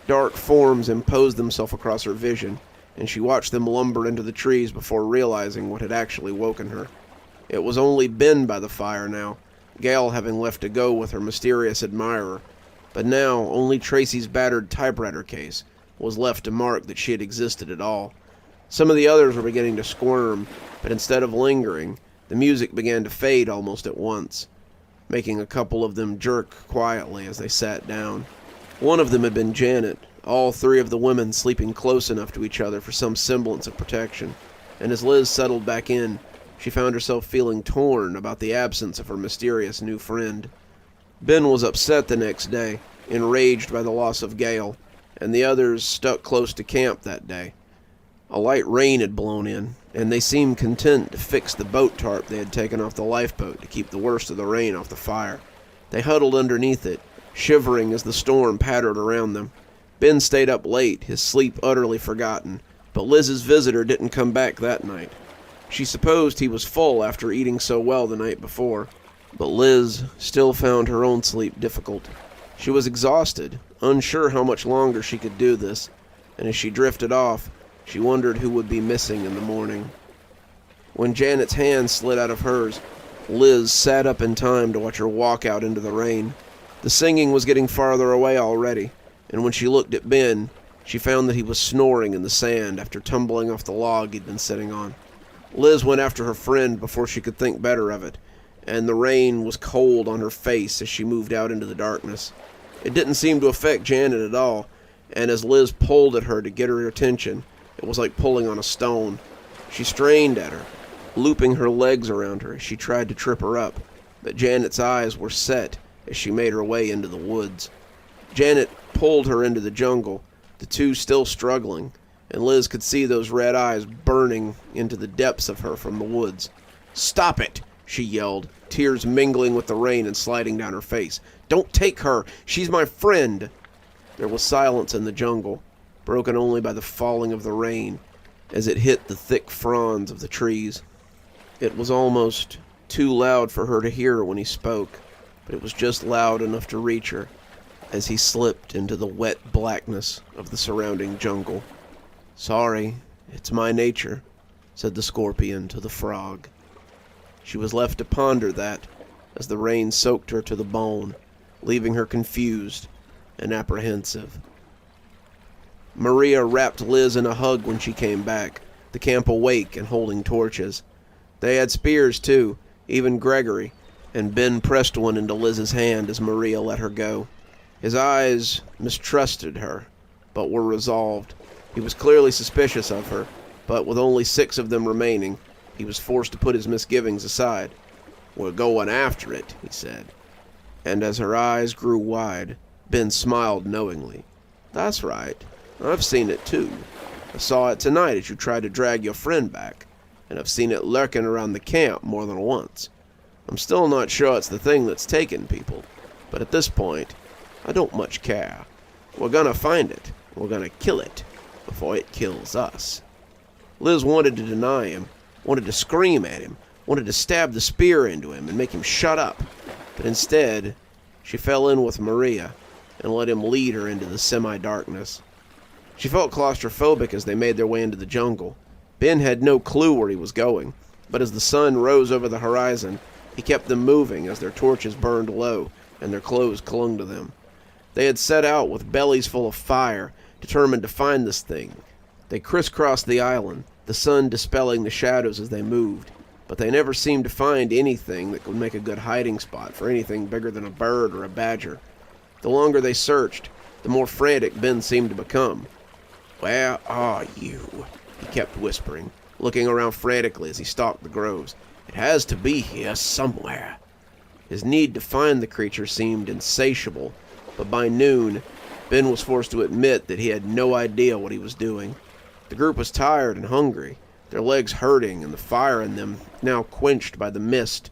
Speaker 1: Dark forms imposed themselves across her vision, and she watched them lumber into the trees before realizing what had actually woken her. It was only Ben by the fire now, Gale having left to go with her mysterious admirer, but now only Tracy's battered typewriter case was left to mark that she had existed at all. Some of the others were beginning to squirm, but instead of lingering, the music began to fade almost at once, making a couple of them jerk quietly as they sat down. One of them had been Janet, all 3 of the women sleeping close enough to each other for some semblance of protection, and as Liz settled back in, she found herself feeling torn about the absence of her mysterious new friend. Ben was upset the next day, enraged by the loss of Gale, and the others stuck close to camp that day. A light rain had blown in, and they seemed content to fix the boat tarp they had taken off the lifeboat to keep the worst of the rain off the fire. They huddled underneath it, shivering as the storm pattered around them. Ben stayed up late, his sleep utterly forgotten, but Liz's visitor didn't come back that night. She supposed he was full after eating so well the night before, but Liz still found her own sleep difficult. She was exhausted, unsure how much longer she could do this, and as she drifted off, she wondered who would be missing in the morning. When Janet's hand slid out of hers, Liz sat up in time to watch her walk out into the rain. The singing was getting farther away already, and when she looked at Ben, she found that he was snoring in the sand after tumbling off the log he'd been sitting on. Liz went after her friend before she could think better of it, and the rain was cold on her face as she moved out into the darkness. It didn't seem to affect Janet at all, and as Liz pulled at her to get her attention, it was like pulling on a stone. She strained at her, looping her legs around her as she tried to trip her up, but Janet's eyes were set as she made her way into the woods. Janet pulled her into the jungle, the two still struggling, and Liz could see those red eyes burning into the depths of her from the woods. "Stop it!" she yelled, tears mingling with the rain and sliding down her face. "Don't take her! She's my friend!" There was silence in the jungle, broken only by the falling of the rain as it hit the thick fronds of the trees. It was almost too loud for her to hear when he spoke, but it was just loud enough to reach her as he slipped into the wet blackness of the surrounding jungle. "Sorry, it's my nature," said the scorpion to the frog. She was left to ponder that as the rain soaked her to the bone, leaving her confused and apprehensive. Maria wrapped Liz in a hug when she came back, the camp awake and holding torches. They had spears too, even Gregory, and Ben pressed one into Liz's hand as Maria let her go. His eyes mistrusted her, but were resolved. He was clearly suspicious of her, but with only 6 of them remaining, he was forced to put his misgivings aside. "We're going after it," he said. And as her eyes grew wide, Ben smiled knowingly. "That's right. I've seen it too. I saw it tonight as you tried to drag your friend back, and I've seen it lurking around the camp more than once. I'm still not sure it's the thing that's taking people, but at this point, I don't much care. We're gonna find it. We're gonna kill it before it kills us." Liz wanted to deny him, wanted to scream at him, wanted to stab the spear into him and make him shut up, but instead, she fell in with Maria and let him lead her into the semi-darkness. She felt claustrophobic as they made their way into the jungle, Ben had no clue where he was going, but as the sun rose over the horizon, he kept them moving as their torches burned low and their clothes clung to them. They had set out with bellies full of fire, determined to find this thing. They crisscrossed the island, the sun dispelling the shadows as they moved, but they never seemed to find anything that could make a good hiding spot for anything bigger than a bird or a badger. The longer they searched, the more frantic Ben seemed to become. "Where are you?" he kept whispering, looking around frantically as he stalked the groves. "It has to be here somewhere." His need to find the creature seemed insatiable, but by noon, Ben was forced to admit that he had no idea what he was doing. The group was tired and hungry, their legs hurting and the fire in them now quenched by the mist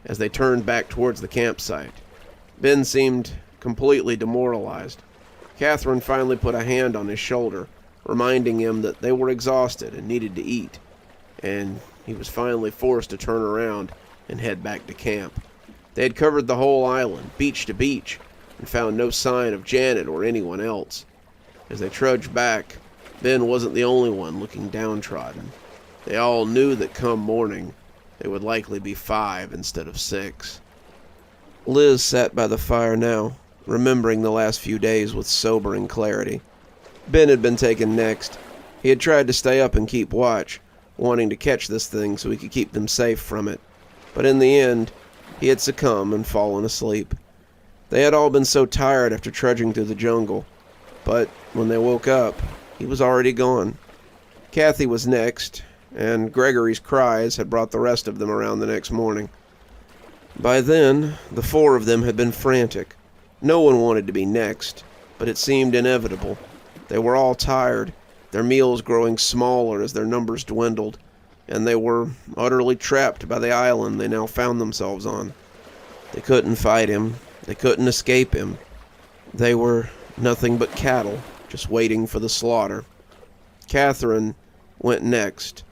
Speaker 1: as they turned back towards the campsite. Ben seemed completely demoralized. Catherine finally put a hand on his shoulder, reminding him that they were exhausted and needed to eat, and he was finally forced to turn around and head back to camp. They had covered the whole island, beach to beach, and found no sign of Janet or anyone else. As they trudged back, Ben wasn't the only one looking downtrodden. They all knew that come morning, they would likely be 5 instead of 6. Liz sat by the fire now, remembering the last few days with sobering clarity. Ben had been taken next. He had tried to stay up and keep watch, wanting to catch this thing so he could keep them safe from it. But in the end, he had succumbed and fallen asleep. They had all been so tired after trudging through the jungle, but when they woke up, he was already gone. Kathy was next, and Gregory's cries had brought the rest of them around the next morning. By then, the 4 of them had been frantic. No one wanted to be next, but it seemed inevitable. They were all tired, their meals growing smaller as their numbers dwindled, and they were utterly trapped by the island they now found themselves on. They couldn't fight him. They couldn't escape him. They were nothing but cattle, just waiting for the slaughter. Catherine went next,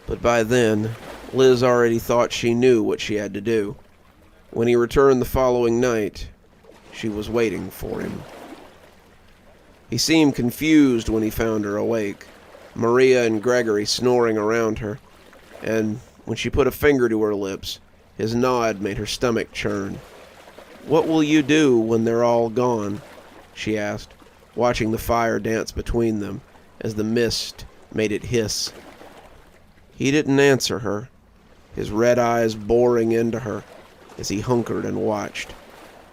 Speaker 1: but by then, Liz already thought she knew what she had to do. When he returned the following night, she was waiting for him. He seemed confused when he found her awake, Maria and Gregory snoring around her, and when she put a finger to her lips, his nod made her stomach churn. "What will you do when they're all gone?" she asked, watching the fire dance between them as the mist made it hiss. He didn't answer her, his red eyes boring into her as he hunkered and watched.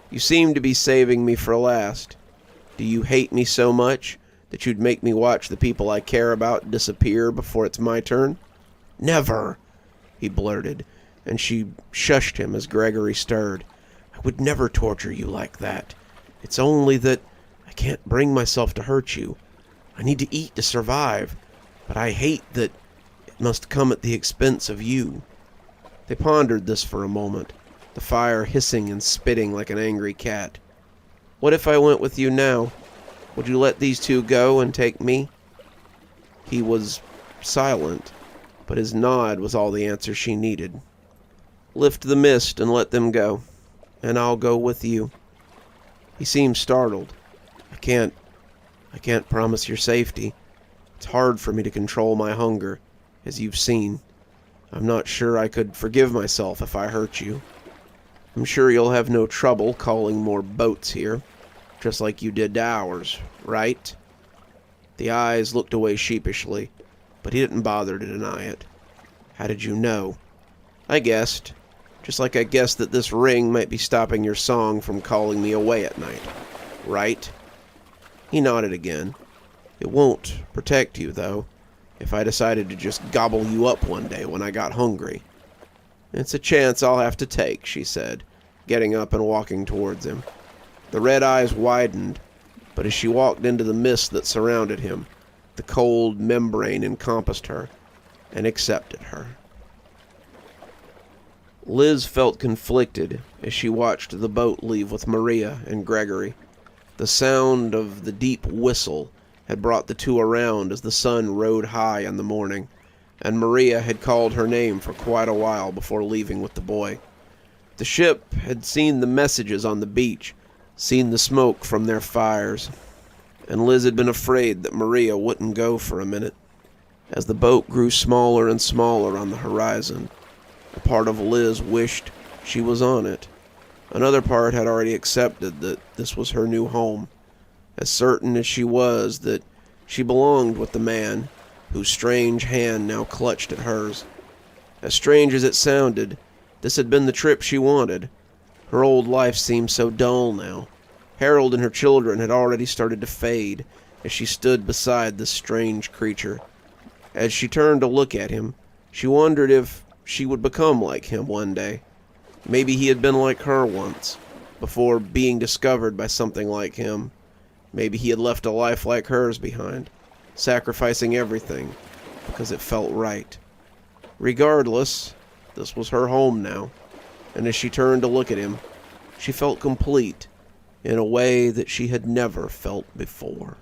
Speaker 1: "You seem to be saving me for last. Do you hate me so much that you'd make me watch the people I care about disappear before it's my turn?" "Never," he blurted, and she shushed him as Gregory stirred. "I would never torture you like that. It's only that I can't bring myself to hurt you. I need to eat to survive, but I hate that it must come at the expense of you." They pondered this for a moment, the fire hissing and spitting like an angry cat. "What if I went with you now? Would you let these 2 go and take me?" He was silent, but his nod was all the answer she needed. "Lift the mist and let them go, and I'll go with you." He seemed startled. I can't promise your safety. It's hard for me to control my hunger, as you've seen. I'm not sure I could forgive myself if I hurt you. I'm sure you'll have no trouble calling more boats here, just like you did to ours, right?" The eyes looked away sheepishly, but he didn't bother to deny it. "How did you know?" "I guessed. Just like I guessed that this ring might be stopping your song from calling me away at night. Right?" He nodded again. "It won't protect you, though, if I decided to just gobble you up one day when I got hungry." "It's a chance I'll have to take," she said, getting up and walking towards him. The red eyes widened, but as she walked into the mist that surrounded him, the cold membrane encompassed her and accepted her. Liz felt conflicted as she watched the boat leave with Maria and Gregory. The sound of the deep whistle had brought the 2 around as the sun rode high in the morning, and Maria had called her name for quite a while before leaving with the boy. The ship had seen the messages on the beach, seen the smoke from their fires, and Liz had been afraid that Maria wouldn't go for a minute. As the boat grew smaller and smaller on the horizon, a part of Liz wished she was on it. Another part had already accepted that this was her new home, as certain as she was that she belonged with the man whose strange hand now clutched at hers. As strange as it sounded, this had been the trip she wanted. Her old life seemed so dull now. Harold and her children had already started to fade as she stood beside this strange creature. As she turned to look at him, she wondered if she would become like him one day. Maybe he had been like her once, before being discovered by something like him. Maybe he had left a life like hers behind, sacrificing everything because it felt right. Regardless, this was her home now, and as she turned to look at him, she felt complete in a way that she had never felt before.